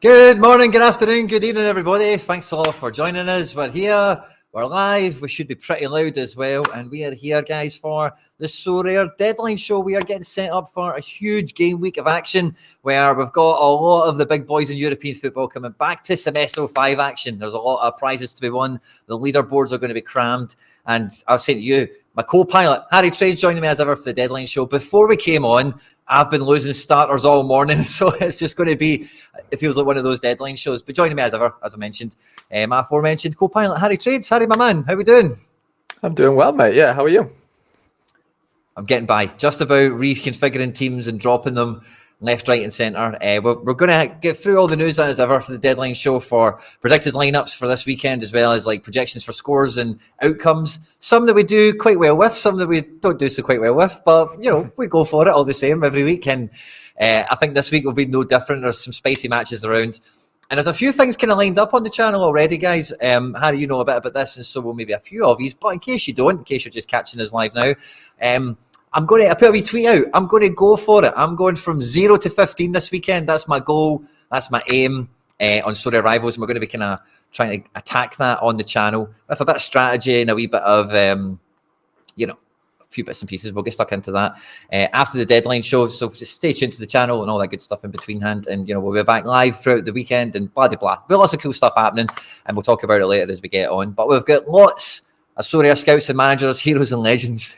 Good morning, good afternoon, good evening, everybody. Thanks a lot for joining us. We're here, we're live, we should be pretty loud as well. And we are here, guys, for the Sorare deadline show. We are getting set up for a huge game week of action where we've got a lot of the big boys in European football coming back to some SO5 action. There's a lot of prizes to be won. The leaderboards are going to be crammed. And I'll say to you, my co-pilot, Harry Trade's joining me as ever for the deadline show. Before we came on, I've been losing starters all morning, so it's just going to be, it feels like one of those deadline shows. But joining me as ever, as I mentioned, my aforementioned co-pilot, Harry Trades. Harry, my man, how we doing? I'm doing well, mate. Yeah, how are you? I'm getting by. Just about reconfiguring teams and dropping them left, right and centre. We're going to get through all the news as ever for the deadline show for predicted lineups for this weekend, as well as like projections for scores and outcomes. Some that we do quite well with, some that we don't do so quite well with, but you know, we go for it all the same every week. And I think this week will be no different. There's some spicy matches around. And there's a few things kind of lined up on the channel already, guys. Harry, you know a bit about this, and so will maybe a few of these. But in case you don't, in case you're just catching us live now, I put a wee tweet out. I'm going to go for it. I'm going from 0 to 15 this weekend. That's my goal. That's my aim on Sorare Rivals. And we're going to be kind of trying to attack that on the channel with a bit of strategy and a wee bit of, a few bits and pieces. We'll get stuck into that after the deadline show. So just stay tuned to the channel and all that good stuff in between hand. And, we'll be back live throughout the weekend and blah, blah, blah. Lots of cool stuff happening. And we'll talk about it later as we get on. But we've got lots of Sorare scouts and managers, heroes and legends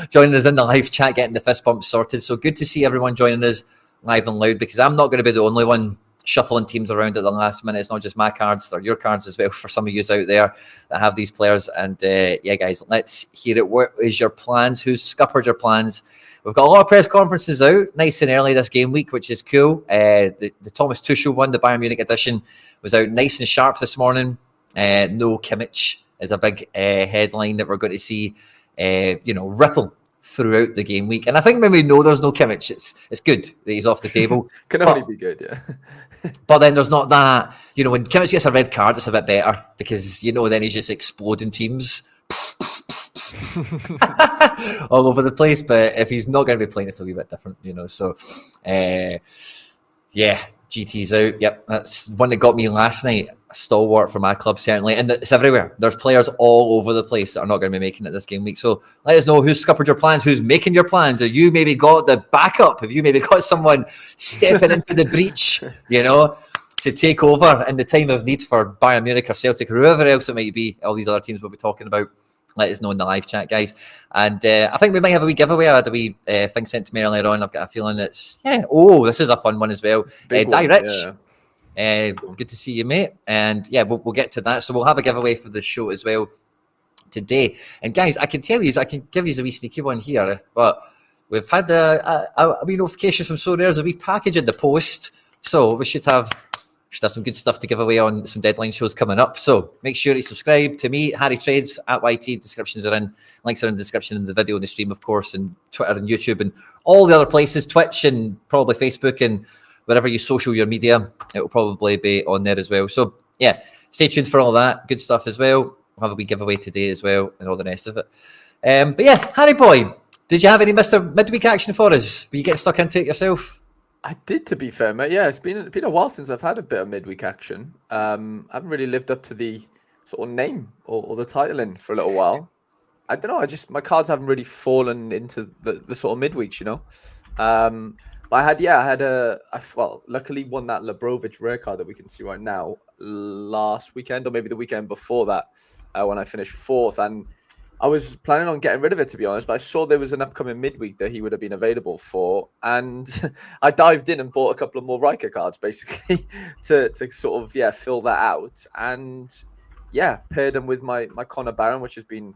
joining us in the live chat, getting the fist bumps sorted. So good to see everyone joining us live and loud, because I'm not going to be the only one shuffling teams around at the last minute. It's not just my cards, they're your cards as well for some of you out there that have these players. And yeah, guys, let's hear it. What is your plans? Who's scuppered your plans? We've got a lot of press conferences out nice and early this game week, which is cool. The Thomas Tuchel one, the Bayern Munich edition, was out nice and sharp this morning. No Kimmich is a big headline that we're going to see, ripple throughout the game week. And I think when we know there's no Kimmich, it's good that he's off the table. Can only be good, yeah. But then there's not that, when Kimmich gets a red card, it's a bit better because, then he's just exploding teams all over the place. But if he's not going to be playing, it's a wee bit different, So, yeah, GT's out. Yep, that's one that got me last night. A stalwart for my club, certainly. And it's everywhere. There's players all over the place that are not going to be making it this game week. So let us know who's scuppered your plans, who's making your plans. Have you maybe got the backup? Have you maybe got someone stepping into the breach, to take over in the time of need for Bayern Munich or Celtic or whoever else it might be? All these other teams we'll be talking about. Let us know in the live chat, guys. And I think we might have a wee giveaway. I had a wee thing sent to me earlier on. I've got a feeling it's, this is a fun one as well. Di Rich, good to see you, mate. And yeah, we'll get to that. So we'll have a giveaway for the show as well today. And guys, I can tell you, I can give you a wee sneaky one here, but we've had a wee notification from Sorare. There's a wee package in the post. So we should have some good stuff to give away on some deadline shows coming up. So make sure you subscribe to me, Harry Trades, at YT. Descriptions are in. Links are in the description in the video and the stream, of course, and Twitter and YouTube and all the other places, Twitch and probably Facebook and wherever you social your media, it will probably be on there as well. So yeah, stay tuned for all that good stuff as well. We'll have a wee giveaway today as well and all the rest of it. But yeah, Harry boy, did you have any Mr Midweek action for us? Were you getting stuck into it yourself? I did, to be fair, mate. Yeah, it's been a while since I've had a bit of midweek action. I haven't really lived up to the sort of name or the titling for a little while. I don't know. My cards haven't really fallen into the sort of midweeks, But luckily won that Labrovich rare card that we can see right now last weekend, or maybe the weekend before that, when I finished fourth. And I was planning on getting rid of it, to be honest, but I saw there was an upcoming midweek that he would have been available for, and I dived in and bought a couple of more Riker cards, basically, to sort of fill that out, and paired them with my Connor Barron, which has been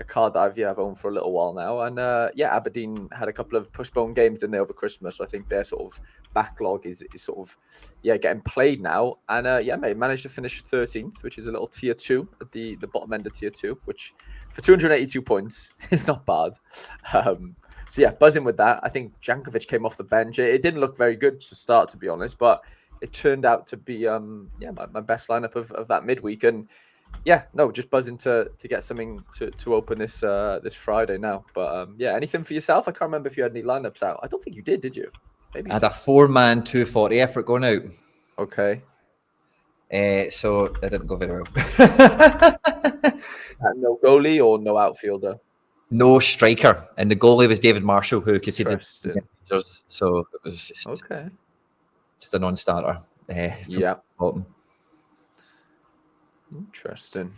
a card that I've owned for a little while now, and Aberdeen had a couple of postponed games in there over Christmas, so I think their sort of backlog is sort of getting played now, and mate, managed to finish 13th, which is a little tier 2 at the bottom end of tier 2, which for 282 points is not bad. So yeah, buzzing with that. I think Jankovic came off the bench. It didn't look very good to start, to be honest, but it turned out to be my best lineup of that midweek. And just buzzing to get something to open this Friday now. But anything for yourself? I can't remember if you had any lineups out. I don't think you did you? Maybe. I had a 4-man 240 effort going out. Okay. So it didn't go very well. No goalie or no outfielder? No striker, and the goalie was David Marshall, who conceded. Interesting. So it was just a non-starter. Yeah. Bottom. Interesting.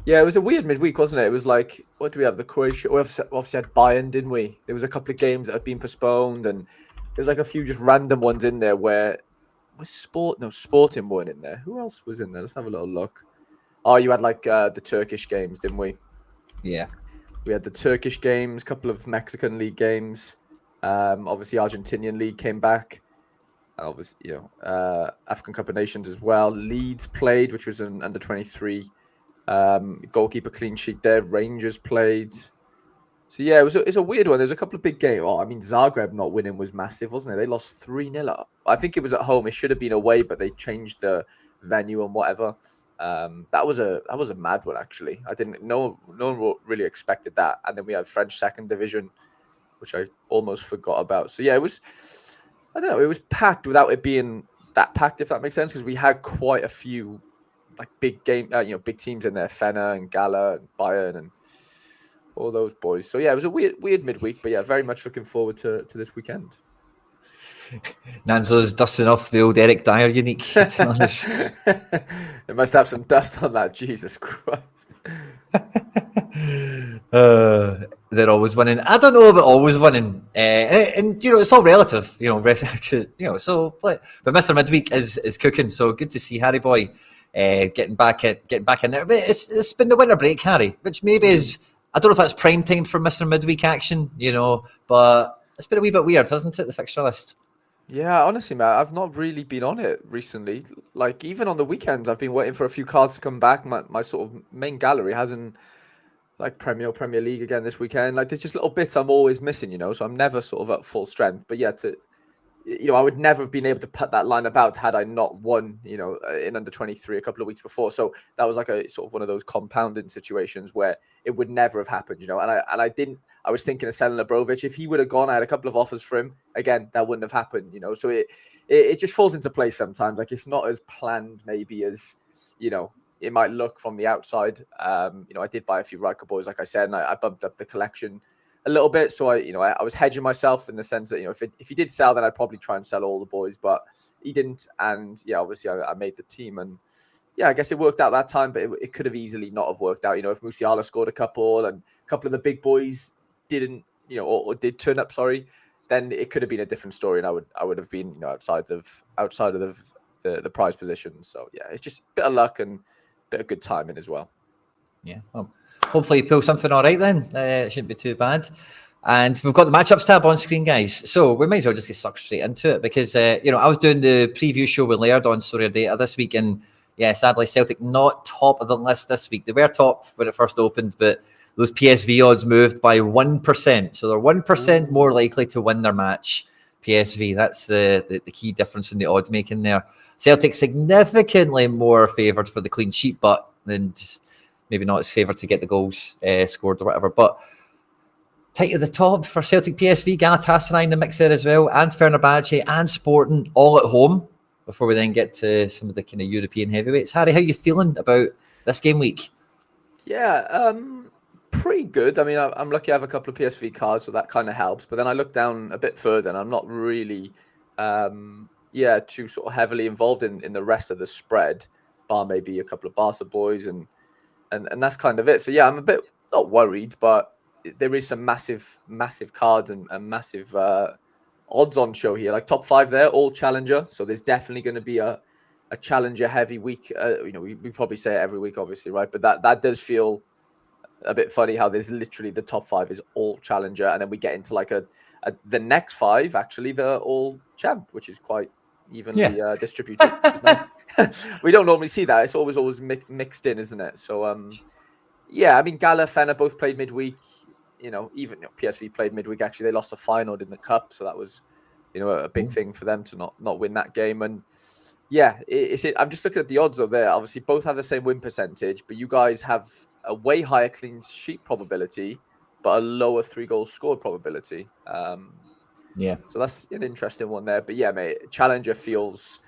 Yeah, it was a weird midweek, wasn't it? It was like, what do we have? The Croatia. We obviously had Bayern, didn't we? There was a couple of games that had been postponed, and there was like a few just random ones in there where Sporting weren't in there. Who else was in there? Let's have a little look. Oh, you had like the Turkish games, didn't we? Yeah. We had the Turkish games, a couple of Mexican league games. Obviously, Argentinian league came back. Obviously, African Cup of Nations as well. Leeds played, which was an under-23 goalkeeper clean sheet there. Rangers played. So yeah, it's a weird one. There's a couple of big games. Oh, I mean, Zagreb not winning was massive, wasn't it? They lost 3-0. I think it was at home. It should have been away, but they changed the venue and whatever. That was a mad one, actually. No one really expected that. And then we had French second division, which I almost forgot about. So yeah, it was packed without it being that packed, if that makes sense, because we had quite a few like big teams in there, Fener and Gala and Bayern and all those boys. So yeah, it was a weird midweek, but yeah, very much looking forward to this weekend. Nanzo's dusting off the old Eric Dyer unique. It must have some dust on that. Jesus Christ. They're always winning. I don't know about always winning, and it's all relative. So but Mr Midweek is cooking. So good to see Harry boy getting back in there. But it's been the winter break, Harry, which maybe is, I don't know if that's prime time for Mr Midweek action, but it's been a wee bit weird, hasn't it? The fixture list. Yeah, honestly, Matt, I've not really been on it recently. Like, even on the weekends, I've been waiting for a few cards to come back. My sort of main gallery hasn't, like Premier League again this weekend. Like, there's just little bits I'm always missing, so I'm never sort of at full strength. But yeah, I would never have been able to put that line about had I not won, in under 23 a couple of weeks before. So that was like a sort of one of those compounding situations where it would never have happened, and I didn't. I was thinking of selling Labrovic. If he would have gone, I had a couple of offers for him. Again, that wouldn't have happened, So it just falls into place sometimes. Like, it's not as planned maybe as, it might look from the outside. I did buy a few Riker boys, like I said, and I bumped up the collection a little bit. So I was hedging myself in the sense that, if he did sell, then I'd probably try and sell all the boys, but he didn't. And yeah, obviously I made the team, and yeah, I guess it worked out that time, but it could have easily not have worked out. If Musiala scored a couple and a couple of the big boys didn't, or did turn up, then it could have been a different story, and I would have been, outside of the prize position. So yeah, it's just a bit of luck and a bit of good timing as well. Yeah. Well, hopefully you pull something all right then. It shouldn't be too bad. And we've got the matchups tab on screen, guys. So we might as well just get stuck straight into it because, I was doing the preview show with Laird on Sorare Data this week, and yeah, sadly Celtic not top of the list this week. They were top when it first opened, but those PSV odds moved by 1%. So they're 1% more likely to win their match. PSV, that's the key difference in the odd making there. Celtic significantly more favoured for the clean sheet, but then just maybe not as favoured to get the goals scored or whatever. But tight at the top for Celtic, PSV, Galatasaray in the mix there as well, and Fenerbahce and Sporting all at home before we then get to some of the kind of European heavyweights. Harry, how are you feeling about this game week? Yeah, pretty good. I mean, I'm lucky I have a couple of PSV cards, so that kind of helps. But then I look down a bit further, and I'm not really, too sort of heavily involved in the rest of the spread, bar maybe a couple of Barca boys, and that's kind of it. So yeah, I'm a bit not worried, but there is some massive cards and massive odds on show here. Like top 5 there, all challenger. So there's definitely going to be a challenger heavy week. We probably say it every week, obviously, right? But that does feel a bit funny how there's literally the top 5 is all challenger, and then we get into like the next 5 actually they're all champ, which is quite evenly distributed. Which is nice. We don't normally see that. It's always mixed in, isn't it? So yeah, I mean, Gala, Fener both played midweek. Even PSV played midweek. Actually, they lost a final in the cup, so that was a big thing for them to not win that game. And yeah, I'm just looking at the odds over there. Obviously, both have the same win percentage, but you guys have a way higher clean sheet probability, but a lower 3 goals scored probability. Yeah. So that's an interesting one there. But yeah, mate, challenger feels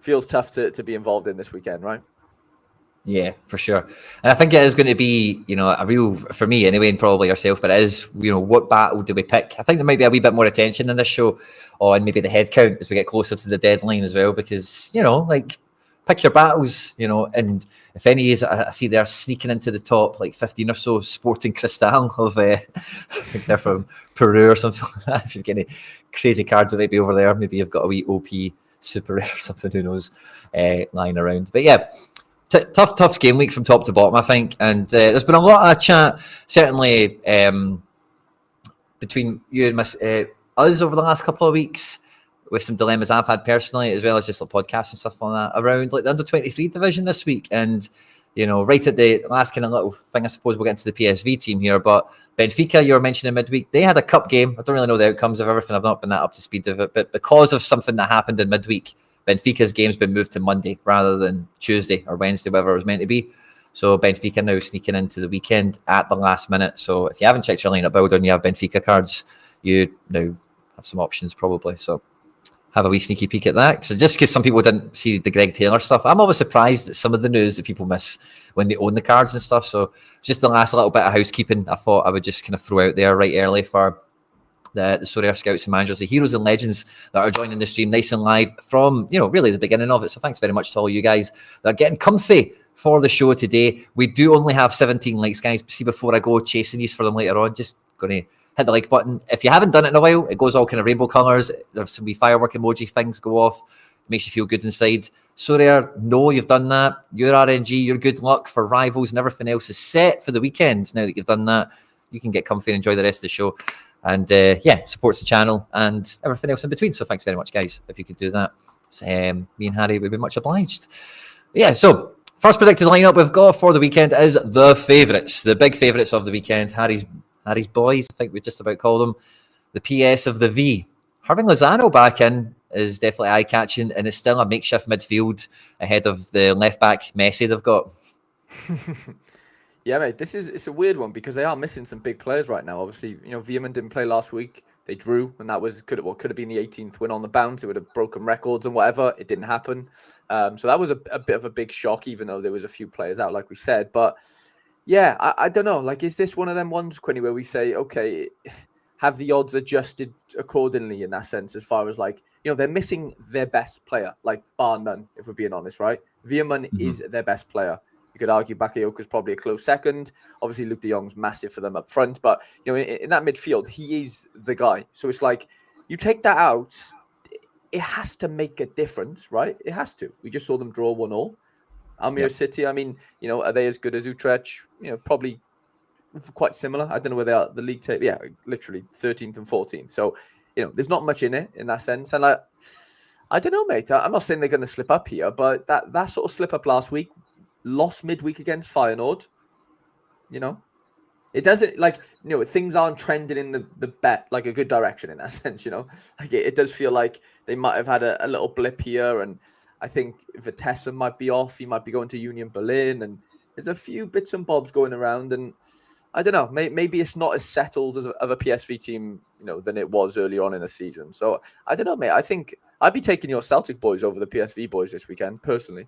feels tough to be involved in this weekend, right? Yeah, for sure. And I think it is going to be, a real, for me anyway, and probably yourself, but it is, what battle do we pick? I think there might be a wee bit more attention in this show on maybe the head count as we get closer to the deadline as well, because, pick your battles, and if any is, I see they're sneaking into the top, like 15 or so, Sporting Cristal of, I think they're from Peru or something like that. If you've got any crazy cards that might be over there, maybe you've got a wee OP super rare or something, who knows, lying around. But yeah, tough game week from top to bottom, I think. And there's been a lot of chat, certainly between you and us over the last couple of weeks, with some dilemmas I've had personally, as well as just like podcasts and stuff like that, around like the under-23 division this week. And, right at the last kind of little thing, I suppose we'll get into the PSV team here, but Benfica, you were mentioning midweek, they had a cup game. I don't really know the outcomes of everything. I've not been that up to speed of it, but because of something that happened in midweek, Benfica's game's been moved to Monday rather than Tuesday or Wednesday, whatever it was meant to be. So Benfica now sneaking into the weekend at the last minute. So if you haven't checked your lineup build and you have Benfica cards, you now have some options probably. So have a wee sneaky peek at that. So just because some people didn't see the Greg Taylor stuff, I'm always surprised at some of the news that people miss when they own the cards and stuff. So just the last little bit of housekeeping, I thought I would just kind of throw out there right early for the Sorare scouts and managers, the heroes and legends that are joining the stream nice and live from, really the beginning of it. So thanks very much to all you guys that are getting comfy for the show today. We do only have 17 likes, guys. See, before I go chasing these for them later on, just going to hit the like button. If you haven't done it in a while, it goes all kind of rainbow colours. There's some wee firework emoji things go off. It makes you feel good inside. Sorare, no, you've done that. Your RNG, your good luck for rivals and everything else is set for the weekend. Now that you've done that, you can get comfy and enjoy the rest of the show. And supports the channel and everything else in between. So thanks very much, guys, if you could do that. So, me and Harry would be much obliged. Yeah, so first predicted lineup we've got for the weekend is the favourites, the big favourites of the weekend. Harry's boys, I think we just about call them. The PS of the V. Having Lozano back in is definitely eye-catching, and it's still a makeshift midfield ahead of the left-back Messi they've got. Yeah, mate, it's a weird one because they are missing some big players right now. Obviously, Veerman didn't play last week. They drew, and that could have been the 18th win on the bounce. It would have broken records and whatever. It didn't happen. So that was a bit of a big shock, even though there was a few players out, like we said. But yeah, I don't know. Like, is this one of them ones, Quinny, where we say, okay, have the odds adjusted accordingly in that sense, as far as like, they're missing their best player, like bar none, if we're being honest, right? Veerman is their best player. You could argue Bakayoko's probably a close second. Obviously, Luke de Jong's massive for them up front. But, in that midfield, he is the guy. So it's like, you take that out, it has to make a difference, right? It has to. We just saw them draw 1-1. Almere City, I mean, are they as good as Utrecht? Probably quite similar. I don't know where they are. The league table, yeah, literally 13th and 14th. So, there's not much in it in that sense. And I don't know, mate. I'm not saying they're going to slip up here, but that sort of slip up last week, lost midweek against Feyenoord. It doesn't things aren't trending in the bet like a good direction in that sense. Like it does feel like they might have had a little blip here, and I think Vitesse might be off. He might be going to Union Berlin, and there's a few bits and bobs going around. And I don't know, maybe it's not as settled of a PSV team, than it was early on in the season. So I don't know, mate. I think I'd be taking your Celtic boys over the PSV boys this weekend, personally.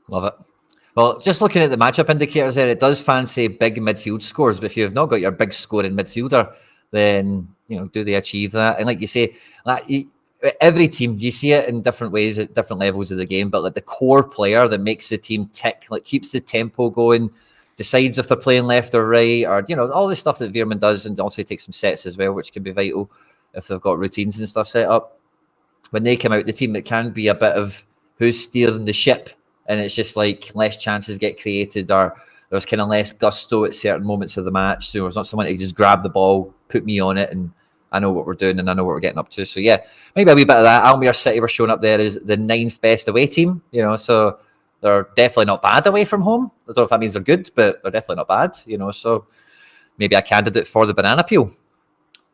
Love it. Well, just looking at the matchup indicators there, it does fancy big midfield scores. But if you've not got your big scoring midfielder, then, do they achieve that? And like you say, every team, you see it in different ways at different levels of the game, but like the core player that makes the team tick, like keeps the tempo going, decides if they're playing left or right, or, all the stuff that Veerman does, and also takes some sets as well, which can be vital if they've got routines and stuff set up. When they come out, the team that can be a bit of who's steering the ship, and it's just like less chances get created, or there's kind of less gusto at certain moments of the match. So there's not someone to just grab the ball, put me on it, and I know what we're doing and I know what we're getting up to. So yeah, maybe a wee bit of that. Almere City were showing up there as the 9th best away team, so they're definitely not bad away from home. I don't know if that means they're good, but they're definitely not bad, so maybe a candidate for the banana peel.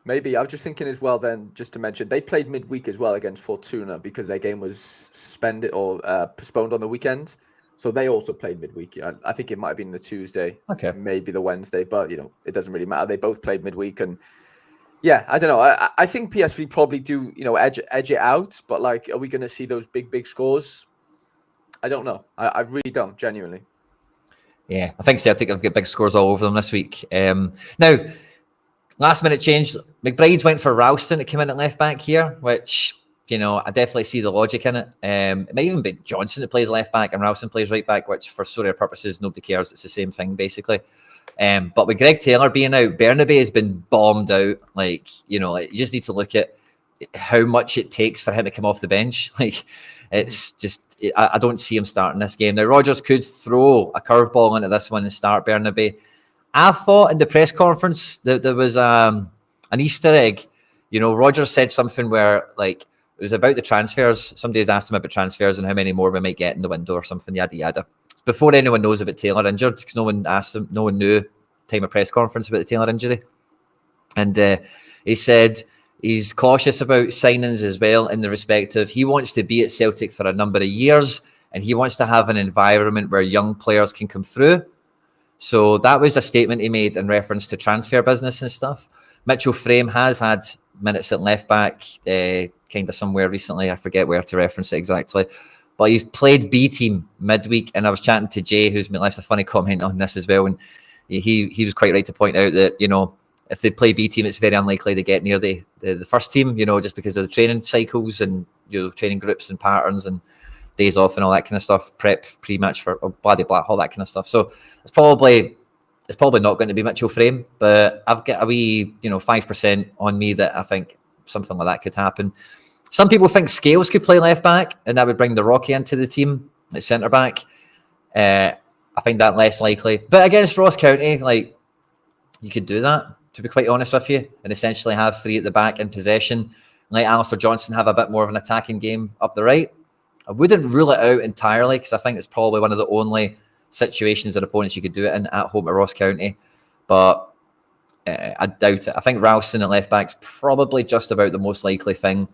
Maybe. I was just thinking as well then, just to mention, they played midweek as well against Fortuna because their game was suspended or postponed on the weekend. So they also played midweek. I think it might have been the Tuesday, maybe the Wednesday, but, it doesn't really matter. They both played midweek. And yeah, I don't know. I think PSV probably do, edge it out. But like, are we going to see those big scores? I don't know. I really don't, genuinely. Yeah, I think Celtic have got big scores all over them this week. Now, last minute change. McBride's went for Ralston to come in at left back here, which, you know, I definitely see the logic in it. It might even be Johnson that plays left back and Ralston plays right back, which for Sorare purposes, nobody cares. It's the same thing, basically. But with Greg Taylor being out, Bernabe has been bombed out. Like, you know, like, you just need to look at how much it takes for him to come off the bench. Like, it's just, I don't see him starting this game. Now, Rodgers could throw a curveball into this one and start Bernabe. I thought in the press conference that there was an Easter egg. You know, Rodgers said something where, like, it was about the transfers. Somebody had asked him about transfers and how many more we might get in the window or something, yada, yada. Before anyone knows about Taylor injured, because no one asked him, no one knew time of press conference about the Taylor injury. And he said he's cautious about signings as well, in the respect of he wants to be at Celtic for a number of years and he wants to have an environment where young players can come through. So that was a statement he made in reference to transfer business and stuff. Mitchell Frame has had minutes at left back, kind of somewhere recently. I forget where to reference it exactly. But he's played B team midweek, and I was chatting to Jay, who's left a funny comment on this as well, and he was quite right to point out that, you know, if they play B team, it's very unlikely to get near the first team, you know, just because of the training cycles and, you know, training groups and patterns and days off and all that kind of stuff, prep pre-match for bloody black, all that kind of stuff. So it's probably not going to be Mitchell Frame, but I've got a wee, you know, 5% on me that I think something like that could happen. Some people think Scales could play left back, and that would bring the Rocky into the team at centre back. I think that less likely. But against Ross County, like, you could do that, to be quite honest with you, and essentially have three at the back in possession. Let Alistair Johnson have a bit more of an attacking game up the right. I wouldn't rule it out entirely, because I think it's probably one of the only situations that opponents you could do it in at home at Ross County. But I doubt it. I think Ralston at left back's probably just about the most likely thing.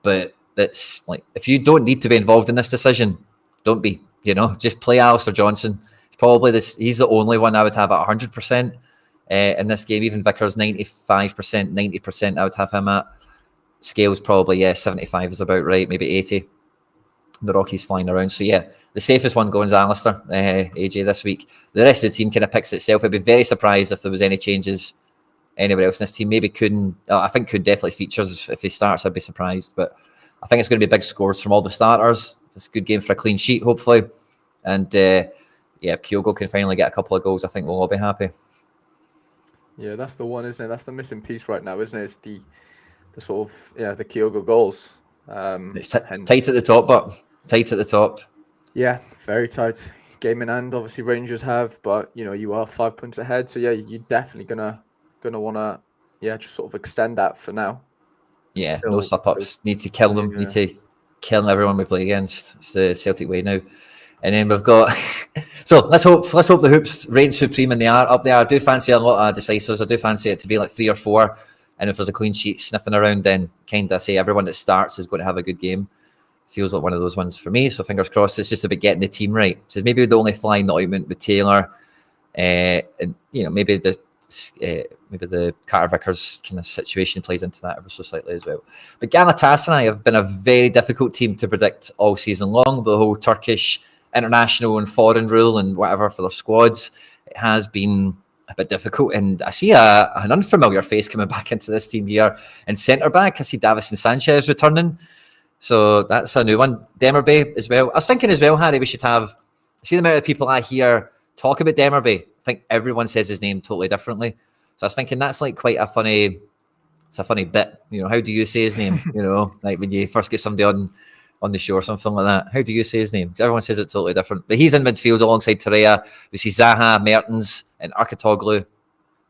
But that's like, if you don't need to be involved in this decision, don't be. You know, just play Alistair Johnson. It's probably he's the only one I would have at 100% in this game. Even Vickers 95%, 90%. I would have him at. Scales probably 75 is about right, maybe 80. The Rockies flying around. So yeah, the safest one going is Alistair, AJ, this week. The rest of the team kind of picks itself. I'd be very surprised if there was any changes anywhere else in this team. Maybe I think could definitely Features if he starts. I'd be surprised, but I think it's going to be big scores from all the starters. It's a good game for a clean sheet, hopefully. And if Kyogo can finally get a couple of goals, I think we'll all be happy. Yeah, that's the one, isn't it? That's the missing piece right now, isn't it? It's the sort of the Kyogo goals. It's tight at the top, but tight at the top. Yeah, very tight. Game in hand, obviously Rangers have, but you know, you are 5 points ahead. So yeah, you're definitely gonna want to just sort of extend that for now. Yeah, no slip-ups. Need to kill them. Need to kill everyone we play against. It's the Celtic way now. And then we've got so let's hope the Hoops reign supreme in the art up there. I do fancy a lot of decisives. I do fancy it to be like 3 or 4. And if there's a clean sheet sniffing around, then kind of say everyone that starts is going to have a good game. Feels like one of those ones for me. So fingers crossed. It's just about getting the team right. So maybe the only flying ointment with Taylor, and you know, maybe the Carter Vickers kind of situation plays into that ever so slightly as well. But Galatasaray have been a very difficult team to predict all season long. The whole Turkish international and foreign rule and whatever for their squads, it has been a bit difficult. And I see an unfamiliar face coming back into this team here. And centre back, I see Davison Sanchez returning. So that's a new one. Demerby as well. I was thinking as well, Harry, we should have, see the amount of people I hear talk about Demerby. I think everyone says his name totally differently. So I was thinking that's like quite a funny bit. You know, how do you say his name? You know, like when you first get somebody on the show or something like that. How do you say his name? Because everyone says it totally different. But he's in midfield alongside Torreira. We see Zaha, Mertens, and Arkatoğlu,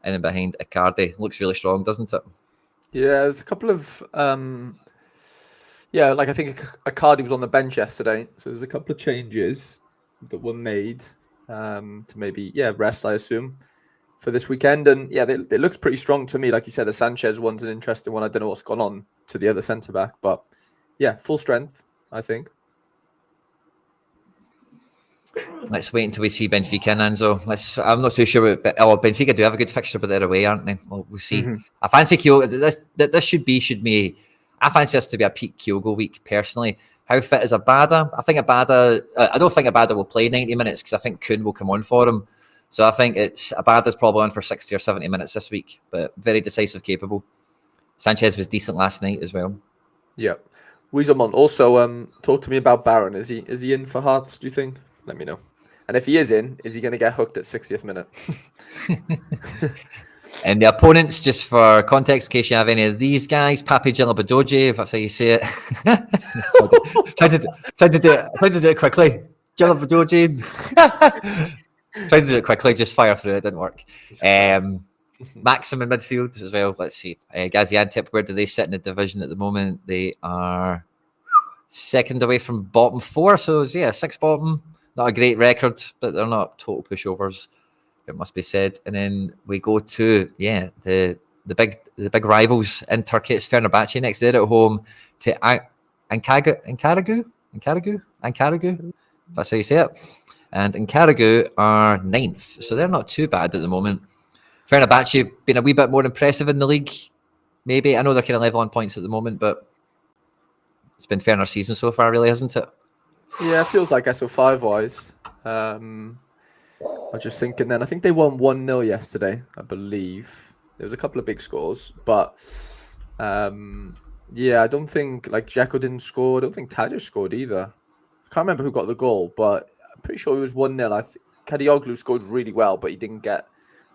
and then behind Icardi. Looks really strong, doesn't it? Yeah, there's a couple of like I think Icardi was on the bench yesterday, so there's a couple of changes that were made to maybe rest, I assume, for this weekend. And it looks pretty strong to me. Like you said, the Sanchez one's an interesting one. I don't know what's gone on to the other centre back, but full strength, I think. Let's wait until we see Benfica and Anzo. I'm not too sure. Benfica do have a good fixture, but they're away, aren't they? Well, we'll see. Mm-hmm. I fancy Kyogo. This should be. I fancy this to be a peak Kyogo week personally. How fit is Abada? I think Abada. I don't think Abada will play 90 minutes because I think Kuhn will come on for him. So I think Abada's probably on for 60 or 70 minutes this week, but very decisive, capable. Sanchez was decent last night as well. Yeah. Weaselmont, also talk to me about Barron. Is he in for Hearts, do you think? Let me know. And if he is in, is he going to get hooked at 60th minute? And the opponents, just for context, in case you have any of these guys, Papi Djilibadoji, if that's how you say it. tried to do it quickly. Djilibadoji. Tried to do it quickly, just fire through it, didn't work. Maxim in midfield as well. Let's see. Gaziantep, where do they sit in the division at the moment? They are second away from bottom 4, so yeah, 6th bottom. Not a great record, but they're not total pushovers, it must be said. And then we go to the big rivals in Turkey. It's Fenerbahce next. They're at home to Ankaragu. That's how you say it. And Ankaragu are 9th, so they're not too bad at the moment. Fenerbahce been a wee bit more impressive in the league, maybe. I know they're kind of level on points at the moment, but it's been Fener's season so far, really, hasn't it? Yeah, it feels like SO5 wise. I was just thinking then, I think they won 1-0 yesterday, I believe. There was a couple of big scores, but I don't think Dzeko didn't score. I don't think Tadic scored either. I can't remember who got the goal, but I'm pretty sure it was 1-0. I think Kadioglu scored really well, but he didn't get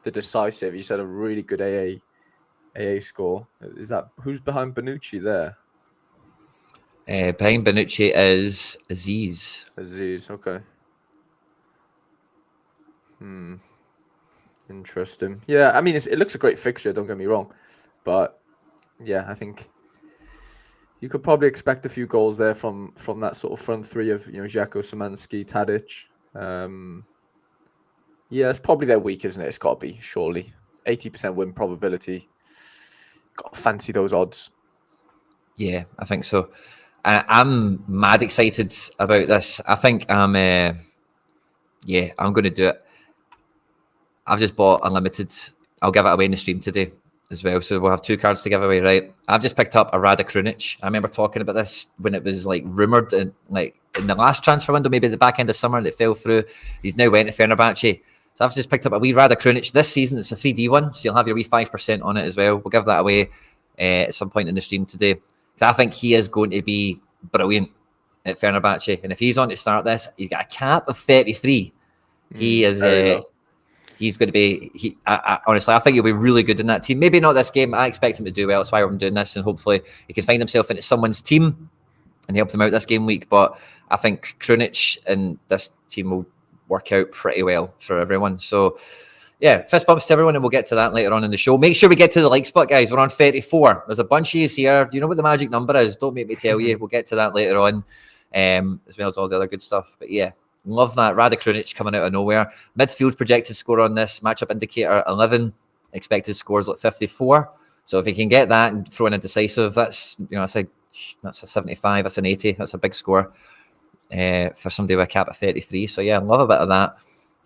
the decisive. He said a really good AA score. Is that who's behind Bonucci there? Behind Bonucci is Aziz. Okay. Interesting. Yeah, I mean, it looks a great fixture, don't get me wrong. But, yeah, I think you could probably expect a few goals there from that sort of front three of, Dzeko, Szymanski, Tadic. Yeah, it's probably their week, isn't it? It's got to be, surely. 80% win probability. Got to fancy those odds. Yeah, I think so. I'm mad excited about this. I think I'm going to do it. I've just bought Unlimited. I'll give it away in the stream today as well. So we'll have 2 cards to give away, right? I've just picked up a Rada Krunic. I remember talking about this when it was rumoured in the last transfer window, maybe at the back end of summer, that fell through. He's now went to Fenerbahce. So I've just picked up a wee Rada Krunic this season. It's a 3D one, so you'll have your wee 5% on it as well. We'll give that away at some point in the stream today. So I think he is going to be brilliant at Fenerbahce. And if he's on to start this, he's got a cap of 33. He is... he's going to be... honestly, I think he'll be really good in that team. Maybe not this game. I expect him to do well. That's why I'm doing this. And hopefully he can find himself into someone's team and help them out this game week. But I think Krunic and this team will work out pretty well for everyone. So... yeah, fist bumps to everyone, and we'll get to that later on in the show. Make sure we get to the like spot, guys. We're on 34. There's a bunch of you here. Do you know what the magic number is? Don't make me tell you. We'll get to that later on, as well as all the other good stuff. But yeah, love that. Rada Krunic coming out of nowhere. Midfield projected score on this. Matchup indicator 11. Expected scores like 54. So if you can get that and throw in a decisive, that's that's a 75. That's an 80. That's a big score for somebody with a cap of 33. So yeah, love a bit of that.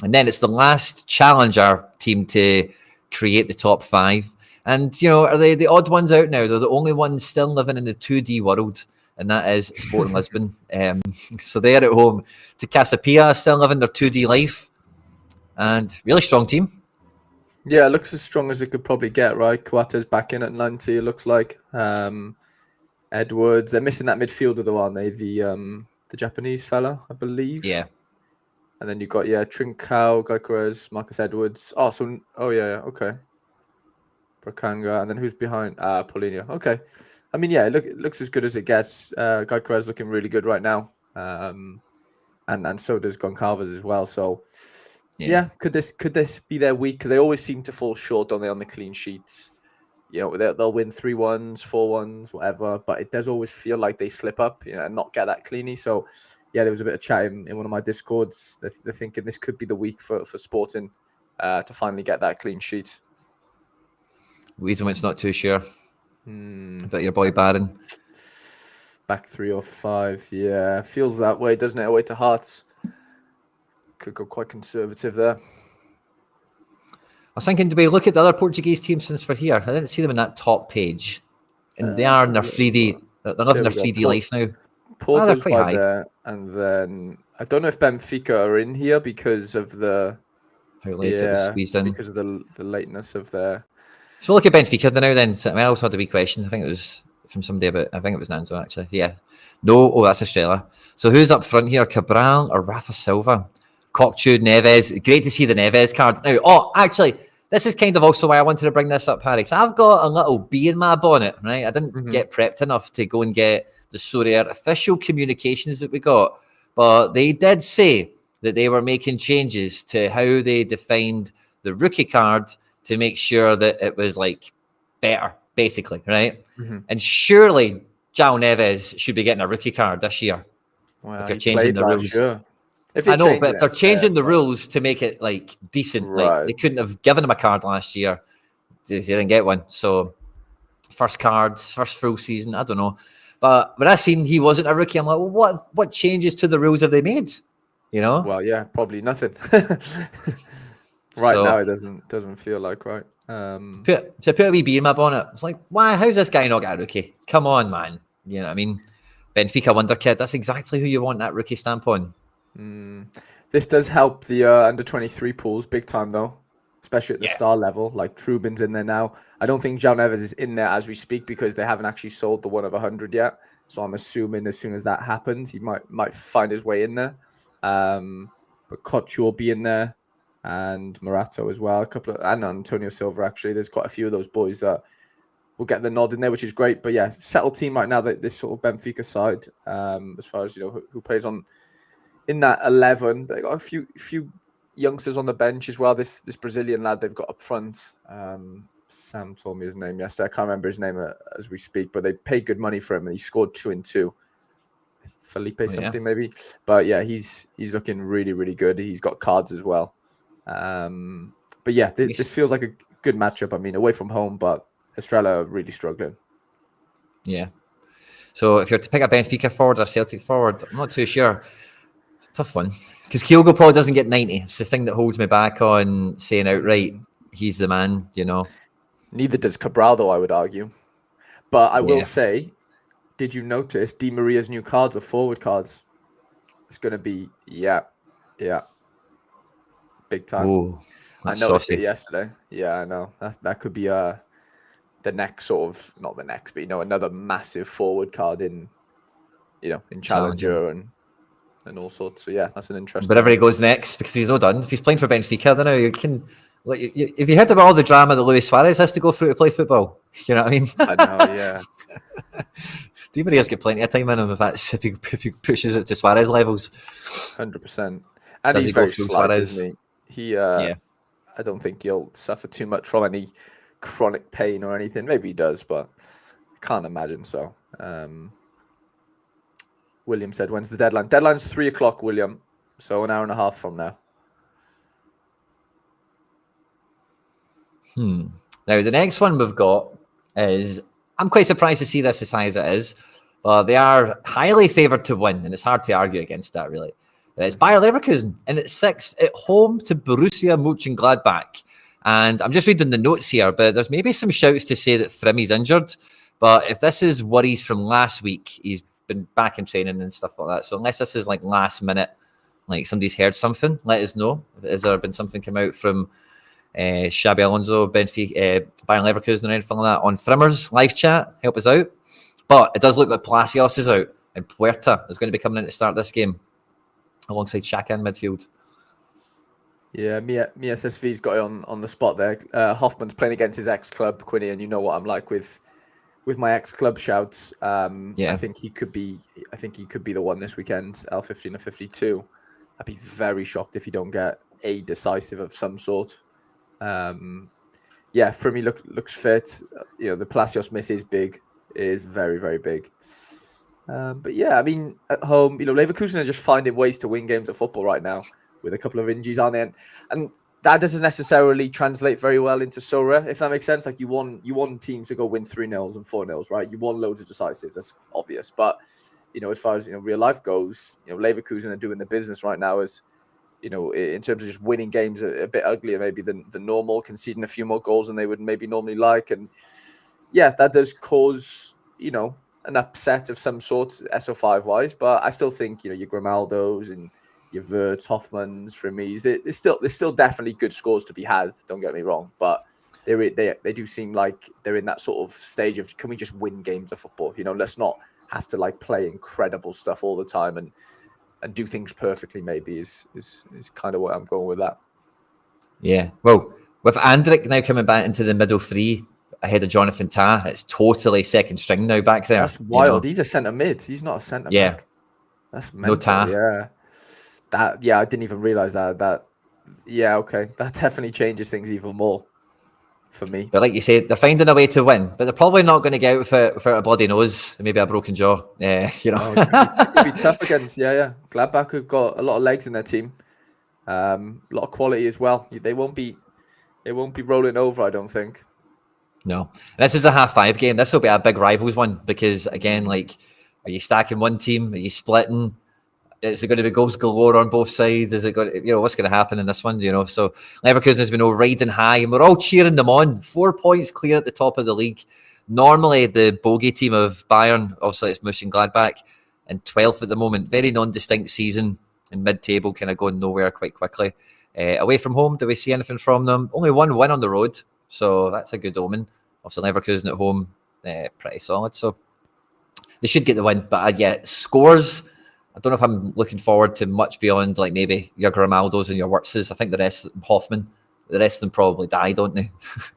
And then it's the last challenger team to create the top 5. And, are they the odd ones out now? They're the only ones still living in the 2D world, and that is Sporting Lisbon. So they're at home to Casapia, still living their 2D life. And really strong team. Yeah, it looks as strong as it could probably get, right? Kawata's back in at 90, it looks like. Edwards, they're missing that midfielder, though, aren't they? The Japanese fella, I believe. Yeah. And then you've got, Trincao, Gyökeres, Marcus Edwards. Okay. Prakanga. And then who's behind? Paulinho. Okay. I mean, yeah, it looks as good as it gets. Gyökeres looking really good right now. And so does Goncalves as well. So, could this be their week? Because they always seem to fall short, don't they, on the clean sheets? They'll win 3-1s, 4-1s, whatever. But it does always feel like they slip up, and not get that cleanie. So, yeah, there was a bit of chat in one of my Discords. They're thinking this could be the week for Sporting to finally get that clean sheet. Weaselman's not too sure. But your boy Barron. Back 3 or 5. Yeah, feels that way, doesn't it? Away to Hearts. Could go quite conservative there. I was thinking, do we look at the other Portuguese teams since we're here? I didn't see them in that top page. And they are in their 3D. They're living their 3D life now. they're Porto's quite by high. there, and then I don't know if Benfica are in here because of the How late it was squeezed in. because of the lateness of their. So look at Benfica now then. So, I also had a wee question. I think it was from somebody about, I think it was Nanzo actually. Yeah. No, oh, that's Australia. So who's up front here? Cabral or Rafa Silva? Cockchu, Neves. Great to see the Neves cards. Now, actually, this is kind of also why I wanted to bring this up, Harry. So I've got a little bee in my bonnet, right? I didn't get prepped enough to go and get the Sorare official communications that we got. But they did say that they were making changes to how they defined the rookie card to make sure that it was like better, basically, right? And surely João Neves should be getting a rookie card this year. Well, if you're changing the rules. I know, but if they're changing the rules to make it like decent, right. Like they couldn't have given him a card last year. They didn't get one. So first cards, first full season, I don't know. But when I seen he wasn't a rookie, I'm like, well, what changes to the rules have they made? You know? Well, yeah, probably nothing. Now it doesn't feel like right. Put a wee bee in my bonnet. It's like, why? How's this guy not got a rookie? Come on, man. You know what I mean? Benfica wonder kid. That's exactly who you want that rookie stamp on. This does help the under 23 pools big time though, especially at the star level. Like Trubin's in there now. I don't think João Neves is in there as we speak because they haven't actually sold the 1 of 100 yet. So I'm assuming as soon as that happens, he might find his way in there. But Cockchu will be in there, and Morato as well. And Antonio Silva actually. There's quite a few of those boys that will get the nod in there, which is great. But yeah, settled team right now. This sort of Benfica side, as far as who plays on in that 11. They got a few youngsters on the bench as well. This Brazilian lad they've got up front. Sam told me his name yesterday. I can't remember his name as we speak, but they paid good money for him, and he scored 2 in 2. Felipe something maybe, but yeah, he's looking really, really good. He's got cards as well. But yeah, this feels like a good matchup. I mean, away from home, but Australia are really struggling. Yeah. So if you're to pick a Benfica forward or Celtic forward, I'm not too sure. It's a tough one because Kyogo probably doesn't get 90. It's the thing that holds me back on saying outright he's the man. Neither does Cabral, though, I would argue. But I will say, did you notice Di Maria's new cards are forward cards? It's going to be, big time. Ooh, I noticed it yesterday. Yeah, I know. That could be the next sort of, not the next, but another massive forward card in Challenger and all sorts. So yeah, that's an interesting. Wherever he goes next, because he's not done. If he's playing for Benfica, then you can. Like, if you heard about all the drama that Luis Suarez has to go through to play football, you know what I mean? I know, yeah. Di Maria's got plenty of time in him if he pushes it to Suarez levels. 100%. And he's very slight, isn't he? I don't think he'll suffer too much from any chronic pain or anything. Maybe he does, but I can't imagine so. William said, when's the deadline? Deadline's 3:00, William. So an hour and a half from now. Now, the next one we've got is, I'm quite surprised to see this as high as it is, but they are highly favoured to win, and it's hard to argue against that, really. It's Bayer Leverkusen, and it's 6th at home to Borussia Mönchengladbach. And I'm just reading the notes here, but there's maybe some shouts to say that Frimmy's injured. But if this is worries from last week, he's been back in training and stuff like that. So unless this is like last minute, like somebody's heard something, let us know. Has there been something come out from Xabi Alonso, Benfica, Bayern Leverkusen or anything like that on Frimmer's live chat? Help us out. But it does look like Palacios is out, and Puerta is going to be coming in to start this game alongside Xhaka in midfield. Yeah, Mia SSV's got it on the spot there. Hoffman's playing against his ex-club, Quinny, and you know what I'm like with my ex-club shouts. I think he could be the one this weekend, L15 or 52. I'd be very shocked if you don't get a decisive of some sort. Frimmy looks fit. The Palacios miss is big. It is very, very big. But yeah, I mean, at home, Leverkusen are just finding ways to win games of football right now with a couple of injuries on it. And that doesn't necessarily translate very well into Sorare, if that makes sense. Like you want teams to go win 3-0 and 4-0, right? You want loads of decisives. That's obvious. But, as far as, real life goes, Leverkusen are doing the business right now as, in terms of just winning games a bit uglier maybe than the normal, conceding a few more goals than they would maybe normally like. And yeah, that does cause, an upset of some sort, SO5 wise, but I still think your Grimaldos and your Wirtz, Hoffmans, Fremies, there's still definitely good scores to be had. Don't get me wrong, but they do seem like they're in that sort of stage of, can we just win games of football? Let's not have to like play incredible stuff all the time and do things perfectly. Maybe is kind of what I'm going with that. Yeah, well, with Andrik now coming back into the middle three ahead of Jonathan Tah, it's totally second string now back there. That's wild. He's a centre mid. He's not a centre back. That's mental. No Tah. Yeah. I didn't even realise that. Yeah, okay. That definitely changes things even more for me. But like you said, they're finding a way to win, but they're probably not going to get out without a bloody nose and maybe a broken jaw. Yeah, it could be tough against. Yeah. Gladbach have got a lot of legs in their team. A lot of quality as well. They won't be rolling over, I don't think. No. This is a half-5 game. This will be a big rivals one because, again, like, are you stacking one team? Are you splitting? Is it going to be goals galore on both sides? Is it going to, what's going to happen in this one? So Leverkusen has been riding high and we're all cheering them on. 4 points clear at the top of the league. Normally, the bogey team of Bayern, obviously it's Mönchengladbach, and 12th at the moment. Very non-distinct season and mid-table kind of going nowhere quite quickly. Away from home, do we see anything from them? Only 1 win on the road, so that's a good omen. Obviously, Leverkusen at home, pretty solid. So they should get the win. But scores, I don't know if I'm looking forward to much beyond like maybe your Grimaldos and your Wirtzes. I think the rest, Hoffman, the rest of them probably die, don't they?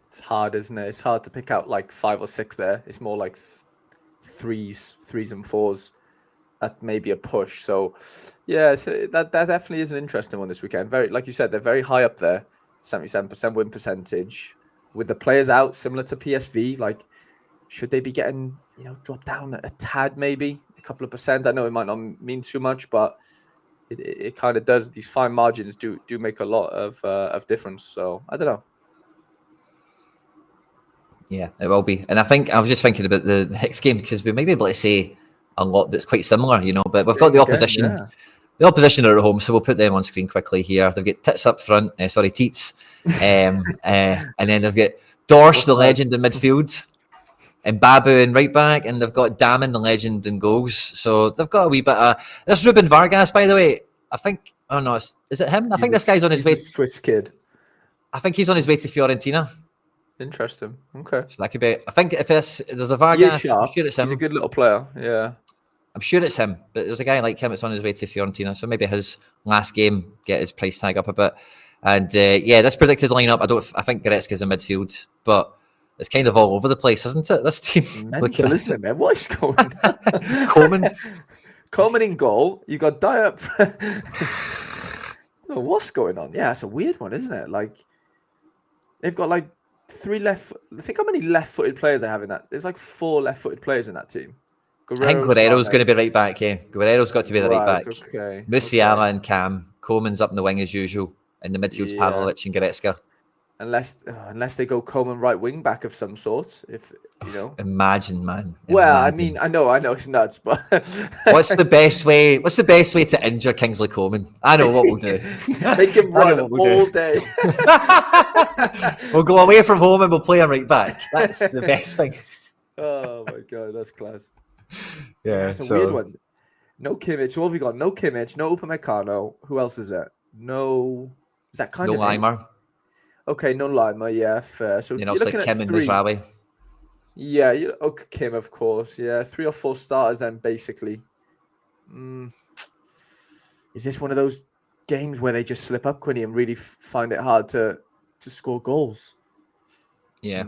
It's hard, isn't it? It's hard to pick out like 5 or 6 there. It's more like threes and fours at maybe a push. So yeah, so that definitely is an interesting one this weekend. Very, like you said, they're very high up there, 77% win percentage. With the players out, similar to PSV, like should they be getting dropped down a tad, maybe a couple of percent? I know it might not mean too much, but it kind of does. These fine margins do make a lot of difference. So I don't know. Yeah, it will be. And I think I was just thinking about the next game because we may be able to say a lot that's quite similar, but we've got the opposition. Again, yeah. The opposition are at home, so we'll put them on screen quickly here. They've got Tits up front, Teats. And then they've got Dorsch, the legend in midfield, and Babu in right back, and they've got Damen, the legend in goals. So they've got a wee bit of... This Ruben Vargas, by the way, I think... Oh, no, is it him? I think this guy's on his way... Swiss kid. I think he's on his way to Fiorentina. Interesting. Okay. So that could be... I think if there's a Vargas, I'm sure it's him. He's a good little player, yeah. I'm sure it's him, but there's a guy like him that's on his way to Fiorentina, so maybe his last game get his price tag up a bit. And this predicted lineup, I think Goretzka's in midfield, but it's kind of all over the place, isn't it? This team. Listen, man, what is going on? Coleman in goal. You got Dyer. What's going on? Yeah, it's a weird one, isn't it? Like they've got like 3 left. Think how many left-footed players they have in that. There's like 4 left-footed players in that team. I think Guerrero's going to be right back, yeah. Guerrero's got to be the right back. Okay. Musiala and Cam. Coleman's up in the wing as usual. And the midfield's Pavlovic and Goretzka. Unless they go Coleman right wing back of some sort, Imagine, man. Well, I mean, I know it's nuts, but what's the best way to injure Kingsley Coleman? I know what we'll do. Make him run all day. We'll go away from home and we'll play him right back. That's the best thing. Oh my god, that's class. Yeah, that's a weird one. No Kimmich. What have we got? No Kimmich. No Upamecano. Who else is it? No. Is that kind of Laimer? Okay, no Lima, yeah, fair. So you're looking at Kim and Mizraoui. Yeah, Kim, of course. Yeah, 3 or 4 starters then, basically. Is this one of those games where they just slip up, Quinny, and really find it hard to score goals? Yeah.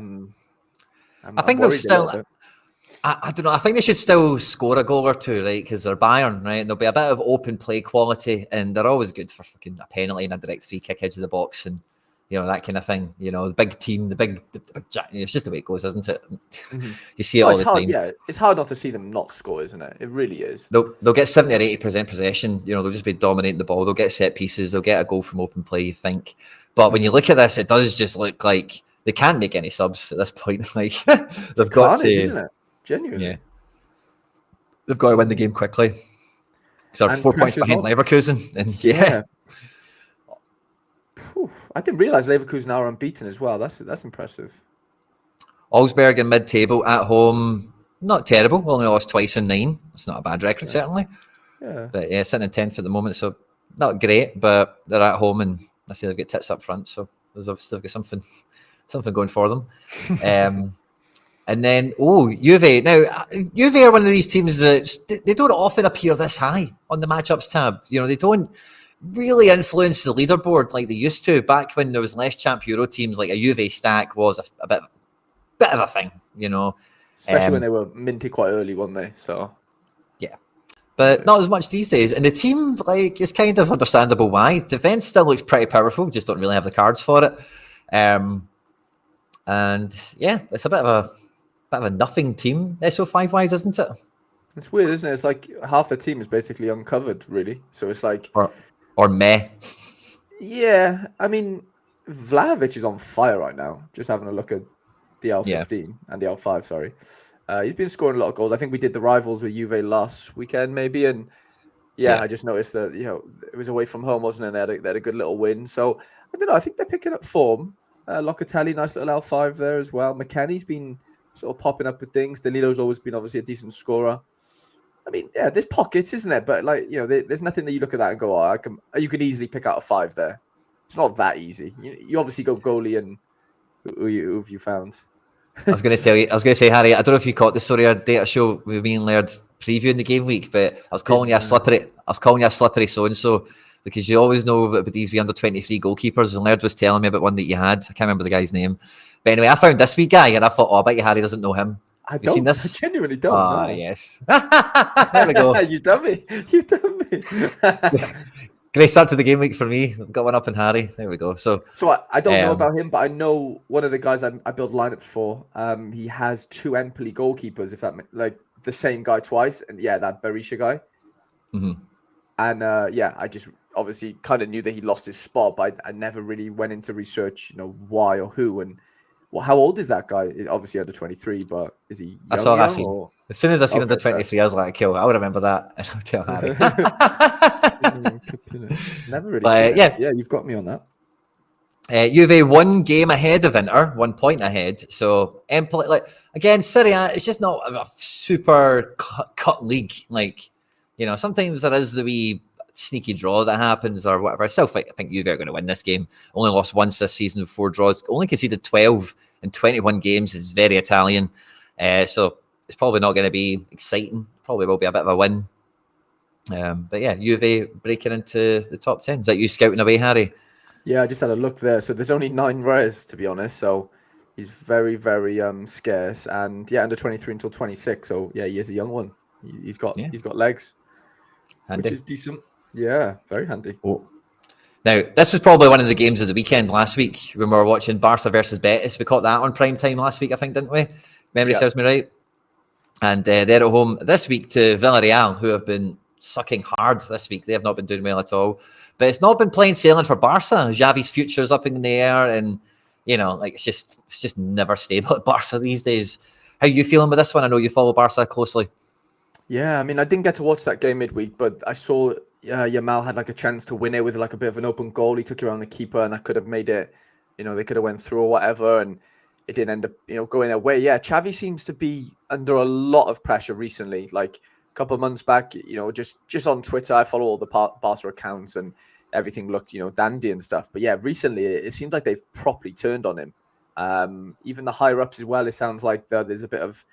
I think they'll still... I don't know. I think they should still score a goal or 2, right? Because they're Bayern, right? And there'll be a bit of open play quality, and they're always good for fucking a penalty and a direct free kick edge of the box, and that kind of thing. The big team, the big it's just the way it goes, isn't it? Mm-hmm. You see it all the time. Yeah, it's hard not to see them not score, isn't it? It really is. They'll get 70 or 80% possession. They'll just be dominating the ball. They'll get set pieces. They'll get a goal from open play, you think. But when you look at this, it does just look like they can't make any subs at this point. Like they've got to, isn't it? Genuinely. Yeah. They've got to win the game quickly. So they're 4 points behind Leverkusen. And yeah. I didn't realise Leverkusen are unbeaten as well. That's impressive. Augsburg in mid-table at home. not terrible. We only lost twice in 9. It's not a bad record, certainly. Yeah. But yeah, sitting in 10th at the moment, so not great, but they're at home and I see they've got tits up front, so there's obviously got something going for them. And then, Juve. Now, Juve are one of these teams that they don't often appear this high on the matchups tab. You know, they don't really influence the leaderboard like they used to back when there was less Champ Euro teams. Like a Juve stack was a bit of a thing, you know. Especially when they were minted quite early, weren't they? So, yeah. But not as much these days. And the team, like, is kind of understandable why. Defense still looks pretty powerful, just don't really have the cards for it. And yeah, it's a bit of a nothing team, SO5 wise, isn't it? It's weird, isn't it? It's like half the team is basically uncovered, really. So it's like or meh. Yeah, I mean, Vlahovic is on fire right now. Just having a look at the L15 and the L5, sorry. He's been scoring a lot of goals. I think we did the rivals with Juve last weekend, maybe, and I just noticed that it was away from home, wasn't it? They had a good little win. So I don't know. I think they're picking up form. Locatelli, nice little L5 there as well. McKennie's been sort of popping up with things. Danilo's always been obviously a decent scorer. I mean, yeah, there's pockets, isn't there? But like, there's nothing that you look at that and go, you could easily pick out a 5 there. It's not that easy. You obviously go goalie and who have you found? I was going to say, Harry, I don't know if you caught the story or data show with me and Laird previewing the game week, but I was calling you a slippery so-and-so because you always know about these under 23 goalkeepers, and Laird was telling me about one that you had. I can't remember the guy's name. But anyway, I found this wee guy and I thought, I bet you Harry doesn't know him. I don't. Seen this? I genuinely don't. Ah, yes. There we go. You've done me. Great start to the game week for me. I've got one up in Harry. There we go. So I don't know about him, but I know one of the guys I build lineups for. He has 2 Empoli goalkeepers, if that like the same guy twice, and that Berisha guy. Mm-hmm. And I just obviously kind of knew that he lost his spot, but I never really went into research, why or who and. Well, how old is that guy? Obviously under 23, but is he young? As soon as I seen under 23, I was like, "Kill! I would remember that." And I'll tell Harry. Never really. Yeah, you've got me on that. Juve 1 game ahead of Inter, 1 point ahead. So Empoli, like again, Serie A, it's just not a super cut league. Like sometimes there is the wee sneaky draw that happens or whatever. I still think Juve are going to win this game. Only lost once this season with 4 draws. Only conceded 12 in 21 games. It's very Italian. So it's probably not going to be exciting. Probably will be a bit of a win. But yeah, Juve breaking into the top 10. Is that you scouting away, Harry? Yeah, I just had a look there. So there's only 9 rares, to be honest. So he's very, very scarce. And under 23 until 26. So yeah, he is a young one. He's got legs, handy. Which is decent. Yeah, very handy. Oh. Now, this was probably one of the games of the weekend last week when we were watching Barca versus Betis. We caught that on prime time last week, I think, didn't we? Memory serves me right. And they're at home this week to Villarreal, who have been sucking hard this week. They have not been doing well at all. But it's not been plain sailing for Barca. Xavi's future's up in the air, and it's just never stable at Barca these days. How are you feeling with this one? I know you follow Barca closely. Yeah, I mean, I didn't get to watch that game midweek, but I saw Yamal had like a chance to win it with like a bit of an open goal. He took it around the keeper, and that could have made it. They could have went through or whatever, and it didn't end up, going their way. Yeah, Xavi seems to be under a lot of pressure recently. Like a couple of months back, just on Twitter, I follow all the Barca accounts, and everything looked, dandy and stuff. But yeah, recently it seems like they've properly turned on him. Even the higher ups as well. It sounds like there's a bit of.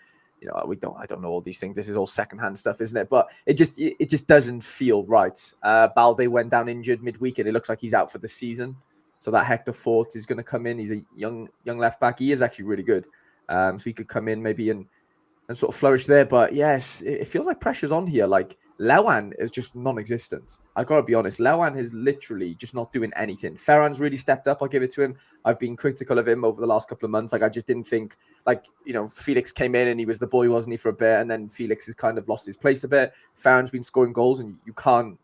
I don't know all these things. This is all secondhand stuff, isn't it? But it just doesn't feel right. Balde went down injured midweek, and it looks like he's out for the season. So that Hector Fort is going to come in. He's a young left back. He is actually really good. So he could come in maybe and sort of flourish there. But yes, it feels like pressure's on here. Like Lewan is just non-existent. I got to be honest. Lewan is literally just not doing anything. Ferran's really stepped up. I'll give it to him. I've been critical of him over the last couple of months. Like I just didn't think Felix came in and he was the boy, wasn't he, for a bit? And then Felix has kind of lost his place a bit. Ferran's been scoring goals, and you can't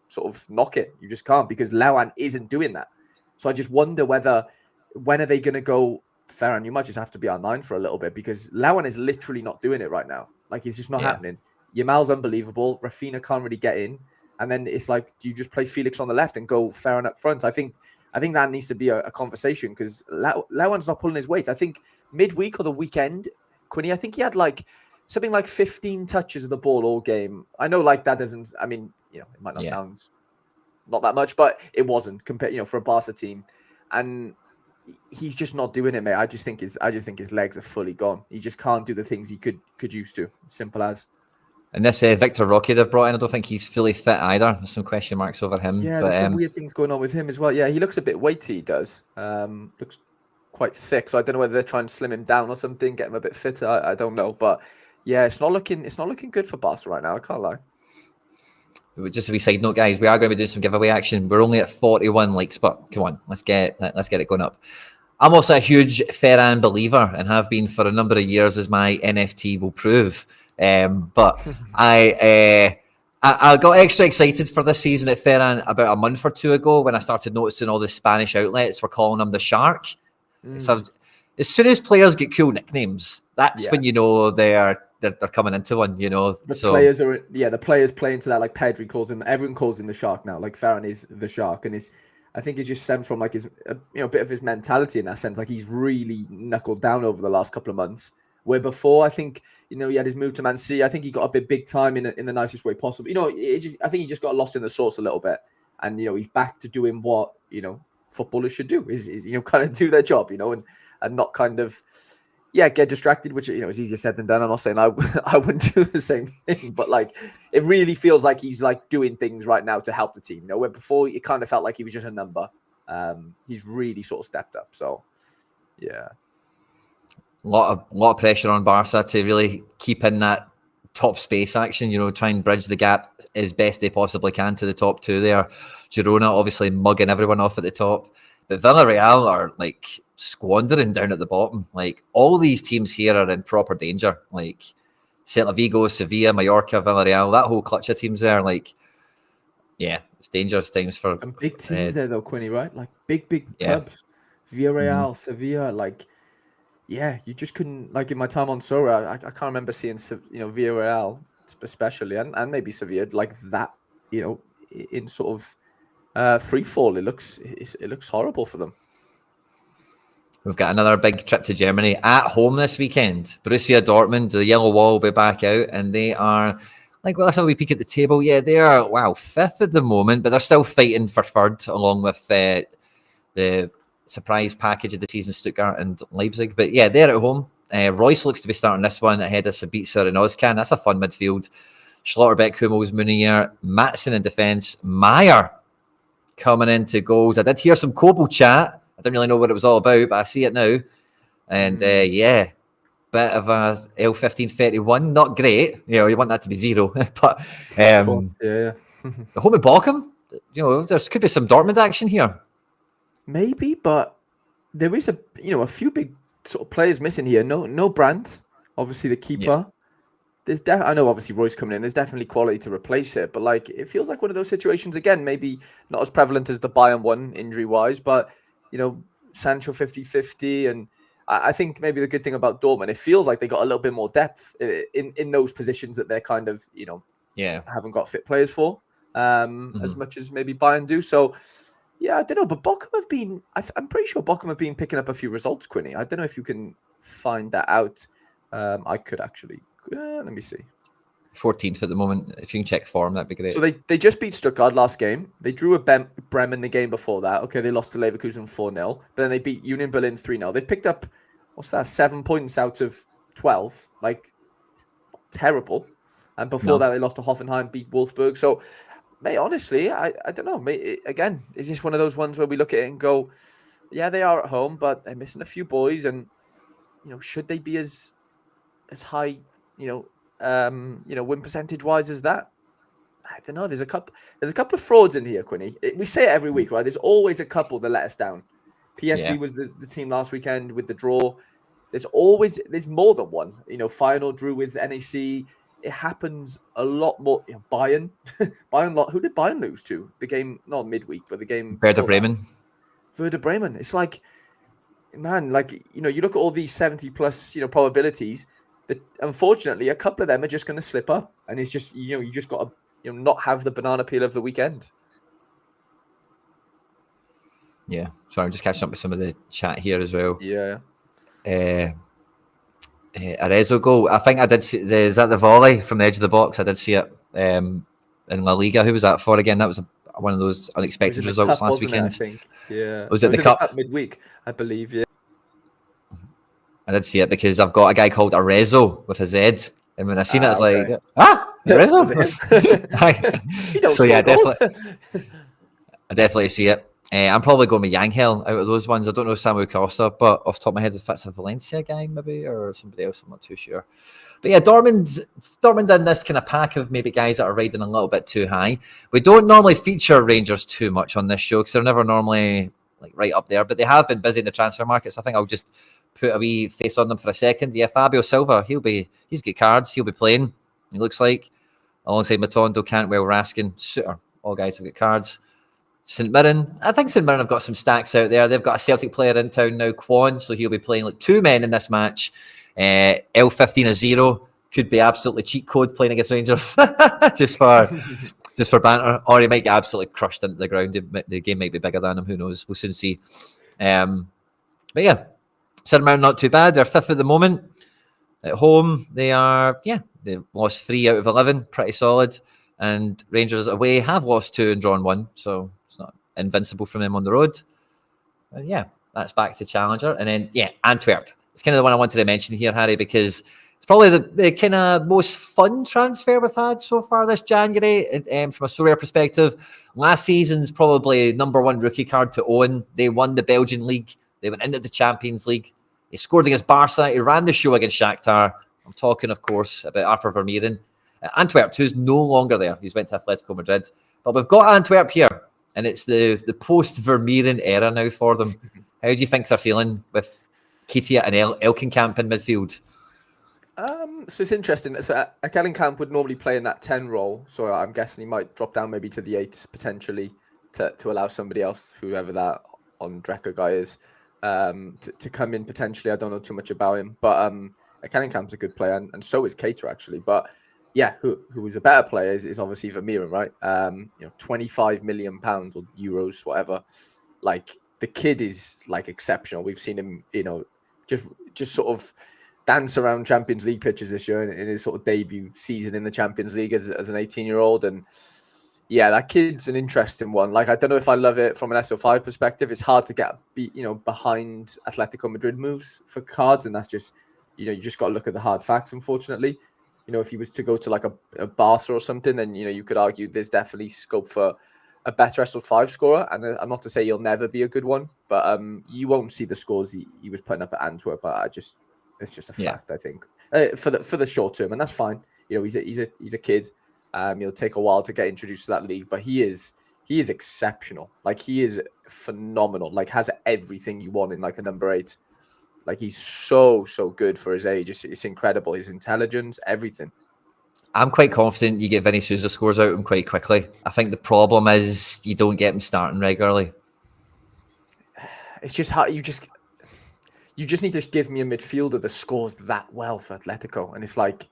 sort of knock it. You just can't, because Lewan isn't doing that. So I just wonder when are they going to go, Ferran, you might just have to be our 9 for a little bit, because Lewan is literally not doing it right now. Like it's just not happening. Yamal's unbelievable. Rafinha can't really get in. And then it's like, do you just play Felix on the left and go Ferran up front? I think that needs to be a conversation, because Lewan's not pulling his weight. I think midweek or the weekend, Quinny, I think he had like something like 15 touches of the ball all game. I know, like, that doesn't. I mean, it might not sound not that much, but it wasn't compared, for a Barca team, and he's just not doing it, mate. I just think his legs are fully gone. He just can't do the things he could used to. Simple as. And this Victor Roque they've brought in, I don't think he's fully fit either. There's some question marks over him. Yeah, but, there's some weird things going on with him as well. Yeah, he looks a bit weighty, he does. Looks quite thick. So I don't know whether they're trying to slim him down or something, get him a bit fitter. I don't know. But yeah, it's not looking good for Barca right now. I can't lie. Just a wee side note, guys, we are going to be doing some giveaway action. We're only at 41 likes, but come on, let's get it going up. I'm also a huge Ferran believer and have been for a number of years, as my NFT will prove. But I got extra excited for this season at Ferran about a month or two ago when I started noticing all the Spanish outlets were calling him the Shark. So as soon as players get cool nicknames, that's when you know they're coming into one. The players play into that. Like Pedri calls him, everyone calls him the Shark now. Like Ferran is the Shark, and I think it just stems from like his a bit of his mentality in that sense. Like he's really knuckled down over the last couple of months. Where before, I think, he had his move to Man City. I think he got a bit big time in the nicest way possible. I think he just got lost in the sauce a little bit. And, he's back to doing what, footballers should do is kind of do their job, and not kind of, get distracted, which, is easier said than done. I'm not saying I wouldn't do the same thing, but like, it really feels like he's like doing things right now to help the team, where before it kind of felt like he was just a number. He's really sort of stepped up. So, yeah. A lot of pressure on Barca to really keep in that top space action, try and bridge the gap as best they possibly can to the top two there. Girona obviously mugging everyone off at the top, but Villarreal are like squandering down at the bottom. Like all these teams here are in proper danger. Like Celta Vigo, Sevilla, Mallorca, Villarreal, that whole clutch of teams there. Like, yeah, it's dangerous times for and big teams there though, Quinny, right? Like big clubs, Villarreal, Sevilla, like. Yeah, you just couldn't, like in my time on Sorare, I can't remember seeing, Villarreal especially, and maybe Sevilla like that, in sort of free fall. It looks horrible for them. We've got another big trip to Germany at home this weekend. Borussia Dortmund, the yellow wall will be back out, and they are let's have a wee peek at the table. Yeah, they are fifth at the moment, but they're still fighting for third, along with the surprise package of the season, Stuttgart and Leipzig. But yeah, they're at home. Royce looks to be starting this one ahead of Sabitzer and Ozcan. That's a fun midfield. Schlotterbeck, Hummels, Munier, Maatsen in defence, Meyer coming into goals. I did hear some Kobo chat. I didn't really know what it was all about, but I see it now. And bit of a L1531, not great. You want that to be 0. But home at Bochum, there could be some Dortmund action here. Maybe, but there is a few big sort of players missing here. No Brandt, obviously the keeper. There's I know obviously Royce coming in. There's definitely quality to replace it, but like it feels like one of those situations again. Maybe not as prevalent as the Bayern one injury wise, but Sancho 50-50, and I think maybe the good thing about Dortmund, it feels like they got a little bit more depth in those positions that they're kind of haven't got fit players for as much as maybe Bayern do. So. Yeah, I don't know, but Bochum have been. I'm pretty sure Bochum have been picking up a few results, Quinny. I don't know if you can find that out. I could actually. Let me see. 14th at the moment. If you can check form, that'd be great. So they just beat Stuttgart last game. They drew a Bremen the game before that. Okay, they lost to Leverkusen 4-0, but then they beat Union Berlin 3-0. They've picked up 7 points out of 12. Like, it's not terrible. And before that, they lost to Hoffenheim, beat Wolfsburg. So. Mate, honestly, I don't know. Mate, again, it's just one of those ones where we look at it and go, yeah, they are at home, but they're missing a few boys, and should they be as high, win percentage wise as that? I don't know. There's a couple of frauds in here, Quinny. We say it every week, right? There's always a couple that let us down. PSV was the team last weekend with the draw. There's more than one. Feyenoord drew with NAC. It happens a lot more. Bayern, who did Bayern lose to? The game, not midweek, but the game. Werder Bremen. Werder Bremen. It's like, man, you look at all these 70 plus, probabilities. That unfortunately, a couple of them are just going to slip up, and it's just, you just got to, not have the banana peel of the weekend. Yeah, sorry, I'm just catching up with some of the chat here as well. Yeah. Arezzo goal. I think I did see. Is that the volley from the edge of the box? I did see it in La Liga. Who was that for again? That was one of those It was unexpected in the results cup, last wasn't it? I weekend. think. Yeah. Was It it was the in the cup? cup midweek, I believe. Yeah. I did see it because I've got a guy called Arezzo with a Z, and when I seen it, I was like, Okay. Arezzo. Was it him? He don't So yeah, score goals. I definitely see it. I'm probably going with Yangel out of those ones. I don't know Samuel Costa, but off the top of my head, if that's a Valencia guy maybe or somebody else, I'm not too sure. But yeah, Dortmund in this kind of pack of maybe guys that are riding a little bit too high. We don't normally feature Rangers too much on this show because they're never normally like right up there, but they have been busy in the transfer markets. I think I'll just put a wee face on them for a second. Yeah, Fabio Silva, he's got cards. He'll be playing. He looks like alongside Matondo, Cantwell, Raskin, Suter. All guys have got cards. St Mirren, I think St Mirren have got some stacks out there. They've got a Celtic player in town now, Quan, so he'll be playing like two men in this match. L15 a 0 could be absolutely cheat code playing against Rangers just for banter, or he might get absolutely crushed into the ground. The game might be bigger than him. Who knows? We'll soon see. But yeah, St Mirren not too bad. They're fifth at the moment. At home, they've lost 3 out of 11, pretty solid. And Rangers away have lost 2 and drawn 1, so it's not invincible from them on the road. And yeah, that's back to Challenger. And then, Antwerp. It's kind of the one I wanted to mention here, Harry, because it's probably the kind of most fun transfer we've had so far this January from a Sorare perspective. Last season's probably number 1 rookie card to own. They won the Belgian League. They went into the Champions League. He scored against Barca. He ran the show against Shakhtar. I'm talking, of course, about Arthur Vermeeren. Antwerp, who's no longer there. He's went to Atletico Madrid. But we've got Antwerp here, and it's the post-Vermeeren era now for them. How do you think they're feeling with Ketia and Elkenkamp in midfield? So it's interesting. So Elkenkamp would normally play in that 10 role. So I'm guessing he might drop down maybe to the 8 potentially to allow somebody else, whoever that on Drecker guy is, to come in potentially. I don't know too much about him, but Elkenkamp's a good player, and so is Keita actually. But yeah, who is a better player is obviously Vermeeren, right? 25 million pounds or euros, whatever. Like the kid is like exceptional. We've seen him, just sort of dance around Champions League pitches this year in his sort of debut season in the Champions League as an 18-year-old. And yeah, that kid's an interesting one. Like, I don't know if I love it from an SO5 perspective. It's hard to get, behind Atletico Madrid moves for cards. And that's just, you just got to look at the hard facts, unfortunately. If he was to go to like a Barca or something, then, you could argue there's definitely scope for a better SO5 scorer. And I'm not to say he'll never be a good one, but you won't see the scores he was putting up at Antwerp. It's just a fact, I think, for the short term, and that's fine. He's a kid. He'll take a while to get introduced to that league, but he is exceptional. Like, he is phenomenal. Like, has everything you want in like a number 8. Like, he's so good for his age. It's incredible. His intelligence, everything. I'm quite confident you get Vinny Souza scores out of him quite quickly. I think the problem is you don't get him starting regularly. It's just how you just need to give me a midfielder that scores that well for Atletico, and it's like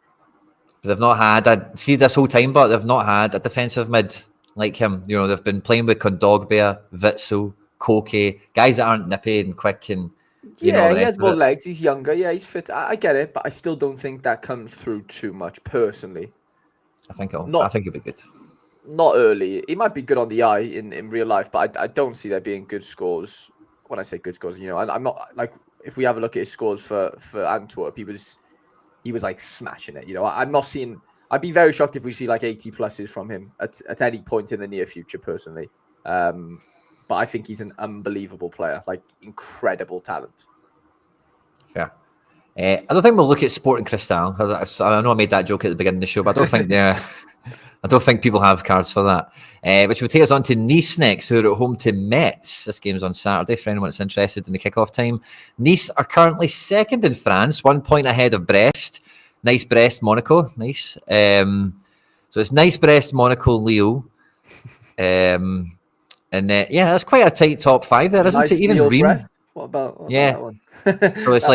they've not had this whole time, but they've not had a defensive mid like him. They've been playing with Kondogbia, Witzel, Koke, guys that aren't nippy and quick and. He has more legs. He's younger. Yeah, he's fit. I get it, but I still don't think that comes through too much, personally. I think it'll be good. Not early. He might be good on the eye in real life, but I don't see there being good scores. When I say good scores, I'm not like, if we have a look at his scores for Antwerp, he was like smashing it. I'm not seeing. I'd be very shocked if we see like 80 pluses from him at any point in the near future, personally. But I think he's an unbelievable player, like incredible talent. Fair. I don't think we'll look at Sporting Cristal. I know I made that joke at the beginning of the show, but I don't think people have cards for that. Which will take us on to Nice next, who are at home to Metz. This game's on Saturday for anyone that's interested in the kickoff time. Nice are currently second in France, 1 point ahead of Brest. Nice, Brest, Monaco. Nice. So it's Nice, Brest, Monaco, Lille. And that's quite a tight top 5 there, isn't it? Even Reims. What about that one? So it's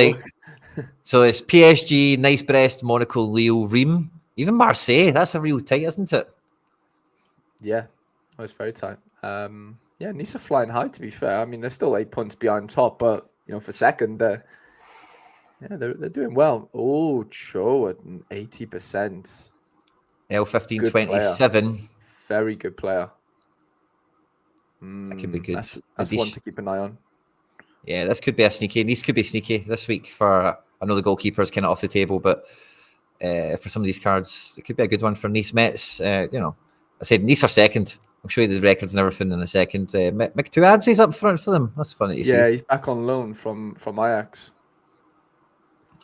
so it's PSG, Nice, Brest, Monaco, Lille, Reims, even Marseille. That's a real tight, isn't it? Yeah, it's very tight. Nice are flying high, to be fair. I mean, they're still 8 points behind top, but for second, Yeah, they're doing well. Oh, Cho at 80%. Good player. L1527. Very good player. That could be good. That's one to keep an eye on. Yeah, this could be a sneaky. These could be sneaky this week for. I know the goalkeeper's kind of off the table, but for some of these cards, it could be a good one for Nice Mets. I said Nice are second. I'll show you the records and everything in a second. McTuadze's up front for them. That's funny to see. Yeah, he's back on loan from Ajax.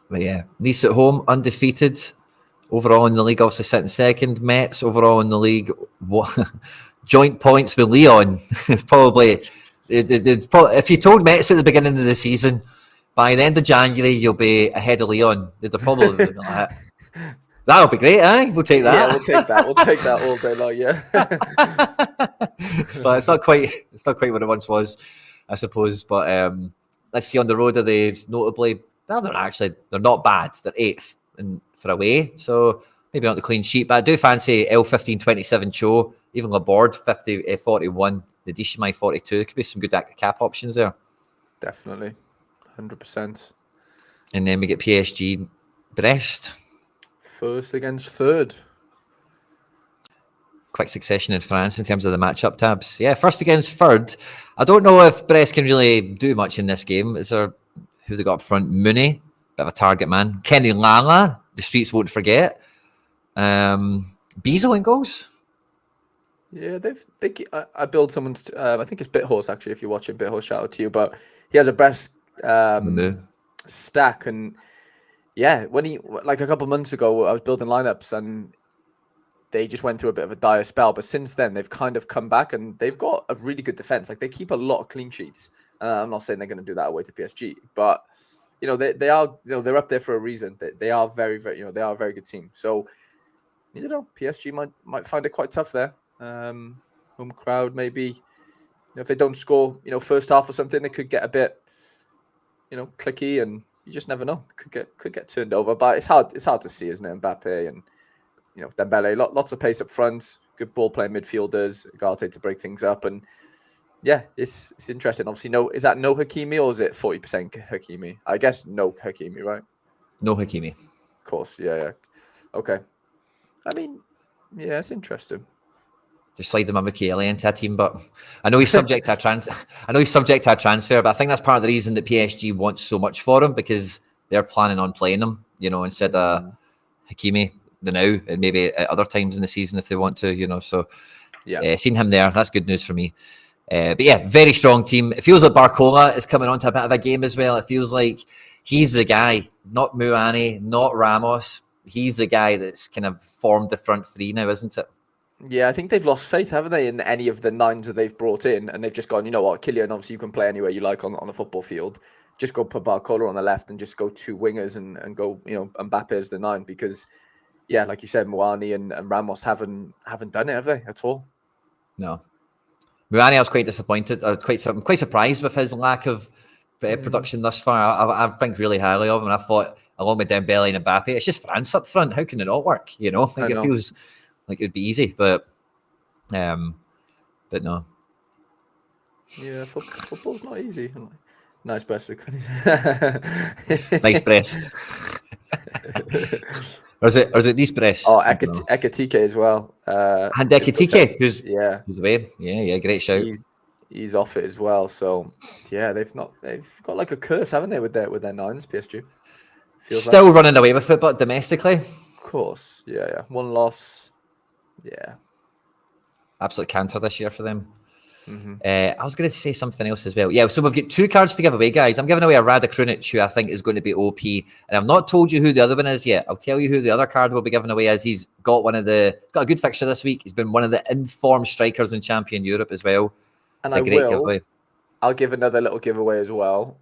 But yeah, Nice at home, undefeated. Overall in the league, obviously sitting second. Mets overall in the league, joint points with Leon. It's probably, if you told Mets at the beginning of the season, by the end of January, you'll be ahead of Leon, they'd have probably been like, that'll be great, eh? We'll take that. Yeah, we'll take that. We'll take that all day long, yeah. But it's not quite what it once was, I suppose. But let's see on the road, are they notably? No, they're not bad. They're 8th for away, so maybe not the clean sheet. But I do fancy L1527 Cho, even Laborde 41, the Dishmai 42. There could be some good cap options there. Definitely, 100%. And then we get PSG Brest. First against third. Quick succession in France in terms of the matchup tabs. Yeah, first against third. I don't know if Brest can really do much in this game. Is there who they got up front? Mooney, bit of a target man. Kenny Lala, the streets won't forget. Beazle in goals. Yeah, I build someone's. I think it's Bithorse actually. If you're watching Bithorse, shout out to you. But he has a Brest stack, and yeah, when he like a couple months ago, I was building lineups and they just went through a bit of a dire spell. But since then, they've kind of come back and they've got a really good defense. Like they keep a lot of clean sheets. I'm not saying they're going to do that away to PSG, but they are they're up there for a reason. They are very they are a very good team. So PSG might find it quite tough there. Home crowd maybe. If they don't score, first half or something, they could get a bit clicky, and you just never know. Could get turned over, but it's hard to see, isn't it? Mbappe and Dembele, lots of pace up front, good ball playing midfielders, Ugarte to break things up, and yeah, it's interesting. Obviously, is that no Hakimi or is it 40% Hakimi? I guess no Hakimi, right? No Hakimi. Of course, yeah. Okay. I mean, yeah, it's interesting. Just slide them a Michele into a team, but I know he's subject to a transfer. But I think that's part of the reason that PSG wants so much for him, because they're planning on playing him, instead of Hakimi now and maybe at other times in the season if they want to, So yeah, seeing him there, that's good news for me. But yeah, very strong team. It feels like Barcola is coming onto a bit of a game as well. It feels like he's the guy, not Muani, not Ramos. He's the guy that's kind of formed the front three now, isn't it? Yeah, I think they've lost faith, haven't they, in any of the nines that they've brought in, and they've just gone, you know what, Kylian, obviously you can play anywhere you like on a football field. Just go put Barcola on the left and just go two wingers and go, Mbappe as the 9, because yeah, like you said, Muani and Ramos haven't done it, have they, at all? No. Muani, I was quite disappointed. I'm quite surprised with his lack of production thus far. I think really highly of him. I thought, along with Dembele and Mbappe, it's just France up front. How can it not work? It feels like it'd be easy, but no. Yeah, football's not easy. Nice breast for Quinny. Nice breast. Or is it these breasts? Oh, Ekatike as well. And Ekatike, who's away. Yeah, great shout. He's off it as well. So yeah, they've got like a curse, haven't they, with their 9s, PSG? Still running away with it, but domestically. Of course. Yeah. One loss. Yeah. Absolute canter this year for them. Mm-hmm. I was going to say something else as well. Yeah, so we've got 2 cards to give away, guys. I'm giving away a Rada Krunic, who I think is going to be OP. And I've not told you who the other one is yet. I'll tell you who the other card we'll be giving away is. He's got a good fixture this week. He's been one of the informed strikers in Champion Europe as well. And it's a great giveaway. I'll give another little giveaway as well.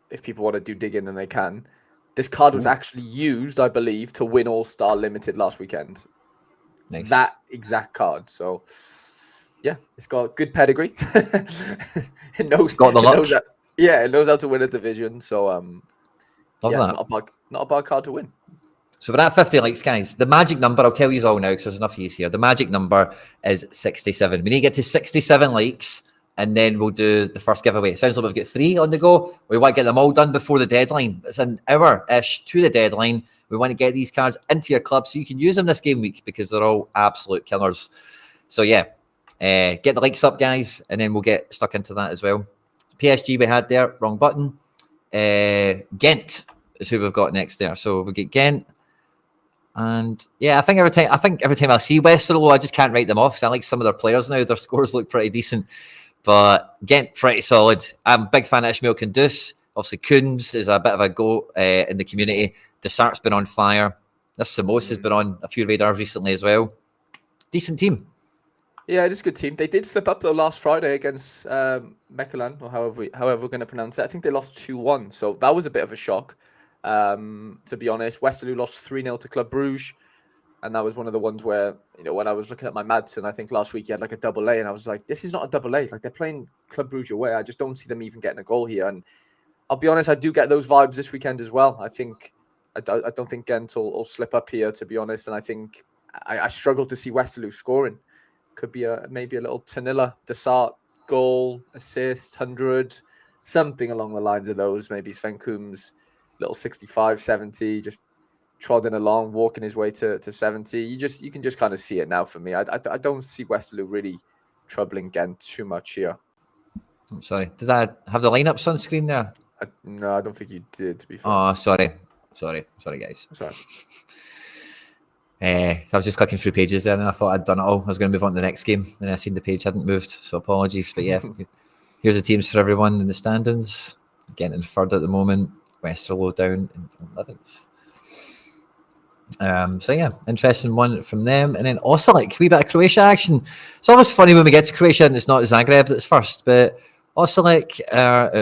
If people want to do digging, then they can. This card was actually used, I believe, to win All-Star Limited last weekend. Nice. That exact card. So yeah, it's got good pedigree. It knows how to win a division. So not a bad card to win. So we're at 50 likes, guys. The magic number, I'll tell you all now because there's enough of you here. The magic number is 67. We need to get to 67 likes and then we'll do the first giveaway. It sounds like we've got 3 on the go. We want to get them all done before the deadline. It's an hour-ish to the deadline. We want to get these cards into your club so you can use them this game week because they're all absolute killers. So yeah, get the likes up, guys, and then we'll get stuck into that as well. PSG we had there, wrong button. Ghent is who we've got next there. So we get Ghent. And yeah, I think every time I see Westerlo, I just can't write them off. So I like some of their players now. Their scores look pretty decent. But Ghent, pretty solid. I'm a big fan of Ishmael Kunduz. Obviously, Kunz is a bit of a go in the community. Desart's been on fire. This Samos has been on a few radars recently as well. Decent team. Yeah, it is a good team. They did slip up though last Friday against Mechelen, or however we're going to pronounce it. I think they lost 2-1, so that was a bit of a shock. To be honest, Westerlo lost 3-0 to Club Bruges, and that was one of the ones where, when I was looking at my Madsen, I think last week he had like a double A, and I was like, this is not a double A. Like, they're playing Club Bruges away. I just don't see them even getting a goal here. And I'll be honest, I do get those vibes this weekend as well. I don't think Ghent will slip up here, to be honest, and I think I struggle to see Westerlo scoring. Could be maybe a little Tanilla, Desart, goal, assist, 100, something along the lines of those. Maybe Sven Kum's little 65, 70, just trotting along, walking his way to 70. You can just kind of see it now for me. I don't see Westerlo really troubling Ghent too much here. I'm sorry. Did I have the lineups on screen there? No, I don't think you did, to be fair. Oh, sorry, guys. Sorry. I was just clicking through pages there, and I thought I'd done it all. I was going to move on to the next game, and I seen the page hadn't moved, so apologies. But yeah, here's the teams for everyone in the standings. Getting in third at the moment. Westerlo down in 11th. So yeah, interesting one from them. And then Osijek, wee bit of Croatia action. It's always funny when we get to Croatia and it's not Zagreb that's first, but Osijek are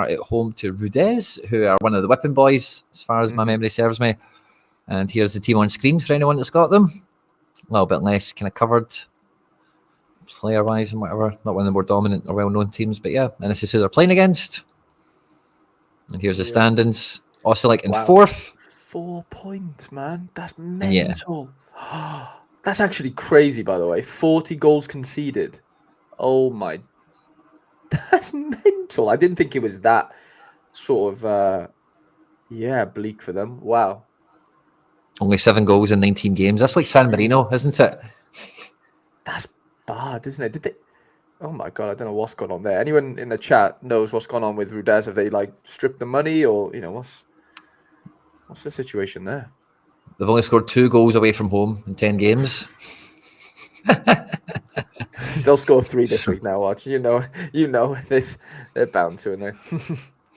at home to Rudez, who are one of the whipping boys, as far as my memory serves me. And here's the team on screen for anyone that's got them. A little bit less kind of covered player-wise and whatever. Not one of the more dominant or well-known teams, but yeah. And this is who they're playing against. And here's the standings. Osijek in 4th. 4 points, man. That's mental. Yeah. That's actually crazy, by the way. 40 goals conceded. Oh, my. That's mental. I didn't think it was that sort of, bleak for them. Wow. Only 7 goals in 19 games. That's like San Marino, isn't it? That's bad, isn't it? Did they... Oh my God, I don't know what's going on there. Anyone in the chat knows what's gone on with Rudez? Have they stripped the money, or what's the situation there? They've only scored 2 goals away from home in 10 games. They'll score 3 this week now, watch. You know this. They're bound to, aren't they?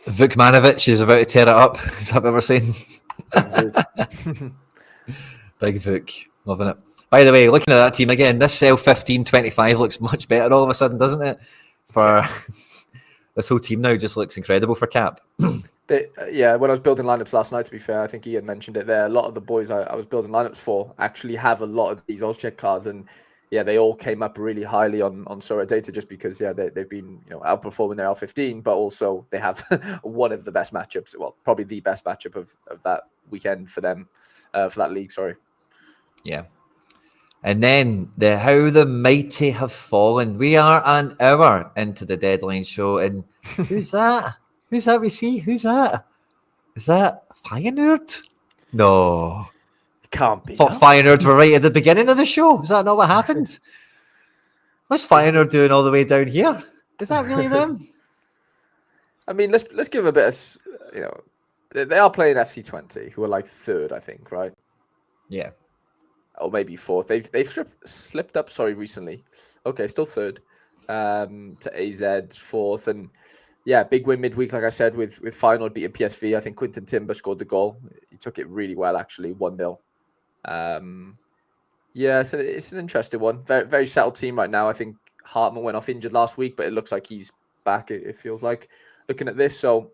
Vukmanovic is about to tear it up. Is that what we're saying? Big Vuk. Loving it. By the way, looking at that team again, this cell 15-25 looks much better all of a sudden, doesn't it? For this whole team now just looks incredible for Cap. When I was building lineups last night, to be fair, I think Ian mentioned it there. A lot of the boys I was building lineups for actually have a lot of these Ozcheck cards, and yeah, they all came up really highly on Sorare data just because they've been outperforming their L15, but also they have one of the best matchups. Well, probably the best matchup of that weekend for them, for that league. Sorry. Yeah. And then how the mighty have fallen. We are an hour into the deadline show, and who's that? Who's that we see? Who's that? Is that Feyenoord? No. It can't be. I thought Feyenoord were right at the beginning of the show. Is that not what happened? What's Feyenoord doing all the way down here? Is that really them? I mean, let's give a bit of, they are playing FC20, who are like 3rd, I think, right? Yeah. Or maybe 4th. They've slipped up, recently. Okay, still 3rd. To AZ 4th, and yeah, big win midweek, like I said, with Feyenoord beating PSV. I think Quinton Timber scored the goal. He took it really well, actually, 1-0. So it's an interesting one. Very, very settled team right now. I think Hartman went off injured last week, but it looks like he's back. It feels like, looking at this. So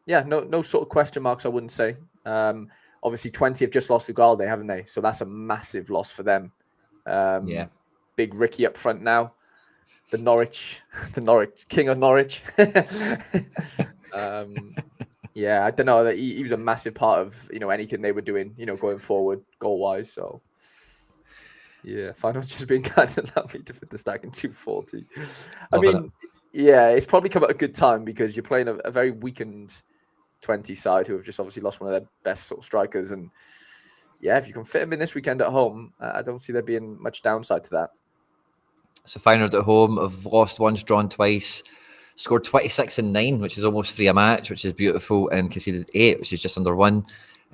yeah, no sort of question marks, I wouldn't say. Obviously, 20 have just lost Ugalde, haven't they? So that's a massive loss for them. Big Ricky up front now. The Norwich King of Norwich. I don't know. He was a massive part of anything they were doing, going forward goal wise. So Yeah, finals just been kind of allowed me to fit the stack in 240. I Loving mean, yeah, it's probably come at a good time because you're playing a very weakened 20 side who have just obviously lost one of their best sort of strikers. And yeah, if you can fit them in this weekend at home, I don't see there being much downside to that. So Feyenoord at home have lost once, drawn twice, scored 26 and 9, which is almost 3 a match, which is beautiful, and conceded 8, which is just under 1.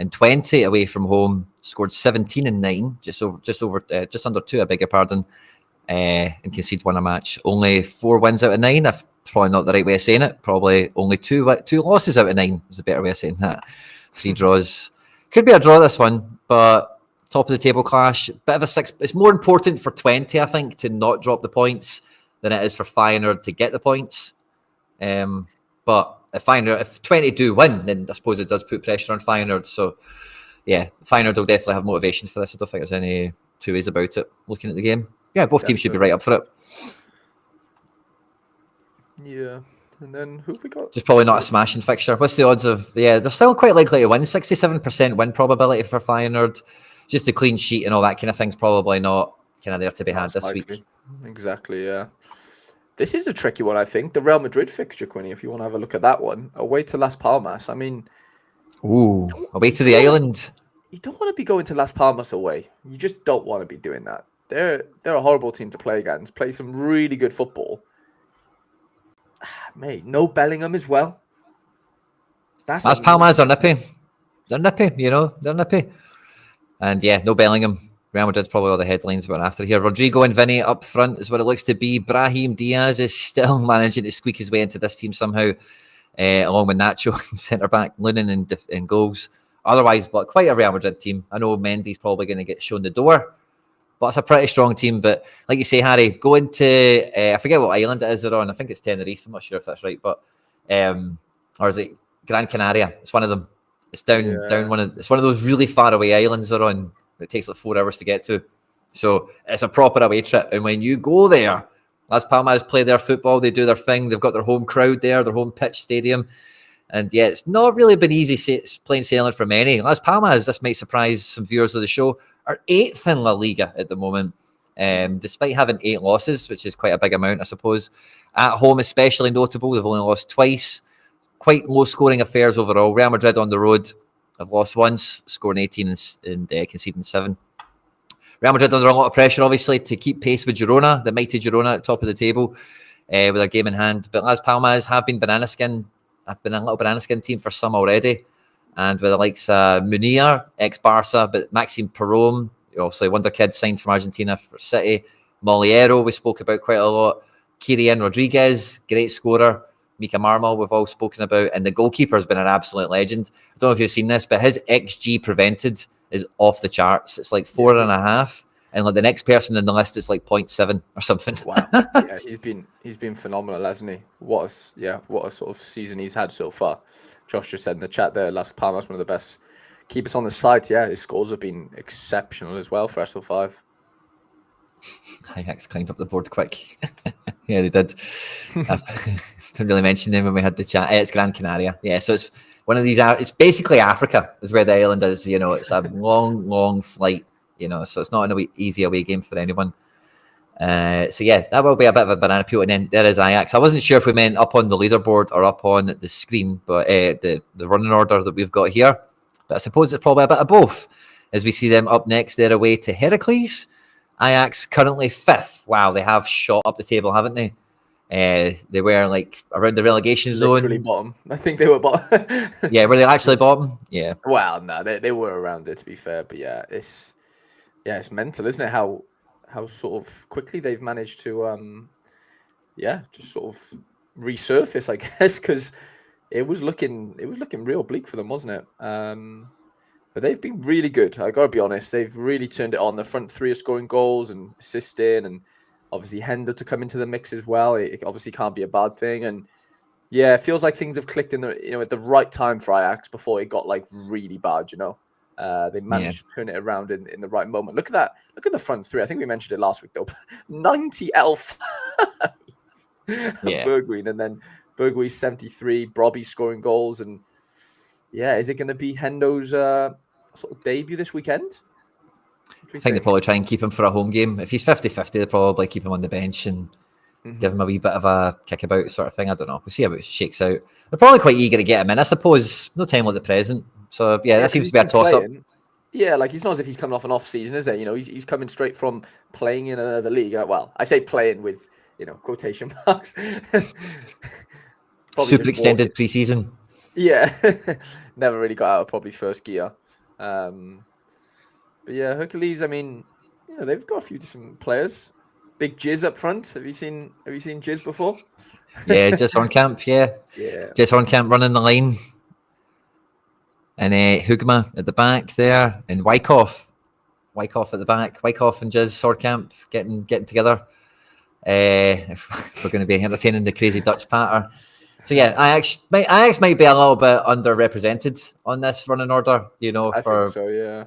And 20 away from home, scored 17 and 9, just under 2, I beg your pardon, and conceded 1 a match. Only 4 wins out of 9. That's probably not the right way of saying it. Probably only two losses out of 9 is a better way of saying that. 3 draws. Could be a draw, this one, but top of the table clash. Bit of a 6. It's more important for 20, I think, to not drop the points than it is for Feyenoord to get the points. But if 20 do win, then I suppose it does put pressure on Feyenoord. So, yeah, Feyenoord will definitely have motivation for this. I don't think there's any two ways about it. Looking at the game, yeah, both teams should be right up for it. Yeah, and then who have we got? Just probably not a smashing fixture. What's the odds of? Yeah, they're still quite likely to win. 67% win probability for Feyenoord. Just a clean sheet and all that kind of thing's probably not kind of there to be had this week. Exactly, yeah. This is a tricky one, I think. The Real Madrid fixture, Quinny, if you want to have a look at that one. Away to Las Palmas. I mean... Ooh, away to the island. You don't want to be going to Las Palmas away. You just don't want to be doing that. They're a horrible team to play against. Play some really good football. Mate, no Bellingham as well. Las Palmas are nippy. They're nippy, they're nippy. And yeah, no Bellingham. Real Madrid's probably all the headlines we're after here. Rodrigo and Vinny up front is what it looks to be. Brahim Diaz is still managing to squeak his way into this team somehow, along with Nacho and centre-back, Lunin in goals. Otherwise, but quite a Real Madrid team. I know Mendy's probably going to get shown the door, but it's a pretty strong team. But like you say, Harry, going to, I forget what island it is they're on. I think it's Tenerife. I'm not sure if that's right, but, or is it Gran Canaria? It's one of them. It's down it's one of those really far away islands they're on. It takes like 4 hours to get to. So it's a proper away trip. And when you go there, Las Palmas play their football. They do their thing. They've got their home crowd there, their home pitch stadium. And yeah, it's not really been easy plain sailing for many. Las Palmas, this might surprise some viewers of the show, are 8th in La Liga at the moment, despite having 8 losses, which is quite a big amount, I suppose. At home, especially notable, they've only lost twice. Quite low-scoring affairs overall. Real Madrid on the road have lost once, scoring 18 and conceding 7. Real Madrid under a lot of pressure, obviously, to keep pace with Girona, the mighty Girona at the top of the table, with their game in hand. But Las Palmas have been I've been a little banana skin team for some already. And with the likes Munir, ex-Barca, but Maxime Perome, obviously wonder kid signed from Argentina for City. Moliero, we spoke about quite a lot. Kirian Rodriguez, great scorer. Mika Marmal, we've all spoken about. And the goalkeeper has been an absolute legend. I don't know if you've seen this, but his XG prevented is off the charts. It's like 4.5. And like the next person in the list is like 0.7 or something. Wow. Yeah, he's been phenomenal, hasn't he? What a sort of season he's had so far. Josh just said in the chat there, Las Palmas, one of the best keepers on the site. Yeah, his scores have been exceptional as well for SL5. Ajax climbed up the board quick. Yeah, they did. Didn't really mention them when we had the chat. It's Gran Canaria. Yeah, so it's one of these. It's basically Africa is where the island is. It's a long flight. So it's not an easy away game for anyone. So yeah, that will be a bit of a banana peel. And then there is Ajax. I wasn't sure if we meant up on the leaderboard or up on the screen, but the running order that we've got here. But I suppose it's probably a bit of both, as we see them up next. They're away to Heracles. Ajax currently 5th. Wow, they have shot up the table, haven't they? They were like around the relegation zone. Literally bottom. I think they were bottom. Yeah, were they actually bottom? Yeah. Well, no, they were around it, to be fair. But yeah, it's mental, isn't it? How sort of quickly they've managed to just sort of resurface, I guess, because it was looking real bleak for them, wasn't it? But they've been really good. I got to be honest. They've really turned it on. The front three are scoring goals and assisting, and obviously Hendo to come into the mix as well. It obviously can't be a bad thing. And yeah, it feels like things have clicked in at the right time for Ajax before it got like really bad. They managed to turn it around in the right moment. Look at that. Look at the front three. I think we mentioned it last week though. 90 elf. Bergwijn, and then Bergwijn 73. Brobby scoring goals, and yeah, is it going to be Hendo's sort of debut this weekend? I think they probably try and keep him for a home game. If he's 50-50, they probably keep him on the bench and give him a wee bit of a kickabout sort of thing. I don't know. We'll see how it shakes out. They're probably quite eager to get him in, I suppose. No time like the present. So, yeah, that seems to be a toss-up. Yeah, like he's not as if he's coming off an off-season, is it? You know, he's coming straight from playing in another league. Well, I say playing with, quotation marks. Super extended pre-season. Yeah. Never really got out of probably first gear. But yeah, Hercules, I mean, they've got a few decent players. Big Jizz up front. Have you seen Jizz before? Yeah, Jizz Hornkamp, yeah. Jizz Hornkamp running the line. And Hugma at the back there. And Wyckoff at the back. Wyckoff and Jizz Hornkamp getting together. If we're going to be entertaining the crazy Dutch patter. So yeah, Ajax might be a little bit underrepresented on this running order, I think so, yeah.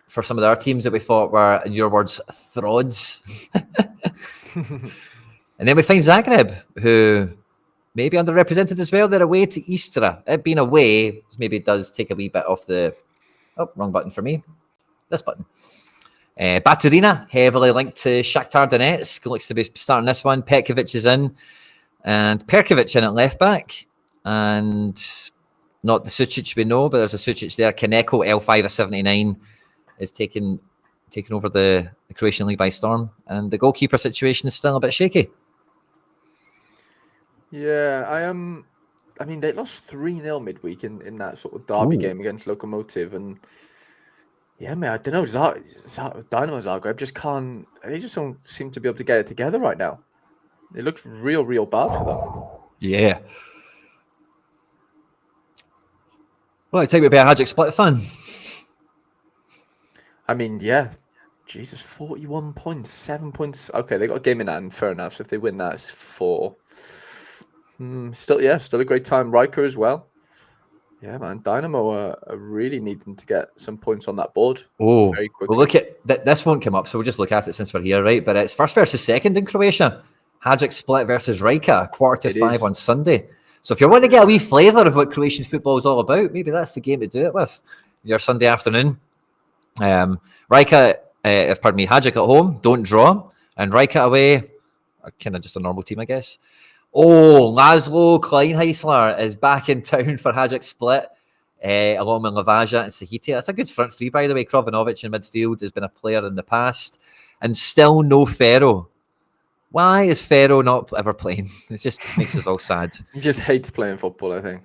For some of the other teams that we thought were, in your words, frauds. And then we find Zagreb, who may be underrepresented as well. They're away to Istra. It being away maybe does take a wee bit off the... Oh, wrong button for me. This button. Baturina, heavily linked to Shakhtar Donetsk. Looks to be starting this one. Petkovic is in. And Perkovic in at left back. And not the Sucic we know, but there's a Sucic there. Kaneko, L5 of 79, is taking over the Croatian league by storm. And the goalkeeper situation is still a bit shaky. Yeah, I mean, they lost 3-0 midweek in that sort of derby game against Lokomotiv. And yeah, man, I don't know. Dynamo Zagreb they just don't seem to be able to get it together right now. It looks real bad for them. Yeah. Well, I take me a bit of Hajduk Split fun. I mean, yeah. Jesus, 41 points, 7 points. Okay, they got a game in hand, fair enough. So if they win that, it's 4. Still a great time. Riker as well. Yeah, man. Dynamo are really needing to get some points on that board. Oh, very quickly. Well, look at this won't come up, so we'll just look at it since we're here, right? But it's first versus second in Croatia. Hajduk Split versus Rijeka, 4:45 on Sunday. So if you want to get a wee flavour of what Croatian football is all about, maybe that's the game to do it with your Sunday afternoon. Hajduk at home, don't draw, and Rijeka away are kind of just a normal team, I guess. Oh, Laszlo Kleinheisler is back in town for Hajduk Split, along with Lavaja and Sahiti. That's a good front three, by the way. Krovanovic in midfield has been a player in the past, and still no Ferro. Why is Ferro not ever playing? It just makes us all sad. He just hates playing football, I think.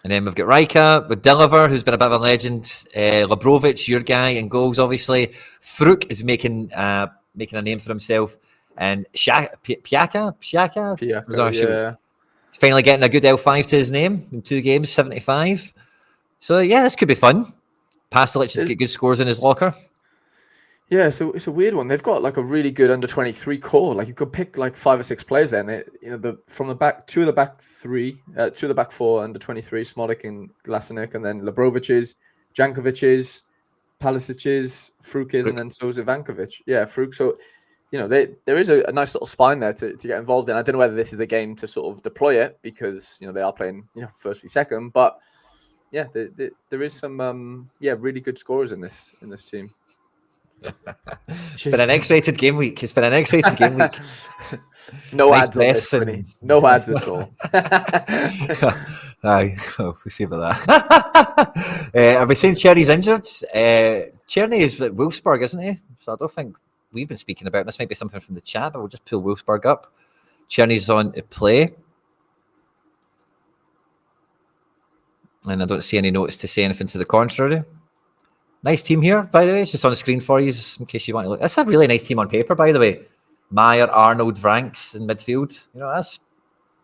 And then we've got Rijeka with Deliver, who's been a bit of a legend. Labrovic, your guy, in goals, obviously. Fruk is making a name for himself. And Piaka, yeah. Finally getting a good L5 to his name in 2 games, 75. So, yeah, this could be fun. Pastelic has got good scores in his locker. Yeah, so it's a weird one. They've got like a really good under-23 core. Like you could pick like 5 or 6 players then. From the back, 2 of the back 3, 2 of the back 4 under-23, Smodic and Glasinic, and then Labrovic's, Jankovic's, Palicic's, Fruk's, and then so is Ivankovic. Yeah, Fruk. So, there is a nice little spine there to get involved in. I don't know whether this is the game to sort of deploy it because, they are playing, first v second. But, yeah, there is some, really good scorers in this team. It's been an X-rated game week. No nice ads on this, Quinny. No ads at all. We'll see about that. Are we saying Cherny's injured? Cherny is at Wolfsburg, isn't he? So I don't think we've been speaking about this. Might be something from the chat, but we'll just pull Wolfsburg up. Cherny's on to play. And I don't see any notes to say anything to the contrary. Nice team here, by the way. It's just on the screen for you in case you want to look. That's a really nice team on paper, by the way. Meyer, Arnold, Vranks in midfield. That's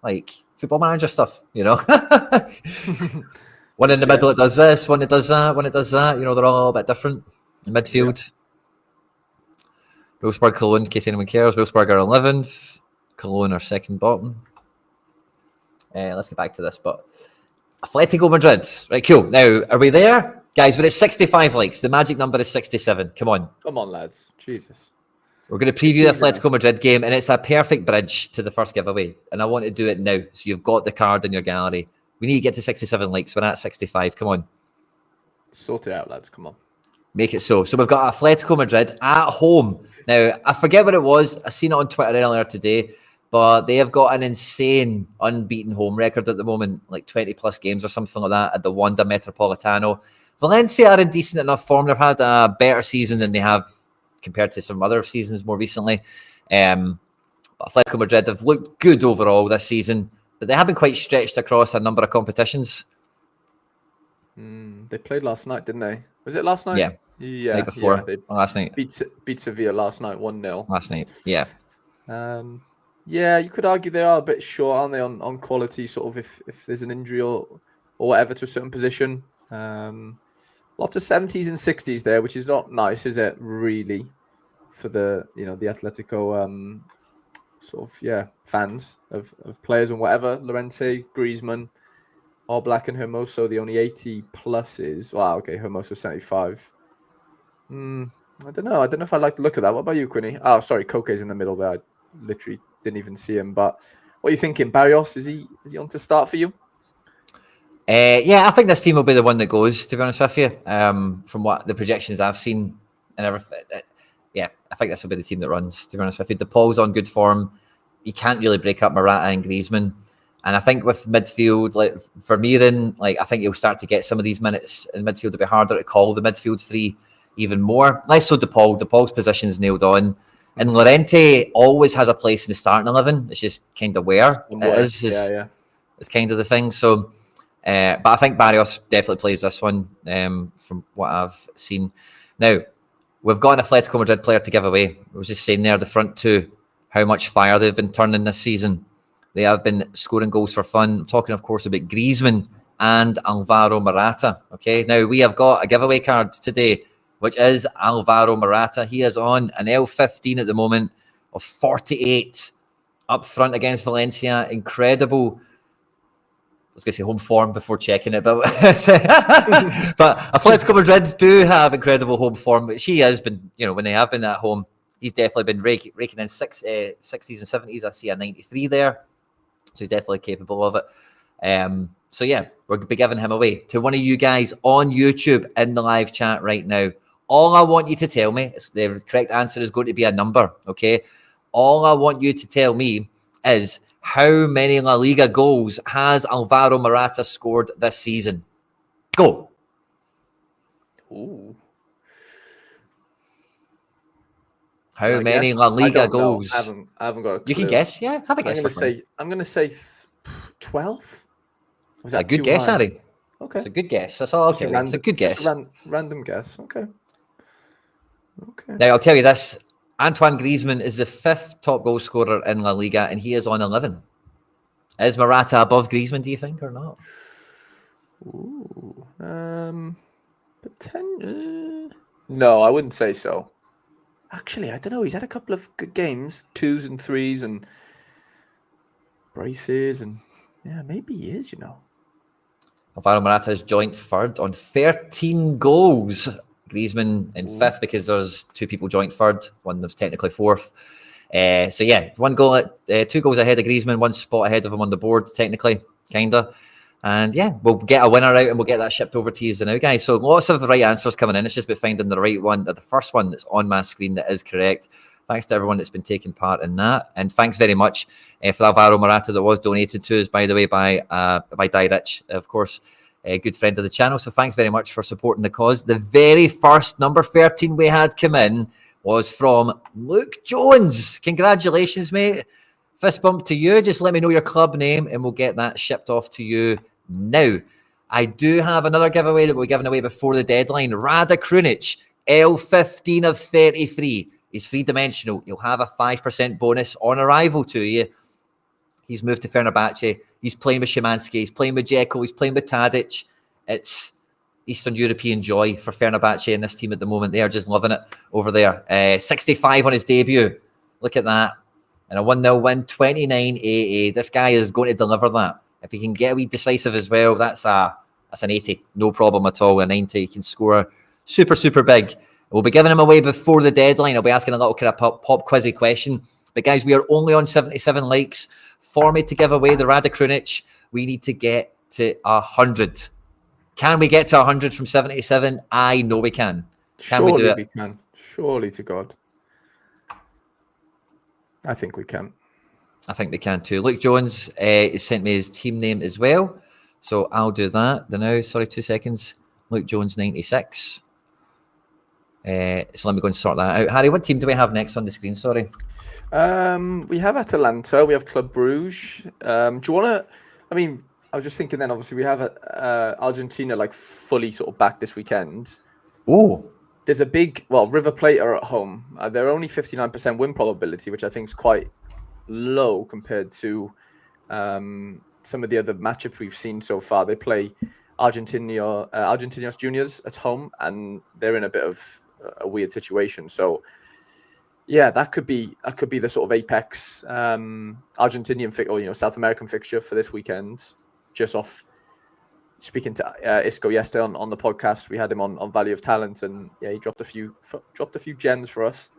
like football manager stuff, One in the middle that does this, one that does that, one that does that. They're all a little bit different in midfield. Yeah. Wolfsburg, Cologne, in case anyone cares. Wolfsburg are 11th. Cologne are second bottom. Let's get back to this, but Atletico Madrid. Right, cool. Now, are we there? Guys, we're at 65 likes. The magic number is 67. Come on, lads. Jesus. We're going to preview the Atletico Madrid game, and it's a perfect bridge to the first giveaway. And I want to do it now. So you've got the card in your gallery. We need to get to 67 likes. We're at 65. Come on. Sort it out, lads. Come on. Make it so. So we've got Atletico Madrid at home. Now, I forget what it was. I seen it on Twitter earlier today, but they have got an insane unbeaten home record at the moment, like 20 plus games or something like that at the Wanda Metropolitano. Valencia are in decent enough form. They've had a better season than they have compared to some other seasons more recently. But Atletico Madrid have looked good overall this season, but they have been quite stretched across a number of competitions. They played last night, didn't they? Was it last night? Yeah. Yeah. Night before. Yeah, they last night. beat Sevilla last night 1-0. Last night. Yeah. Yeah, you could argue they are a bit short, aren't they, on quality, sort of if there's an injury or whatever to a certain position. Lots of 70s and 60s there, which is not nice, is it, really, for the Atletico sort of fans of players and whatever. Llorente, Griezmann, Oblak and Hermoso, the only 80 pluses. Wow, okay, Hermoso 75. I don't know. I don't know if I like the look of that. What about you, Quinny? Oh, sorry, Koke's in the middle there. I literally didn't even see him. But what are you thinking? Barrios, is he on to start for you? Yeah, I think this team will be the one that goes, to be honest with you. From what the projections I've seen and everything. Yeah, I think this will be the team that runs, to be honest with you. De Paul's on good form. You can't really break up Morata and Griezmann. And I think with midfield, like Vermeeren, like I think he'll start to get some of these minutes in midfield. It'll be harder to call the midfield free even more. Less so De Paul. De Paul's position's nailed on. And Llorente always has a place in the starting 11. It's just kind of where it is. It's kind of the thing. So, but I think Barrios definitely plays this one from what I've seen. Now, we've got an Atletico Madrid player to give away. I was just saying there, the front two, how much fire they've been turning this season. They have been scoring goals for fun. I'm talking, of course, about Griezmann and Alvaro Morata. Okay, now we have got a giveaway card today, which is Alvaro Morata. He is on an L15 at the moment of 48 up front against Valencia. Incredible. I was going to say home form before checking it, but but Atletico Madrid do have incredible home form. But she has been, when they have been at home, he's definitely been raking in 60s and 70s. I see a 93 there. So he's definitely capable of it. So yeah, we're going to be giving him away to one of you guys on YouTube in the live chat right now. All I want you to tell me, the correct answer is going to be a number, okay? All I want you to tell me is how many La Liga goals has Alvaro Morata scored this season? Go. Ooh. How many La Liga goals? I haven't got a clue. You can guess, yeah. Have a guess. I'm going to say 12. Was that a good guess, Harry? Okay. It's a good guess. That's all I'll tell you. It's a good guess. Random guess. Okay. Now, I'll tell you this. Antoine Griezmann is the 5th top goal scorer in La Liga, and he is on 11. Is Morata above Griezmann, do you think, or not? Ooh. No, I wouldn't say so. Actually, I don't know. He's had a couple of good games, 2s and 3s and braces, and maybe he is, Alvaro Morata is joint 3rd on 13 goals. Griezmann in 5th because there's 2 people joint 3rd. One was technically 4th. So yeah, 2 goals ahead of Griezmann, 1 spot ahead of him on the board, technically, kinda. And yeah, we'll get a winner out and we'll get that shipped over to you now, guys. So lots of right answers coming in. It's just about finding the right one, the first one that's on my screen that is correct. Thanks to everyone that's been taking part in that. And thanks very much for Alvaro Morata that was donated to us, by the way, by Di Rich, of course, a good friend of the channel. So thanks very much for supporting the cause. The very first number 13 we had come in was from Luke Jones. Congratulations, mate. Fist bump to you. Just let me know your club name and we'll get that shipped off to you now. I do have another giveaway that we're giving away before the deadline. Rada Krunic, L15 of 33. He's 3-dimensional. You'll have a 5% bonus on arrival to you. He's moved to Fenerbahce. He's playing with Szymanski. He's playing with Dzeko. He's playing with Tadic. It's Eastern European joy for Fenerbahce and this team at the moment. They are just loving it over there. 65 on his debut. Look at that. And a 1-0 win, 29 AA. This guy is going to deliver that. If he can get a wee decisive as well, that's an 80. No problem at all. A 90. He can score super, super big. We'll be giving him away before the deadline. I'll be asking a little kind of pop quizzy question. But guys, we are only on 77 likes. For me to give away the Rada Krunic, we need to get to 100. Can we get to 100 from 77? I know we can. Can we do it? We can. Surely to God. I think we can. I think we can too. Luke Jones has sent me his team name as well. So I'll do that now. Sorry, 2 seconds. Luke Jones 96. So let me go and sort that out. Harry, what team do we have next on the screen? Sorry. We have Atalanta. We have Club Bruges. Do you want to? I mean, I was just thinking. Then obviously we have Argentina like fully sort of back this weekend. Oh, there's a big River Plate are at home. They're only 59% win probability, which I think is quite low compared to some of the other matchups we've seen so far. They play Argentinos Juniors at home, and they're in a bit of a weird situation. So yeah, that could be the sort of apex Argentinian or South American fixture for this weekend. Just off speaking to Isco yesterday on the podcast, we had him on Value of Talent, and yeah, he dropped a few gems for us.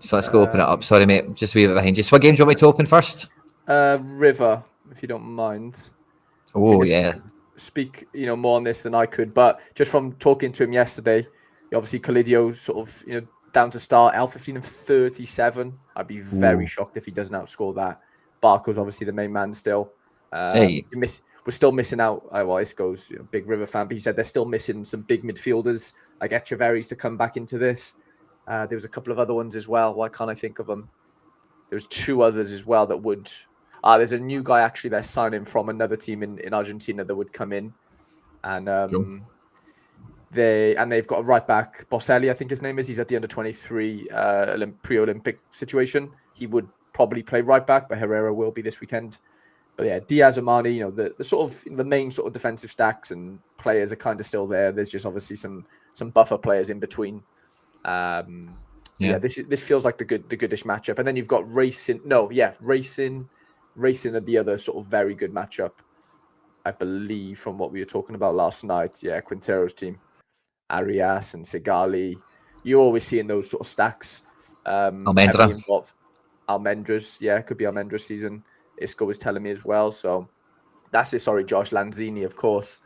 So let's go open it up. Sorry, mate, just a wee bit behind you. So what game do you want me to open first? River, if you don't mind. Oh yeah. Speak more on this than I could, but just from talking to him yesterday, obviously Calidio sort of down to start L15 of 37. I'd be very shocked if he doesn't outscore that. Barco's obviously the main man still. We're still missing out. Isco's big River fan, but he said they're still missing some big midfielders like Echeverry's to come back into this. There was a couple of other ones as well. Why can't I think of them? There's 2 others as well that would. There's a new guy actually they're signing from another team in Argentina that would come in, and they've got a right back, Boselli, I think his name is. He's at the under 23 pre-Olympic situation. He would probably play right back, but Herrera will be this weekend. But yeah, Diaz, Armani, the sort of the main sort of defensive stacks and players are kind of still there. There's just obviously some buffer players in between. This feels like the goodish matchup. And then you've got Racing are the other sort of very good matchup, I believe, from what we were talking about last night. Yeah, Quintero's team, Arias and Sigali. You're always seeing those sort of stacks. Almendras, yeah, could be Almendra's season. Isco was telling me as well. So that's it. Sorry, Josh. Lanzini, of course.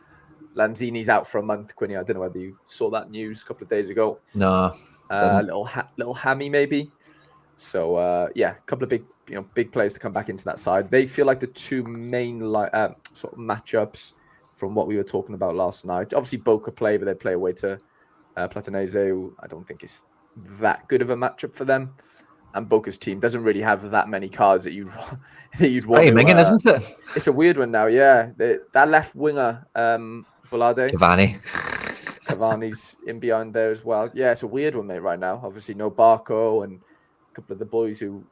Lanzini's out for a month, Quinny. I don't know whether you saw that news a couple of days ago. No. Little hammy maybe. So a couple of big players to come back into that side. They feel like the 2 main sort of matchups from what we were talking about last night. Obviously, Boca play, but they play away to Platense, who I don't think is that good of a matchup for them. And Boca's team doesn't really have that many cards that you'd want. Pretty minging, isn't it? It's a weird one now. Yeah, that left winger, Bolade. Cavani's in behind there as well. Yeah, it's a weird one, mate, right now. Obviously, no Barco and a couple of the boys who,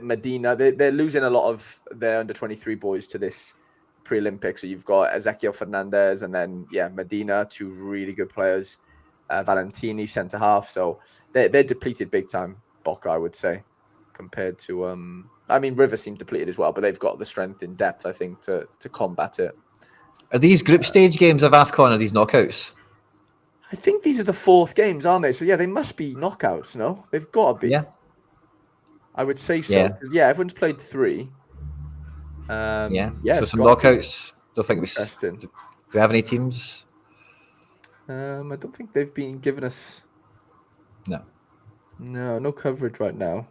Medina, they're losing a lot of their under-23 boys to this pre-Olympics. So you've got Ezequiel Fernandez and then, Medina, 2 really good players. Valentini, centre-half. So they're depleted big time, Boca, I would say, compared to... River seems depleted as well, but they've got the strength in depth, I think, to combat it. Are these group stage games of AFCON, are these knockouts? I think these are the 4th games, aren't they? So, yeah, they must be knockouts, no? They've got to be. Yeah. I would say so. Yeah, everyone's played 3. So some knockouts. Don't think do we have any teams? I don't think they've been given us... No coverage right now.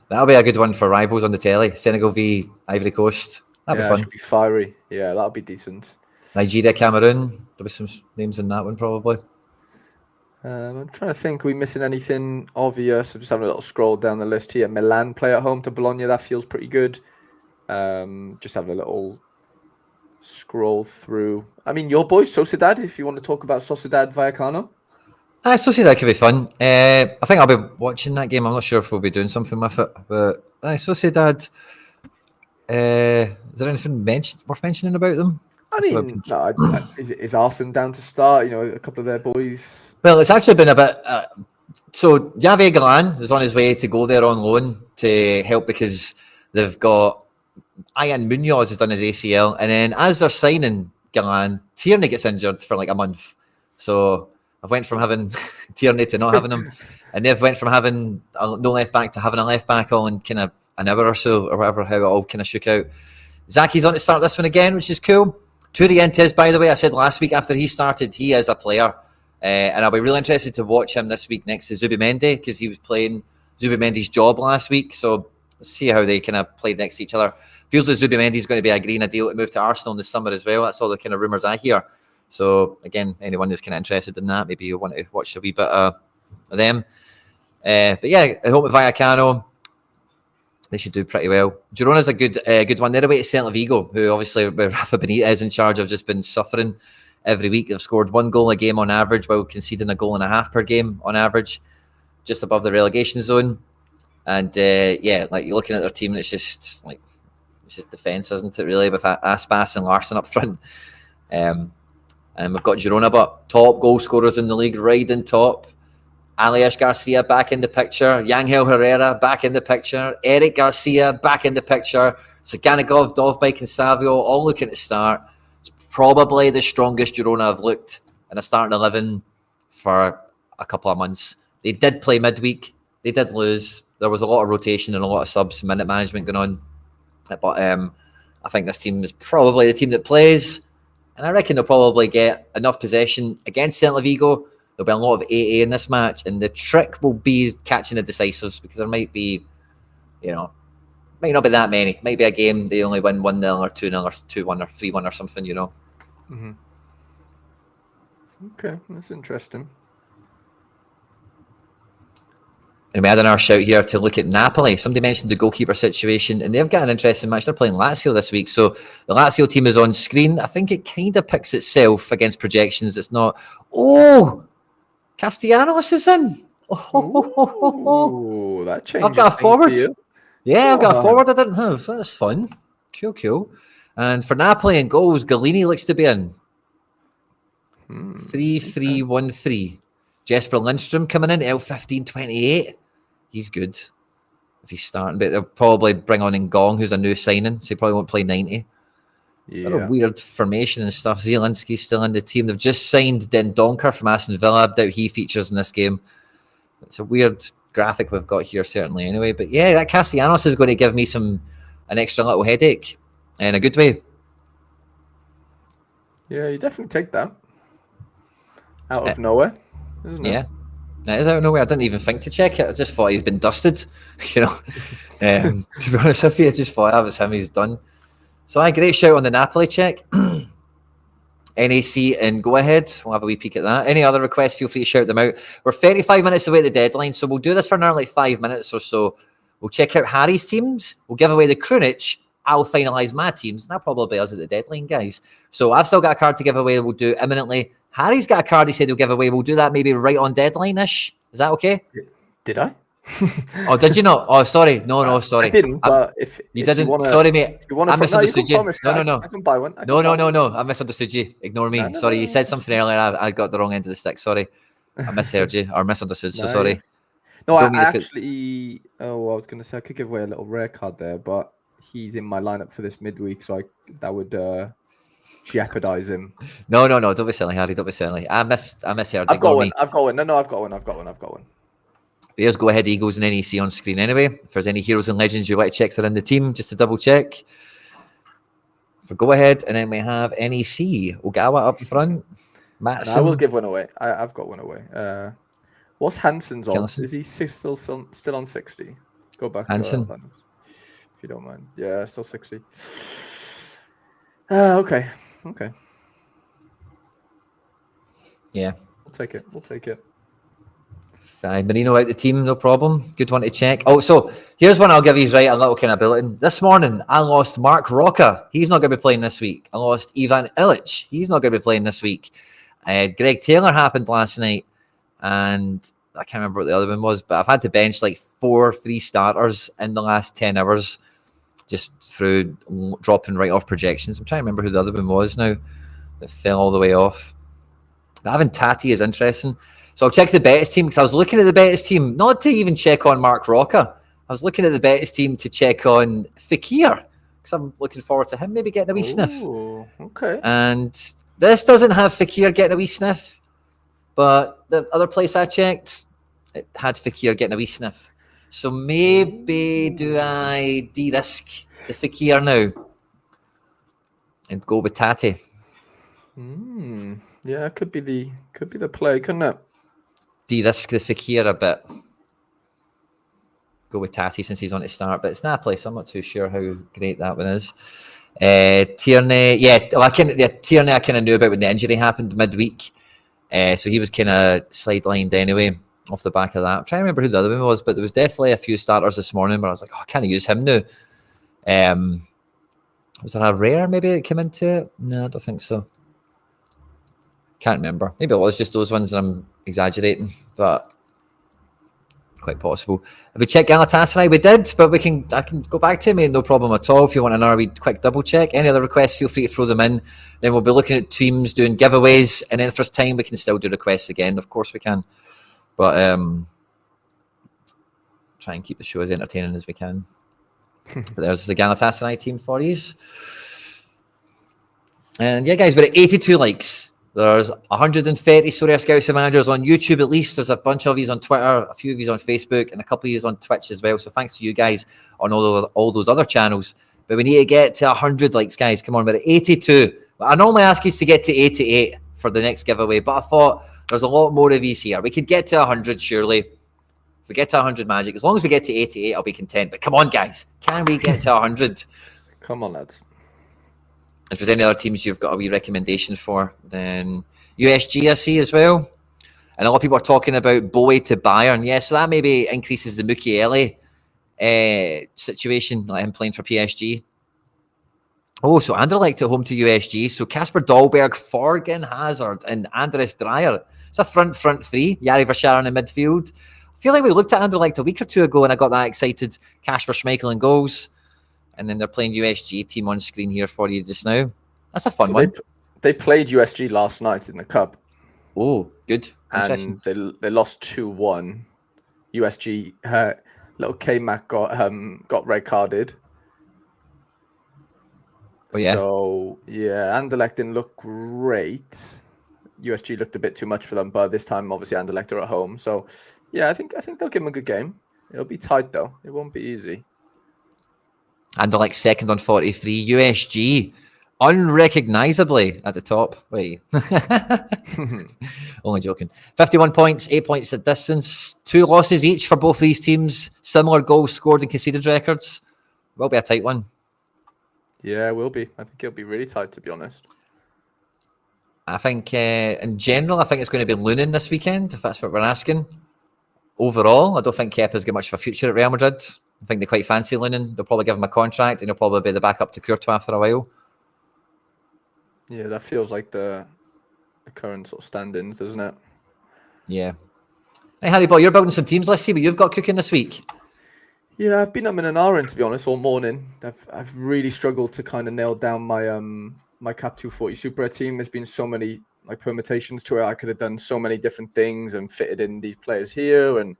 That'll be a good one for rivals on the telly. Senegal v Ivory Coast. That'll be fun. Should be fiery. Yeah, that'll be decent. Nigeria, Cameroon. There'll be some names in that one probably. I'm trying to think. Are we missing anything obvious? I'm just having a little scroll down the list here. Milan play at home to Bologna. That feels pretty good. Just having a little scroll through. Your boys, Sociedad, if you want to talk about Sociedad Vallecano. Sociedad could be fun. I think I'll be watching that game. I'm not sure if we'll be doing something with it. But Sociedad, is there anything worth mentioning about them? Is Arsene down to start? A couple of their boys. Well, it's actually been a bit. So Javier Galan is on his way to go there on loan to help because they've got Ian Munoz has done his ACL, and then as they're signing Galan, Tierney gets injured for like a month. So I've went from having Tierney to not having him, and they've went from having no left back to having a left back all in kind of an hour or so, or whatever, how it all kind of shook out. Zaki's on to start this one again, which is cool. Turientes, by the way, I said last week after he started, he is a player. And I'll be really interested to watch him this week next to Zubimendi, because he was playing Zubimendi's job last week. So let's see how they kind of played next to each other. Feels like Zubimendi's going to be agreeing a deal to move to Arsenal in the summer as well. That's all the kind of rumours I hear. So again, anyone who's kind of interested in that, maybe you want to watch a wee bit of them. But yeah, I hope with Vallecano, they should do pretty well. Girona's a good one. They're away to Celta Vigo, who obviously with Rafa Benitez in charge have just been suffering every week. They've scored 1 goal a game on average, while conceding a goal and a half per game on average, just above the relegation zone. And like you're looking at their team, and it's just defence, isn't it? Really, with Aspas and Larson up front. And we've got Girona, but top goal scorers in the league, right in top. Alias Garcia back in the picture. Yangel Herrera back in the picture. Eric Garcia back in the picture. Saganagov, Dovbyk and Savio all looking to start. It's probably the strongest Girona have looked in a starting 11 for a couple of months. They did play midweek. They did lose. There was a lot of rotation and a lot of subs, minute management going on. But I think this team is probably the team that plays. And I reckon they'll probably get enough possession against Celta Vigo. There'll be a lot of AA in this match, and the trick will be catching the decisives, because there might be, might not be that many. Might be a game they only win 1-0 or 2-0 or 2-1 or 3-1 or something, Mm-hmm. Okay, that's interesting. And we had another shout here to look at Napoli. Somebody mentioned the goalkeeper situation, and they've got an interesting match. They're playing Lazio this week. So the Lazio team is on screen. I think it kind of picks itself against projections. It's not, Castellanos is in. Oh, that changes. I've got a forward. Yeah, I've got a forward I didn't have. That's fun. Cool. And for Napoli and goals, Galini looks to be in. 3-3-1-3. Jesper Lindstrom coming in, L15-28. He's good if he's starting, but they'll probably bring on Ngong, who's a new signing, so he probably won't play 90. Yeah. They're a weird formation and stuff. Zielinski's still in the team. They've just signed Den Donker from Aston Villa. I doubt he features in this game. It's a weird graphic we've got here, certainly, anyway. But yeah, that Castellanos is going to give me an extra little headache in a good way. Yeah, you definitely take that out of nowhere, isn't it? Yeah. It is out of nowhere. I didn't even think to check it. I just thought he'd been dusted. To be honest with you, I just thought that was him. He's done. So I great shout on the Napoli check. NAC and go ahead. We'll have a wee peek at that. Any other requests, feel free to shout them out. We're 35 minutes away at the deadline, so we'll do this for nearly 5 minutes or so. We'll check out Harry's teams. We'll give away the Krunic. I'll finalise my teams. And that'll probably be us at the deadline, guys. So I've still got a card to give away. We'll do imminently. Harry's got a card he said he'll give away. We'll do that maybe right on deadline-ish. Is that okay? Did I? Oh, did you not? Oh, sorry. No, sorry. I didn't, but if you didn't, wanna, sorry, mate. I misunderstood you. No. I can buy one. No. I misunderstood you. Ignore me. No, sorry, you said something earlier. I got the wrong end of the stick. Sorry. I misheard you or misunderstood. So sorry. No, I actually. Oh, I was going to say I could give away a little rare card there, but he's in my lineup for this midweek, so that would jeopardize him. No. Don't be silly, Harry. Don't be silly. I misheard. I've got one. I've got one. Here's Go Ahead Eagles and NEC on screen anyway. If there's any heroes and legends you'd like to check, they're in the team, just to double check. For Go Ahead, and then we have NEC. Ogawa up front. Matson. I will give one away. I've got one away. What's Hansen's on? Is he still on 60? Go back. Hansen. If you don't mind. Yeah, still 60. Okay. Yeah. We'll take it. Marino out the team, no problem. Good one to check. Oh, so here's one I'll give you a little kind of bulletin. This morning, I lost Mark Rocca. He's not going to be playing this week. I lost Ivan Illich. He's not going to be playing this week. Greg Taylor happened last night, and I can't remember what the other one was, but I've had to bench like 4 free starters in the last 10 hours just through dropping right off projections. I'm trying to remember who the other one was now that fell all the way off. But having Tati is interesting. So I'll check the Betis team, because I was looking at the Betis team, not to even check on Mark Rocca. I was looking at the Betis team to check on Fekir, because I'm looking forward to him maybe getting a wee sniff. Okay. And this doesn't have Fekir getting a wee sniff, but the other place I checked, it had Fekir getting a wee sniff. So maybe do I de-risk the Fekir now and go with Tati? Yeah, it could be the play, couldn't it? De-risk the Fakir a bit. Go with Tatty since he's on to start, but it's Napoli, so I'm not too sure how great that one is. Tierney, Tierney I kind of knew about when the injury happened midweek, so he was kind of sidelined anyway off the back of that. I'm trying to remember who the other one was, but there was definitely a few starters this morning where I was like, oh, I can't use him now. Was there a rare maybe that came into it? No, I don't think so. Can't remember. Maybe it was just those ones that I'm exaggerating, but quite possible. If we check Galatasaray, we did, but I can go back to me, no problem at all. If you want another quick double check, any other requests, feel free to throw them in. Then we'll be looking at teams doing giveaways, and then for time we can still do requests again. Of course we can, but try and keep the show as entertaining as we can. But there's the Galatasaray team for you. And yeah, guys, we're at 82 likes. There's 130 Sorare Scouts and Managers on YouTube at least. There's a bunch of you on Twitter, a few of you on Facebook, and a couple of you on Twitch as well. So thanks to you guys on all those other channels. But we need to get to 100 likes, guys. Come on, we're at 82. I normally ask you to get to 88 for the next giveaway, but I thought there's a lot more of these here. We could get to 100, surely. If we get to 100 magic, as long as we get to 88, I'll be content. But come on, guys. Can we get to 100? Come on, lads. If there's any other teams you've got a wee recommendation for, then USG I see as well. And a lot of people are talking about Bowie to Bayern. Yeah, so that maybe increases the Mukiele situation, like him playing for PSG. Oh, so Anderlecht at home to USG. So Kasper Dolberg, Forgan Hazard, and Andres Dreyer. It's a front three. Yari Verscharen in midfield. I feel like we looked at Anderlecht a week or two ago and I got that excited. Kasper Schmeichel in goals. And then they're playing USG team on screen here for you just now. That's a fun one. They played USG last night in the cup. Oh, good. And they lost 2-1. USG, little K-Mac got red carded. Oh yeah. So yeah, Anderlecht didn't look great. USG looked a bit too much for them, but this time obviously Anderlecht are at home. So yeah, I think they'll give them a good game. It'll be tight though. It won't be easy. Anderlecht second on 43. USG unrecognisably at the top. Wait. Only joking. 51 points, 8 points at distance. 2 losses each for both these teams. Similar goals scored and conceded records. Will be a tight one. Yeah, it will be. I think it'll be really tight, to be honest. I think in general, I think it's going to be Lunin this weekend, if that's what we're asking. Overall, I don't think Kepa's got much of a future at Real Madrid. I think they quite fancy Lunin. They'll probably give him a contract and he'll probably be the backup to Courtois for a while. Yeah, that feels like the current sort of stand-ins, doesn't it? Yeah. Hey, Harry Boy, you're building some teams. Let's see what you've got cooking this week. Yeah, I've been up in an hour, to be honest, all morning. I've really struggled to kind of nail down my my Cap 240 Super team. There's been so many like permutations to it. I could have done so many different things and fitted in these players here. And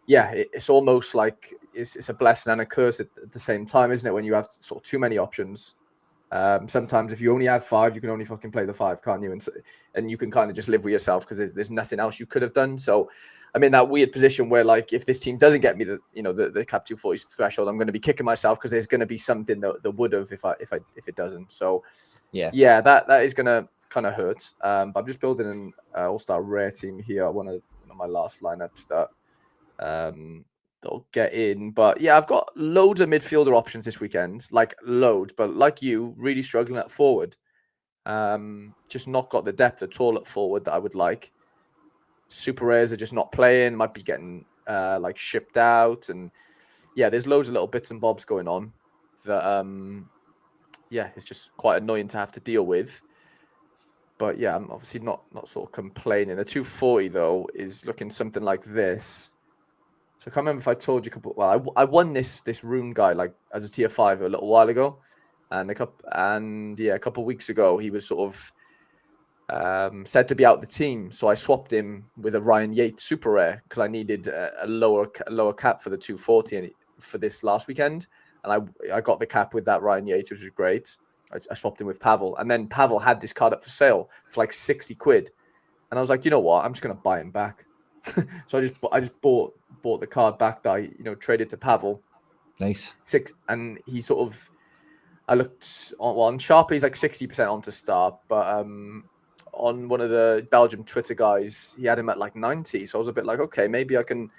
yeah, it's almost like it's a blessing and a curse at the same time, isn't it? When you have sort of too many options. Sometimes if you only have 5, you can only fucking play the 5, can't you? And you can kind of just live with yourself because there's nothing else you could have done. So I'm in that weird position where, like, if this team doesn't get me the Cap 240 threshold, I'm going to be kicking myself because there's going to be something that would have if it doesn't. So yeah, that is going to kind of hurt. But I'm just building an all-star rare team here. One of my last lineups that they'll get in. But yeah, I've got loads of midfielder options this weekend, like loads. But like you, really struggling at forward. Just not got the depth at all at forward that I would like. Super rares are just not playing, might be getting like shipped out, and yeah, there's loads of little bits and bobs going on that yeah, it's just quite annoying to have to deal with. But yeah, I'm obviously not sort of complaining. The 240 though is looking something like this. So I can't remember if I told you. I won this rune guy like as a tier 5 a little while ago, and a couple of weeks ago he was sort of said to be out the team, so I swapped him with a Ryan Yates super rare because I needed a lower cap for the 240 for this last weekend, and I got the cap with that Ryan Yates, which was great. I swapped him with Pavel, and then Pavel had this card up for sale for like 60 quid, and I was like, you know what, I'm just gonna buy him back. So I just bought the card back that I traded to Pavel. Nice. And he sort of, I looked on Sharp, he's like 60% on to start, but on one of the Belgium Twitter guys, he had him at like 90. So I was a bit like, okay, maybe I can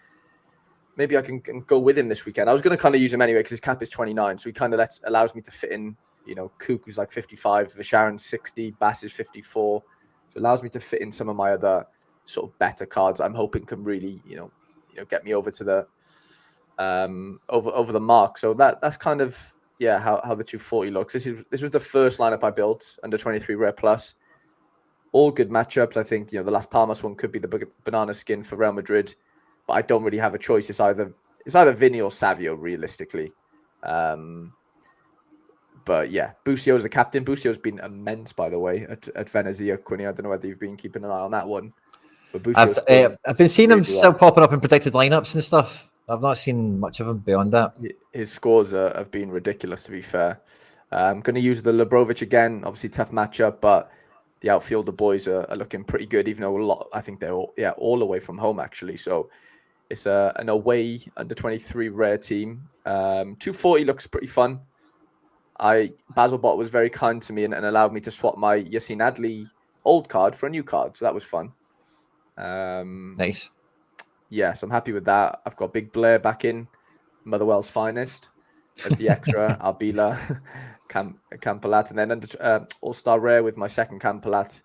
go with him this weekend. I was going to kind of use him anyway because his cap is 29. So he kind of allows me to fit in, Kook, who's like 55, Visharan's 60, Bass is 54. So it allows me to fit in some of my other sort of better cards I'm hoping can really, get me over to the over the mark. So that's kind of how the 240 looks. This was the first lineup I built under 23 Rare Plus. All good matchups. I think the Las Palmas one could be the banana skin for Real Madrid, but I don't really have a choice. It's either Vinny or Savio realistically. But yeah, Busio is the captain. Busio's been immense, by the way, at Venezia, Quinny. I don't know whether you've been keeping an eye on that one. But I've been seeing him still popping up in predicted lineups and stuff. I've not seen much of him beyond that. His scores have been ridiculous, to be fair. I'm going to use the Lebrovic again. Obviously, tough matchup, but the outfield, the boys are looking pretty good, even though I think they're all away from home, actually. So it's an away under 23 rare team. 240 looks pretty fun. Basilbot was very kind to me and allowed me to swap my Yassine Adli old card for a new card. So that was fun. Nice. Yeah, so I'm happy with that. I've got Big Blair back in, Motherwell's finest, as the extra, Arbila, Campallat, and then under All-Star Rare with my second Campallat.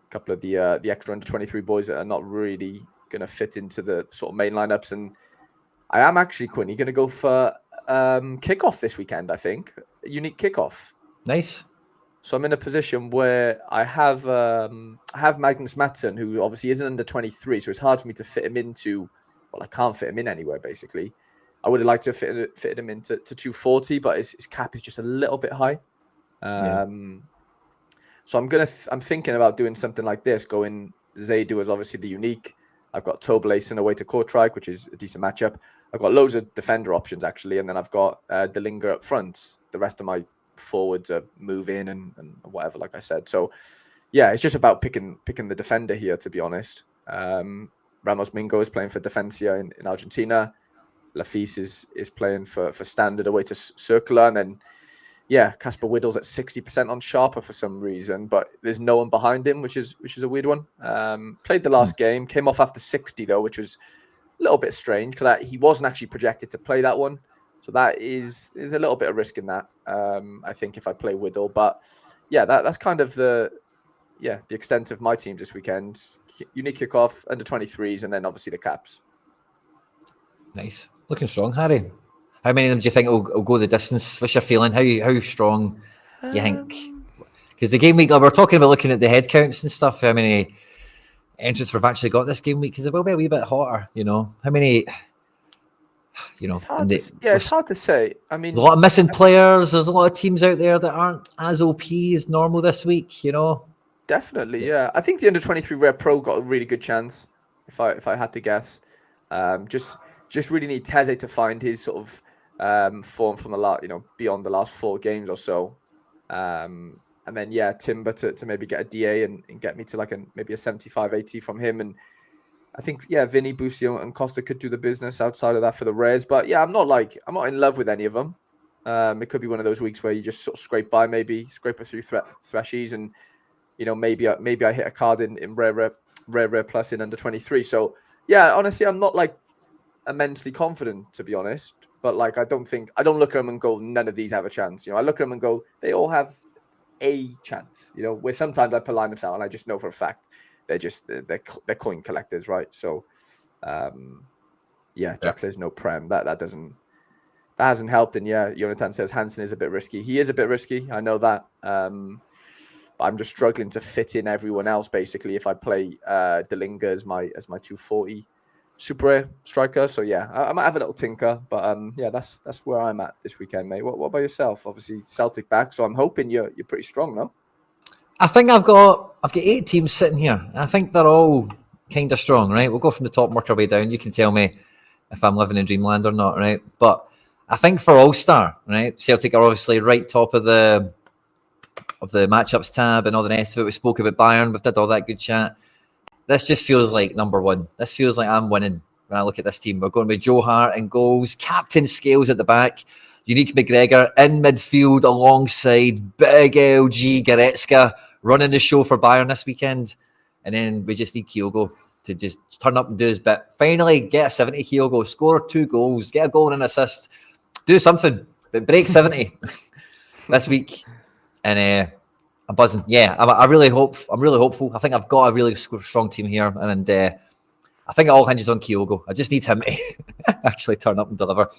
A couple of the extra under 23 boys that are not really going to fit into the sort of main lineups. And I am actually, Quinny, going to go for kickoff this weekend, I think. A unique kickoff. Nice. So I'm in a position where I have Magnus Mattsson, who obviously isn't under 23, so it's hard for me to fit him into. Well, I can't fit him in anywhere basically. I would have liked to fit him into 240, but his cap is just a little bit high. So I'm thinking about doing something like this. Going Zaydu is obviously the unique. I've got Toblason away to Kortrijk, which is a decent matchup. I've got loads of defender options actually, and then I've got Delinger up front. The rest of my forwards move in and whatever, like I said. So yeah, it's just about picking the defender here, to be honest. Ramos Mingo is playing for Defensa in Argentina. Lafise is playing for Standard away to Circular, and then Casper Whittle's at 60% on Sharper for some reason, but there's no one behind him, which is a weird one. Played the last game, came off after 60 though, which was a little bit strange because he wasn't actually projected to play that one. So that is a little bit of risk in that. I think if I play Whittle, but that's kind of the extent of my teams this weekend. Unique kickoff, under 23s, and then obviously the caps. Nice, looking strong, Harry. How many of them do you think will go the distance? What's your feeling? How strong do you think? Because the game week, we're talking about looking at the head counts and stuff. How many entrants we've actually got this game week? Because it will be a wee bit hotter. How many? It's hard to say. I mean, there's a lot of missing players. There's a lot of teams out there that aren't as OP as normal this week. Definitely, yeah. I think the under 23 Rare Pro got a really good chance. If I had to guess, just really need Teze to find his sort of form from the last, beyond the last 4 games or so, and then Timber to maybe get a DA and get me to maybe a 75-80 from him. And I think Vinny, Busio, and Costa could do the business outside of that for the rares. But I'm not in love with any of them. It could be one of those weeks where you just sort of scrape by, maybe scrape a few threshies, and maybe I hit a card in rare plus in under 23. So honestly, I'm not immensely confident, to be honest. But I don't look at them and go, none of these have a chance. I look at them and go, they all have a chance. Where sometimes I pull lineups out and I just know for a fact they're coin collectors, right? So Jack says no prem. That hasn't helped. And Jonathan says Hansen is a bit risky. He is a bit risky, I know that. But I'm just struggling to fit in everyone else basically if I play Delinger as my 240 super rare striker. So I might have a little tinker, but that's where I'm at this weekend, mate. What about yourself? Obviously Celtic back, so I'm hoping you're pretty strong, no? I think I've got 8 teams sitting here. I think they're all kind of strong, right? We'll go from the top and work our way down. You can tell me if I'm living in dreamland or not, right? But I think for All-Star, right, Celtic are obviously right top of the matchups tab and all the rest of it. We spoke about Bayern. We've did all that good chat. This just feels like number one. This feels like I'm winning when I look at this team. We're going with Joe Hart in goals, Captain Scales at the back, Unique McGregor in midfield alongside big LG Goretzka running the show for Bayern this weekend. And then we just need Kyogo to just turn up and do his bit. Finally, get a 70 Kyogo, score 2 goals, get a goal and an assist, do something, but break 70 this week. And I'm buzzing. Yeah, I'm really hopeful. I think I've got a really strong team here, and I think it all hinges on Kyogo. I just need him to actually turn up and deliver.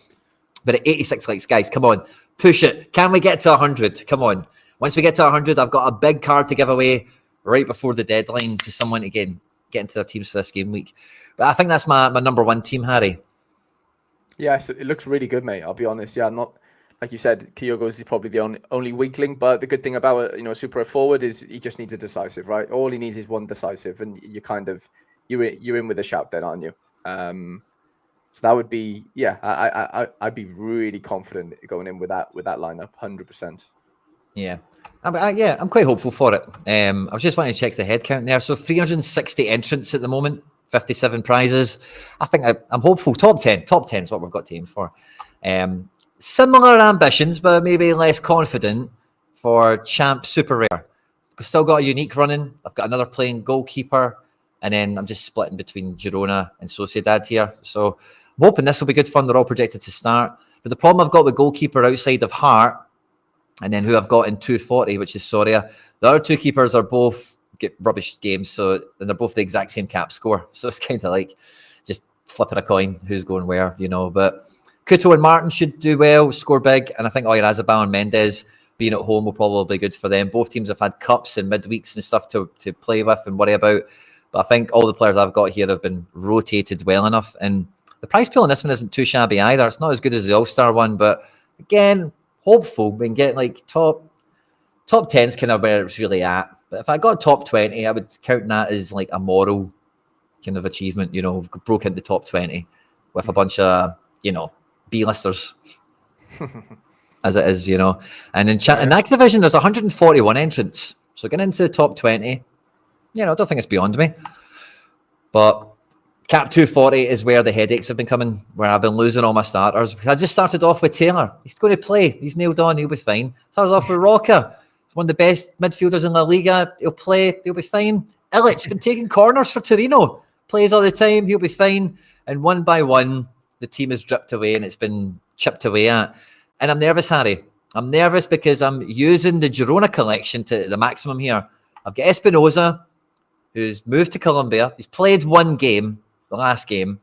But at 86 likes, guys, come on, push it. Can we get to 100? Come on. Once we get to 100, I've got a big card to give away right before the deadline to someone to get into their teams for this game week. But I think that's my number one team, Harry. Yes, it looks really good, mate. I'll be honest. Yeah, I'm not, like you said, Kyogo is probably the only weakling. But the good thing about a super forward is he just needs a decisive, right? All he needs is one decisive, and you're in with a shout then, aren't you? So that would be, I'd be really confident going in with that lineup, 100%. Yeah. I'm quite hopeful for it. I was just wanting to check the head count there. So 360 entrants at the moment, 57 prizes. I think I'm hopeful. Top 10 is what we've got to aim for. Similar ambitions, but maybe less confident for Champ Super Rare. I've still got a unique running. I've got another playing goalkeeper, and then I'm just splitting between Girona and Sociedad here. So I'm hoping this will be good fun. They're all projected to start. But the problem I've got with goalkeeper outside of Hart, and then who I've got in 240, which is Sorare. The other 2 keepers are both get rubbish games, and they're both the exact same cap score. So it's kind of like just flipping a coin, who's going where, But Couto and Martin should do well, score big, and I think Oyarzabal and Mendes being at home will probably be good for them. Both teams have had cups and midweeks and stuff to play with and worry about. But I think all the players I've got here have been rotated well enough. And the prize pool on this one isn't too shabby either. It's not as good as the All-Star one, but again, hopeful we can get like top 10's kind of where it's really at. But if I got top 20, I would count that as like a moral kind of achievement, broke into top 20 with a bunch of, B-listers as it is, And in that division, there's 141 entrants. So getting into the top 20, I don't think it's beyond me. But Cap 240 is where the headaches have been coming, where I've been losing all my starters. I just started off with Taylor. He's going to play. He's nailed on. He'll be fine. Started off with Roca. He's one of the best midfielders in La Liga. He'll play. He'll be fine. Illich been taking corners for Torino. Plays all the time. He'll be fine. And one by one, the team is dripped away and it's been chipped away at. And I'm nervous, Harry. I'm nervous because I'm using the Girona collection to the maximum here. I've got Espinoza, who's moved to Colombia. He's played one game, the last game,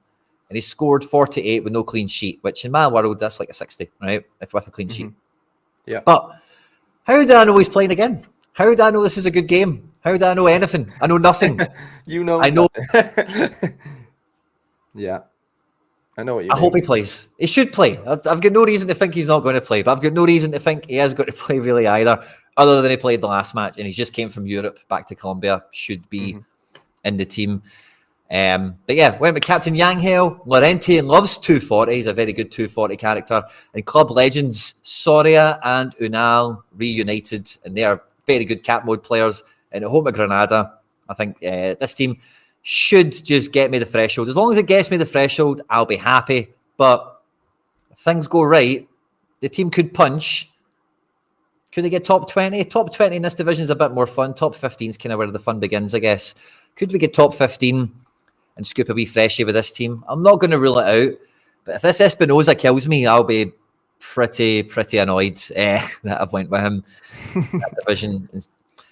and he scored 48 with no clean sheet, which in my world, that's like a 60, right? If with a clean sheet. Yeah. But how do I know he's playing again? How do I know this is a good game? How do I know anything? I know nothing. I know. Yeah. I know what you mean. I hope he plays. He should play. I've got no reason to think he's not going to play, but I've got no reason to think he is going to play really either, other than he played the last match and he just came from Europe back to Colombia, should be in the team. But yeah, went with Captain Yangel. Lorente loves 240. He's a very good 240 character. And club legends, Soria and Unal reunited, and they are very good cap mode players. And at home at Granada, I think this team should just get me the threshold. As long as it gets me the threshold, I'll be happy. But if things go right, the team could punch. Could they get top 20? Top 20 in this division is a bit more fun. Top 15 is kind of where the fun begins, I guess. Could we get top 15 and scoop a wee freshie with this team? I'm not going to rule it out. But if this Espinoza kills me, I'll be pretty annoyed that I've went with him in that division.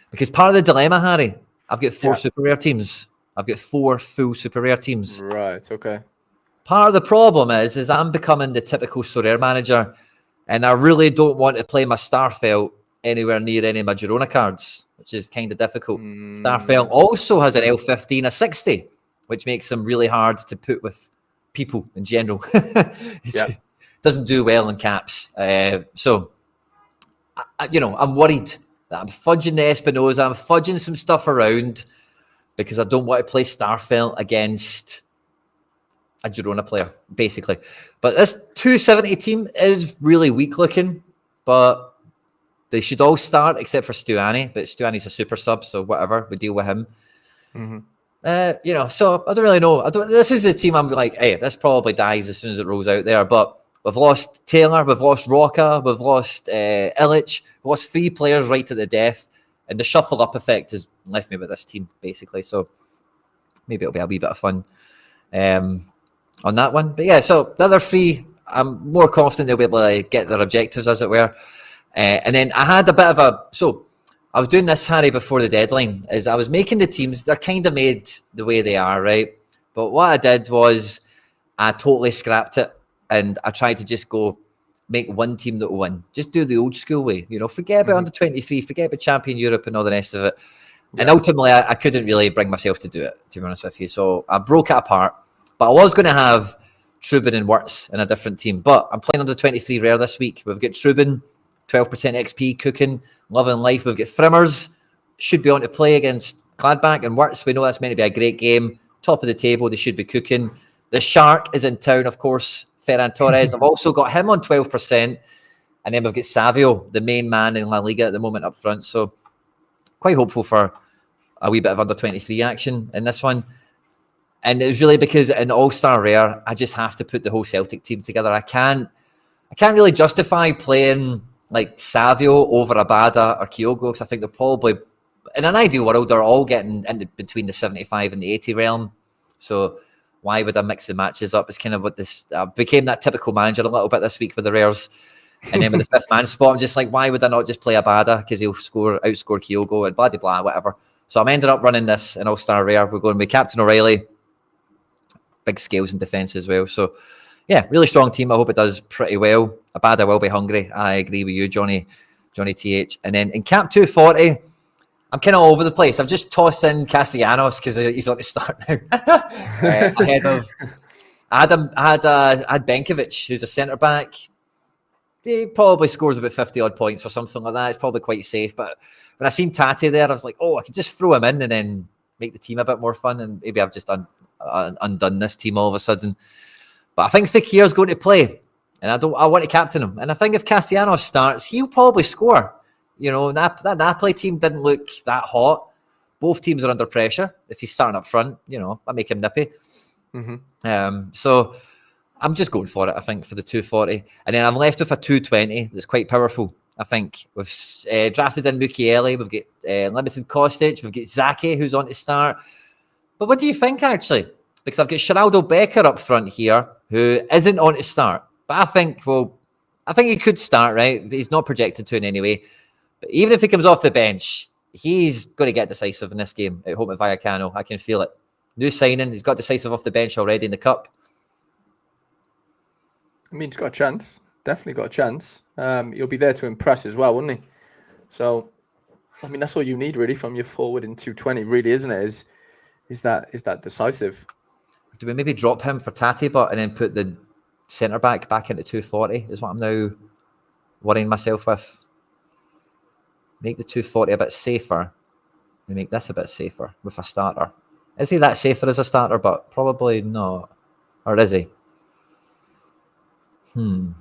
Because part of the dilemma, Harry, I've got 4 super rare teams. I've got 4 full super rare teams. Right, okay. Part of the problem is I'm becoming the typical Sorare manager, and I really don't want to play my Starfelt anywhere near any of my Girona cards, which is kind of difficult. Starfelt also has an L15, a 60, which makes him really hard to put with people in general. It doesn't do well in caps. So, I'm worried that I'm fudging the Espinoza. I'm fudging some stuff around because I don't want to play Starfelt against a Girona player, basically. But this 270 team is really weak looking, but they should all start except for Stuani. But Stuani's a super sub, so whatever, we deal with him. So I don't really know. This is the team I'm like, hey, this probably dies as soon as it rolls out there. But We've lost Taylor, we've lost Roca, we've lost Illich, we've lost 3 players right at the death, and the shuffle up effect has left me with this team basically. So maybe it'll be a wee bit of fun on that one. But yeah, so the other 3, I'm more confident they'll be able to get their objectives, as it were. And then I had a bit of a... So I was doing this, Harry, before the deadline, is I was making the teams, they're kind of made the way they are, right? But what I did was I totally scrapped it, and I tried to just go make one team that will win. Just do the old school way, forget about under 23, forget about Champion Europe and all the rest of it. Yeah. And ultimately, I couldn't really bring myself to do it, to be honest with you. So I broke it apart. But I was going to have Trubin and Wirtz in a different team. But I'm playing under 23 rare this week. We've got Trubin, 12% XP, cooking, loving life. We've got Frimmers, should be on to play against Gladbach, and Wirtz, we know that's meant to be a great game. Top of the table, they should be cooking. The Shark is in town, of course, Ferran Torres. I've also got him on 12%. And then we've got Savio, the main man in La Liga at the moment up front. So quite hopeful for a wee bit of under 23 action in this one. And it was really because in All-Star Rare, I just have to put the whole Celtic team together. I can't really justify playing like Savio over Abada or Kyogo, because I think they're probably, in an ideal world, they're all getting into between the 75 and the 80 realm. So why would I mix the matches up? It's kind of what this became that typical manager a little bit this week with the rares. And then with the 5th man spot, I'm just like, why would I not just play Abada? Because he'll outscore Kyogo and blah, blah, blah, whatever. So I'm ended up running this in All-Star Rare. We're going with Captain O'Reilly. Big scales in defence as well. So, yeah, really strong team. I hope it does pretty well. Abada will be hungry. I agree with you, Johnny TH. And then in Cap 240, I'm kind of all over the place. I've just tossed in Castellanos because he's on the start now. Ahead of... I had Benkovic, who's a centre-back. He probably scores about 50-odd points or something like that. It's probably quite safe. But when I seen Tati there, I was like, I could just throw him in and then make the team a bit more fun. And maybe I've just undone this team all of a sudden. But I think Fekir's going to play. And I want to captain him. And I think if Castellanos starts, he'll probably score. That Napoli team didn't look that hot. Both teams are under pressure. If he's starting up front, I make him nippy. So I'm just going for it, I think, for the 240. And then I'm left with a 220 that's quite powerful, I think. We've drafted in Mukiele. We've got limited Kostic. We've got Zaki, who's on to start. But what do you think, actually? Because I've got Geraldo Becker up front here, who isn't on to start. But I think he could start, right? But he's not projected to in any way. But even if he comes off the bench, he's going to get decisive in this game at home at Vallecano. I can feel it. New signing. He's got decisive off the bench already in the Cup. I mean, he's got a chance. Definitely got a chance. He'll be there to impress as well, wouldn't he? So, I mean, that's all you need really from your forward in 220, really, isn't it? Is that decisive? Do we maybe drop him for Tatibot and then put the centre back into 240? Is what I'm now worrying myself with. Make the 240 a bit safer. And make this a bit safer with a starter. Is he that safer as a starter? But probably not. Or is he? Nah,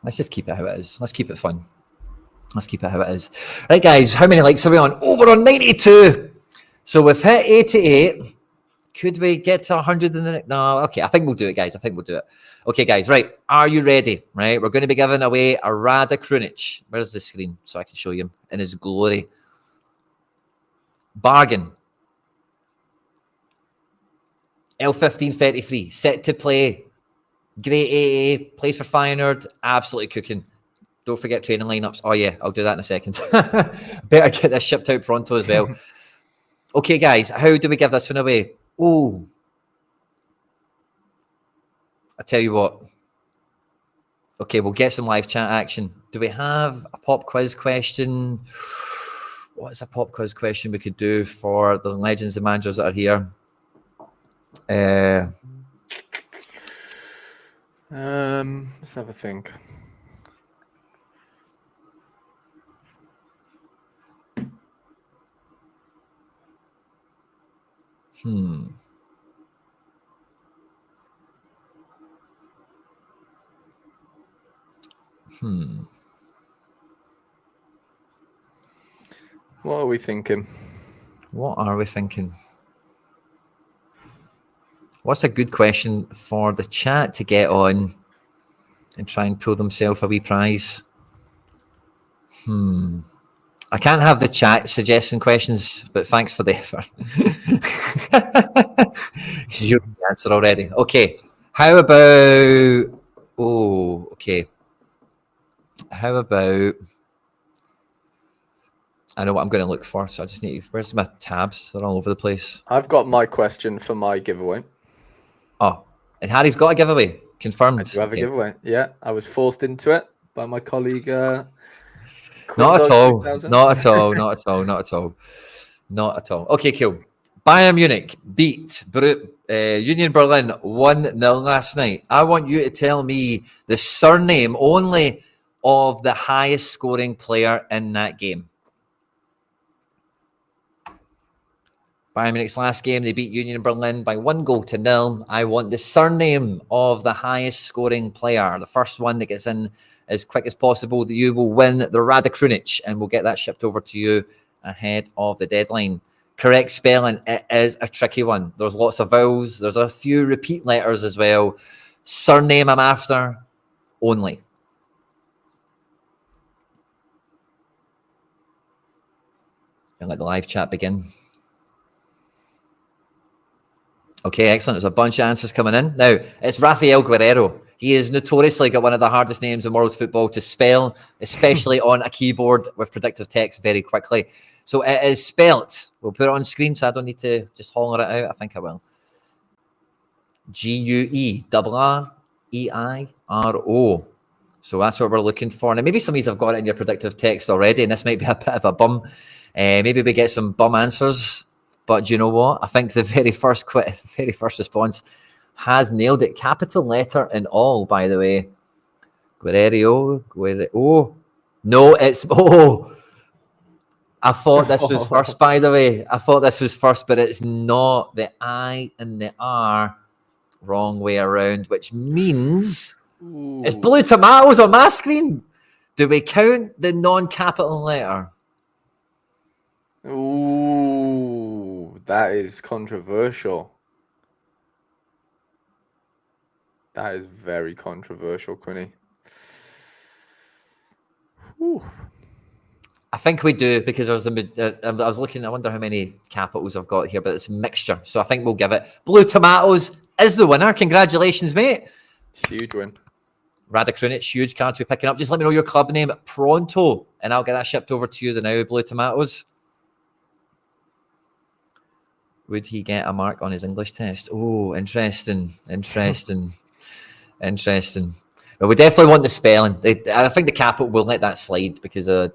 let's just keep it how it is. Let's keep it fun. Let's keep it how it is. Right, guys, how many likes are we on? We're on 92. So we've hit 88. Could we get to 100 in the next? No, okay, I think we'll do it, guys. I think we'll do it. Okay, guys, right. Are you ready? Right, we're going to be giving away a Rada Krunic. Where's the screen so I can show you him in his glory? Bargain. L1533, set to play. Great AA, plays for Feyenoord, absolutely cooking. Don't forget training lineups. Oh yeah, I'll do that in a second. Better get this shipped out pronto as well. Okay, guys, how do we give this one away? Oh, I tell you what. Okay, we'll get some live chat action. Do we have a pop quiz question? What is a pop quiz question we could do for the legends and managers that are here? Let's have a think. What are we thinking? What are we thinking? What's a good question for the chat to get on and try and pull themselves a wee prize? I can't have the chat suggesting questions, but thanks for the effort. You know the answer already. Okay. How about... Oh, okay. How about... I know what I'm going to look for, so I just need... Where's my tabs? They're all over the place. I've got my question for my giveaway. Oh, and Harry's got a giveaway. Confirmed. I do have a giveaway. Yeah, I was forced into it by my colleague... Not at all. 3000. Not at all. Not at all. Not at all. Not at all. Okay, cool. Bayern Munich beat Union Berlin 1-0 last night. I want you to tell me the surname only of the highest scoring player in that game. Bayern Munich's last game, they beat Union Berlin by 1-0. I want the surname of the highest scoring player. The first one that gets in as quick as possible, that you will win the Radakrunic, and we'll get that shipped over to you ahead of the deadline. Correct spelling, it is a tricky one. There's lots of vowels. There's a few repeat letters as well. Surname I'm after only. And let the live chat begin. Okay, excellent. There's a bunch of answers coming in. Now, it's Rafael Guerrero. He is notoriously got one of the hardest names in world football to spell, especially on a keyboard with predictive text very quickly. So it is spelt. We'll put it on screen so I don't need to just holler it out. I think I will. Guerreiro. So that's what we're looking for. Now, maybe some of you have got it in your predictive text already, and this might be a bit of a bum. Maybe we get some bum answers. But do you know what? I think the very first response has nailed it. Capital letter and all, by the way. Guerrero. Oh, no, it's... Oh, I thought this was first, by the way. I thought this was first, but it's not. The I and the R, wrong way around, which means it's blue tomatoes on my screen. Do we count the non-capital letter? Ooh, that is controversial. That is very controversial, Quinny. Ooh. I think we do, because I was looking. I wonder how many capitals I've got here, but it's a mixture. So I think we'll give it. Blue Tomatoes is the winner. Congratulations, mate. Huge win. Radakrunic, huge card to be picking up. Just let me know your club name pronto, and I'll get that shipped over to you the now. Blue Tomatoes. Would he get a mark on his English test? Oh, interesting. Well, we definitely want the spelling. I think the capital will let that slide because of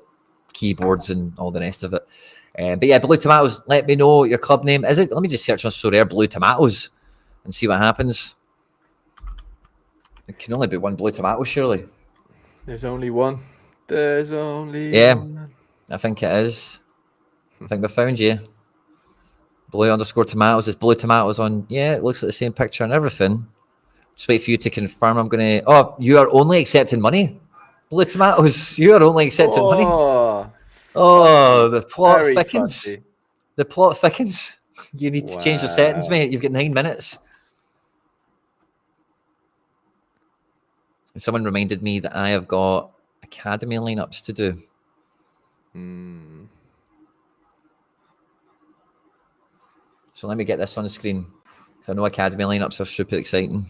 keyboards and all the rest of it. But yeah, Blue Tomatoes, let me know your club name. Is it? Let me just search on Sorare Blue Tomatoes and see what happens. It can only be one Blue Tomato, surely. There's only one. Yeah, one. I think it is. I think we found you. Blue_tomatoes is Blue Tomatoes on. Yeah, it looks like the same picture and everything. Just wait for you to confirm. I'm going to... Oh, you are only accepting money. Blue Tomatoes, you are only accepting money. Oh, the plot thickens. Fancy. The plot thickens. You need to change the settings, mate. You've got 9 minutes. Someone reminded me that I have got academy lineups to do. So let me get this on the screen. I know academy lineups are super exciting.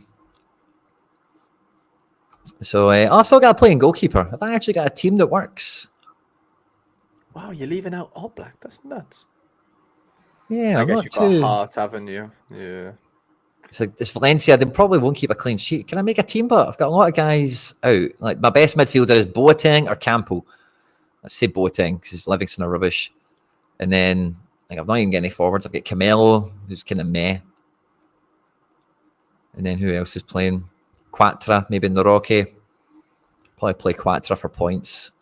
So I've still got a playing goalkeeper. Have I actually got a team that works? Wow, you're leaving out Oblak. That's nuts. Yeah, I guess you've got Heart, haven't you? Yeah. It's Valencia. They probably won't keep a clean sheet. Can I make a team? But I've got a lot of guys out. Like my best midfielder is Boateng or Campo. Let's say Boateng because Livingston are rubbish. And then like I've not even got any forwards. I've got Camelo, who's kind of meh. And then who else is playing? Quattro, maybe Noroke. Probably play Quattro for points.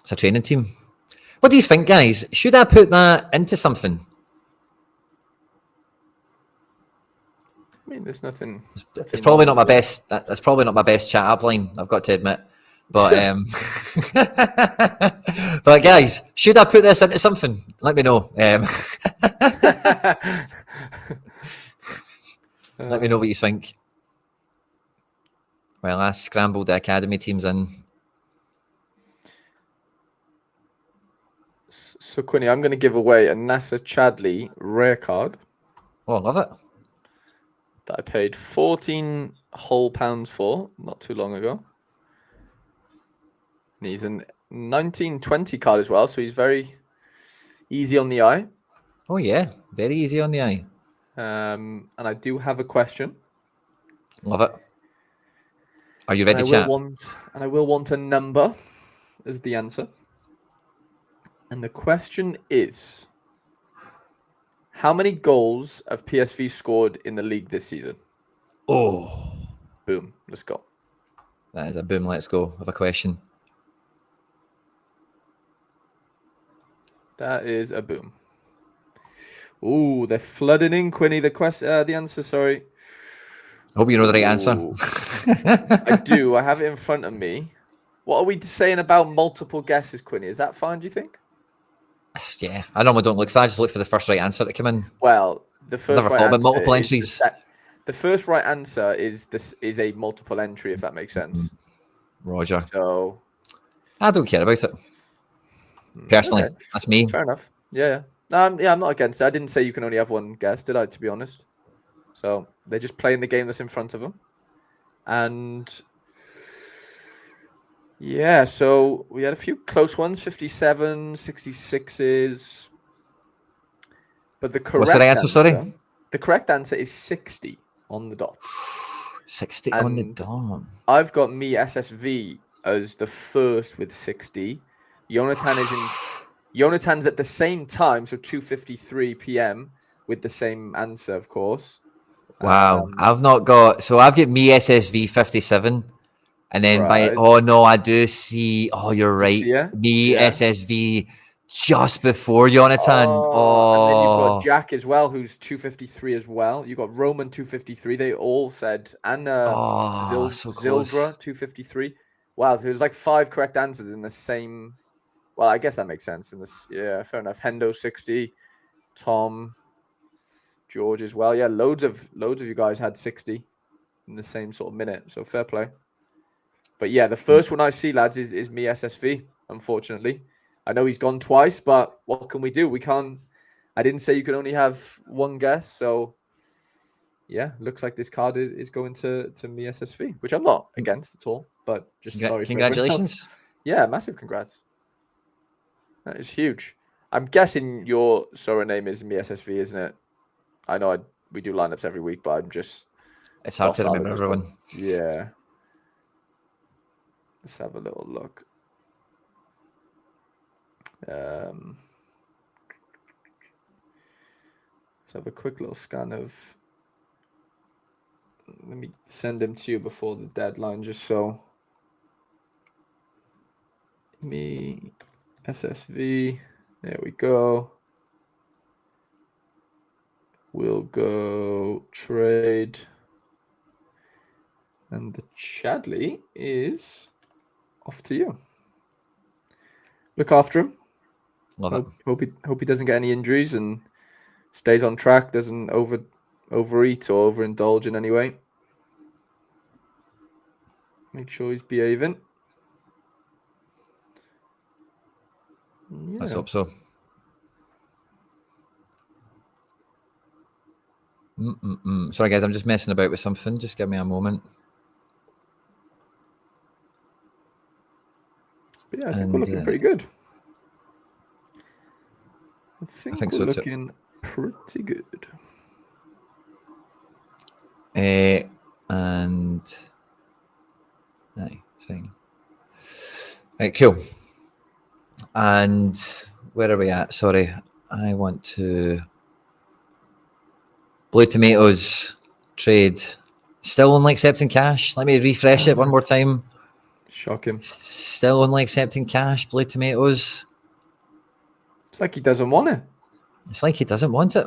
It's a training team. What do you think, guys? Should I put that into something? I mean, there's nothing. It's probably not my best. That's probably not my best chat up line. I've got to admit. But but guys, should I put this into something? Let me know. Let me know what you think. Well, I scrambled the academy teams in. So, Quinny, I'm going to give away a NASA Chadley rare card. Oh, I love it. That I paid 14 whole pounds for not too long ago. And he's a 1920 card as well, so he's very easy on the eye. Oh, yeah. Very easy on the eye. And I do have a question. Love it. Are you ready, chat? And I will want a number as the answer. And the question is, how many goals have PSV scored in the league this season? Oh. Boom. Let's go. That is a boom. Let's go. Have a question. That is a boom. Ooh, they're flooding in, Quinny. The answer, sorry. Hope you know the right answer. I do. I have it in front of me. What are we saying about multiple guesses, Quinny? Is that fine, do you think? Yeah, I normally don't look for that. I just look for the first right answer to come in. Well, the first Never right thought about answer multiple is entries. the first right answer is a multiple entry, if that makes sense. Roger. So I don't care about it. Personally, okay. That's me. Fair enough. Yeah. I'm not against it. I didn't say you can only have one guess, did I, to be honest? So they're just playing the game that's in front of them. And yeah, so we had a few close ones, 57, 66s. But the correct What's the answer, sorry? The correct answer is 60 on the dot. 60 on the dot. I've got me SSV as the first with 60. Jonathan's at the same time, so 2:53 p.m. with the same answer, of course. Wow, I've got me SSV 57, and then I do see. Oh, you're right. Me SSV just before Jonathan. And then you've got Jack as well, who's 2:53 as well. You got Roman 2:53. They all said, and Zildra 2:53. Wow, there's like 5 correct answers in the same. Well, I guess that makes sense. In this, yeah, fair enough. Hendo 60, Tom, George as well. Yeah, loads of you guys had 60 in the same sort of minute. So fair play. But yeah, the first one I see, lads, is me SSV. Unfortunately, I know he's gone twice, but what can we do? We can't. I didn't say you could only have one guess, so yeah, looks like this card is going to me SSV, which I'm not against at all. But just sorry. Congratulations! Yeah, massive congrats. That is huge. I'm guessing your Sorare name is me SSV, isn't it? I know we do lineups every week, but I'm just. It's hard to remember everyone. Yeah. Let's have a little look. Let's have a quick little scan of. Let me send them to you before the deadline, just so. Me SSV. There we go. We'll go trade. And the Chadley is off to you. Look after him. Love it. Hope he doesn't get any injuries and stays on track, doesn't overeat or overindulge in any way. Make sure he's behaving. Yeah. Let's hope so. Sorry, guys, I'm just messing about with something. Just give me a moment. But yeah, I think we're looking pretty good. I think we're looking pretty good. And fine. Right, cool. And where are we at? Sorry, I want to. Blue Tomatoes trade. Still only accepting cash. Let me refresh it one more time. Shocking. Still only accepting cash. Blue Tomatoes. It's like he doesn't want it. It's like he doesn't want it.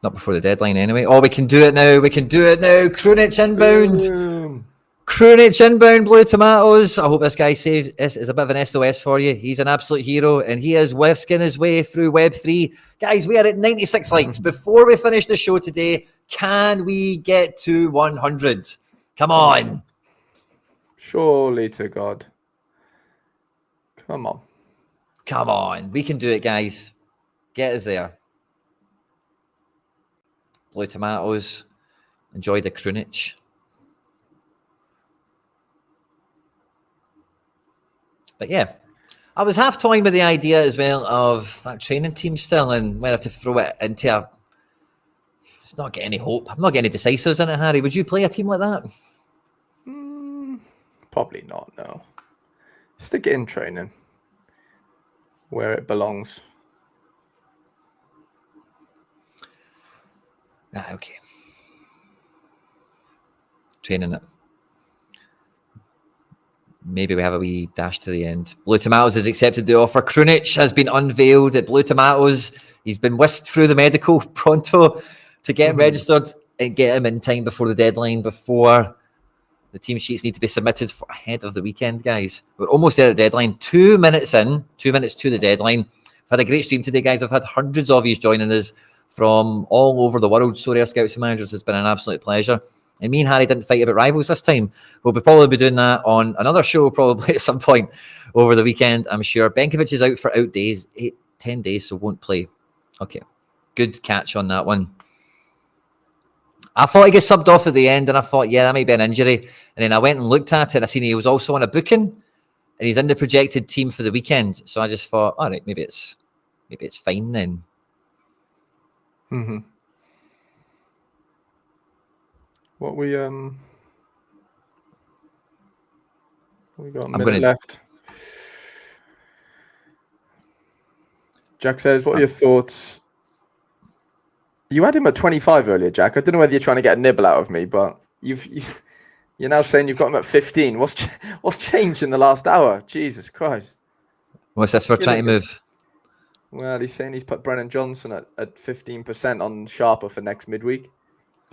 Not before the deadline, anyway. Oh, we can do it now. We can do it now. Krunic inbound. Krunic inbound, blue tomatoes. I hope this guy is a bit of an SOS for you. He's an absolute hero, and he is whisking his way through Web3. Guys, we are at 96 likes. Before we finish the show today, can we get to 100? Come on. Surely to God. Come on. Come on. We can do it, guys. Get us there. Blue tomatoes. Enjoy the Krunic. But yeah, I was half toying with the idea as well of that training team still and whether to throw it into a... It's not getting any hope. I'm not getting any decisives in it, Harry. Would you play a team like that? Probably not, no. Stick it in training where it belongs. Okay. Training it. Maybe we have a wee dash to the end. Blue Tomatoes has accepted the offer. Krunic has been unveiled at Blue Tomatoes. He's been whisked through the medical pronto to get him registered and get him in time before the deadline, before the team sheets need to be submitted for ahead of the weekend, guys. We're almost there at the deadline. 2 minutes in, 2 minutes to the deadline. We've had a great stream today, guys. I've had hundreds of you joining us from all over the world. Sorare Scouts and Managers has been an absolute pleasure. And me and Harry didn't fight about rivals this time. We'll probably be doing that on another show probably at some point over the weekend, I'm sure. Benkovic is out for 10 days, so won't play. Okay, good catch on that one. I thought he got subbed off at the end, and I thought, yeah, that might be an injury. And then I went and looked at it, and I seen he was also on a booking, and he's in the projected team for the weekend. So I just thought, all right, maybe it's fine then. Mm-hmm. What we got a minute left. Jack says, what are your thoughts? You had him at 25 earlier, Jack. I don't know whether you're trying to get a nibble out of me, but you're now saying you've got him at 15. What's changed in the last hour? Jesus Christ. What's this for trying to move? Well, he's saying he's put Brennan Johnson at 15% on Sharper for next midweek.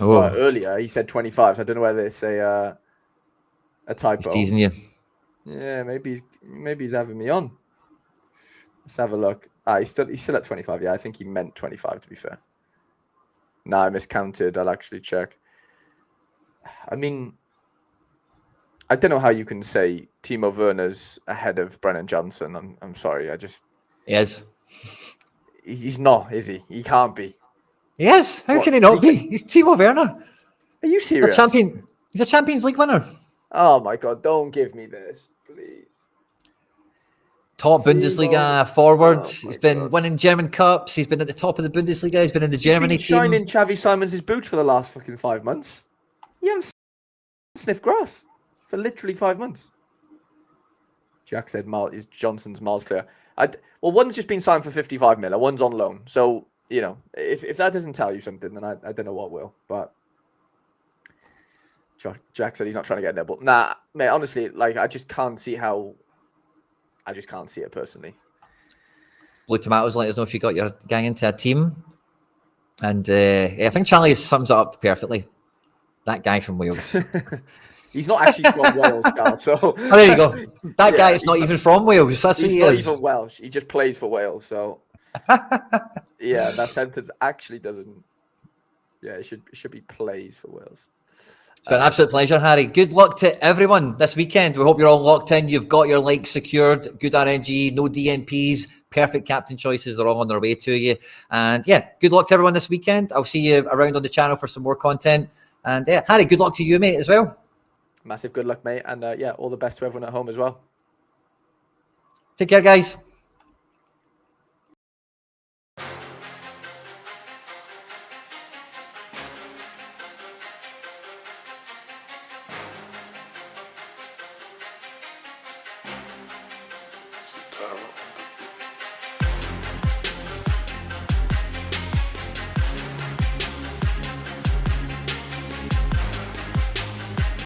Oh. But earlier he said 25, so I don't know whether it's a typo. He's teasing you. Yeah, maybe he's having me on. Let's have a look. He's still at 25. Yeah, I think he meant 25 to be fair. No, I miscounted. I'll actually check. I mean, I don't know how you can say Timo Werner's ahead of Brennan Johnson. I'm sorry. He is. He's not, is he? He can't be. Yes. How can he not be? He's Timo Werner. Are you serious? He's a Champions League winner. Oh my God! Don't give me this, please. Top Bundesliga forward. He's been winning German cups. He's been at the top of the Bundesliga. He's been in the Germany team. Shining Xavi Simons' boot for the last fucking 5 months. You haven't sniffed grass for literally 5 months. Jack said is Johnson's miles clear. Well, one's just been signed for 55 mil. One's on loan. So, you know, if that doesn't tell you something, then I don't know what will. But Jack said he's not trying to get a nibble. Nah, mate, honestly, like, I just can't see it personally. Blue Tomatoes, let us know if you got your gang into a team. And I think Charlie sums it up perfectly. That guy from Wales. He's not actually from Wales, Carl. So oh, there you go. That guy is not even from Wales. That's what he is. He's not even Welsh. He just plays for Wales. So yeah, that sentence actually doesn't. Yeah, it should be plays for Wales. It's been an absolute pleasure, Harry. Good luck to everyone this weekend. We hope you're all locked in. You've got your likes secured. Good RNG, no DNPs, perfect captain choices. They're all on their way to you. And yeah, good luck to everyone this weekend. I'll see you around on the channel for some more content. And yeah, Harry, good luck to you, mate, as well. Massive good luck, mate. And yeah, all the best to everyone at home as well. Take care, guys.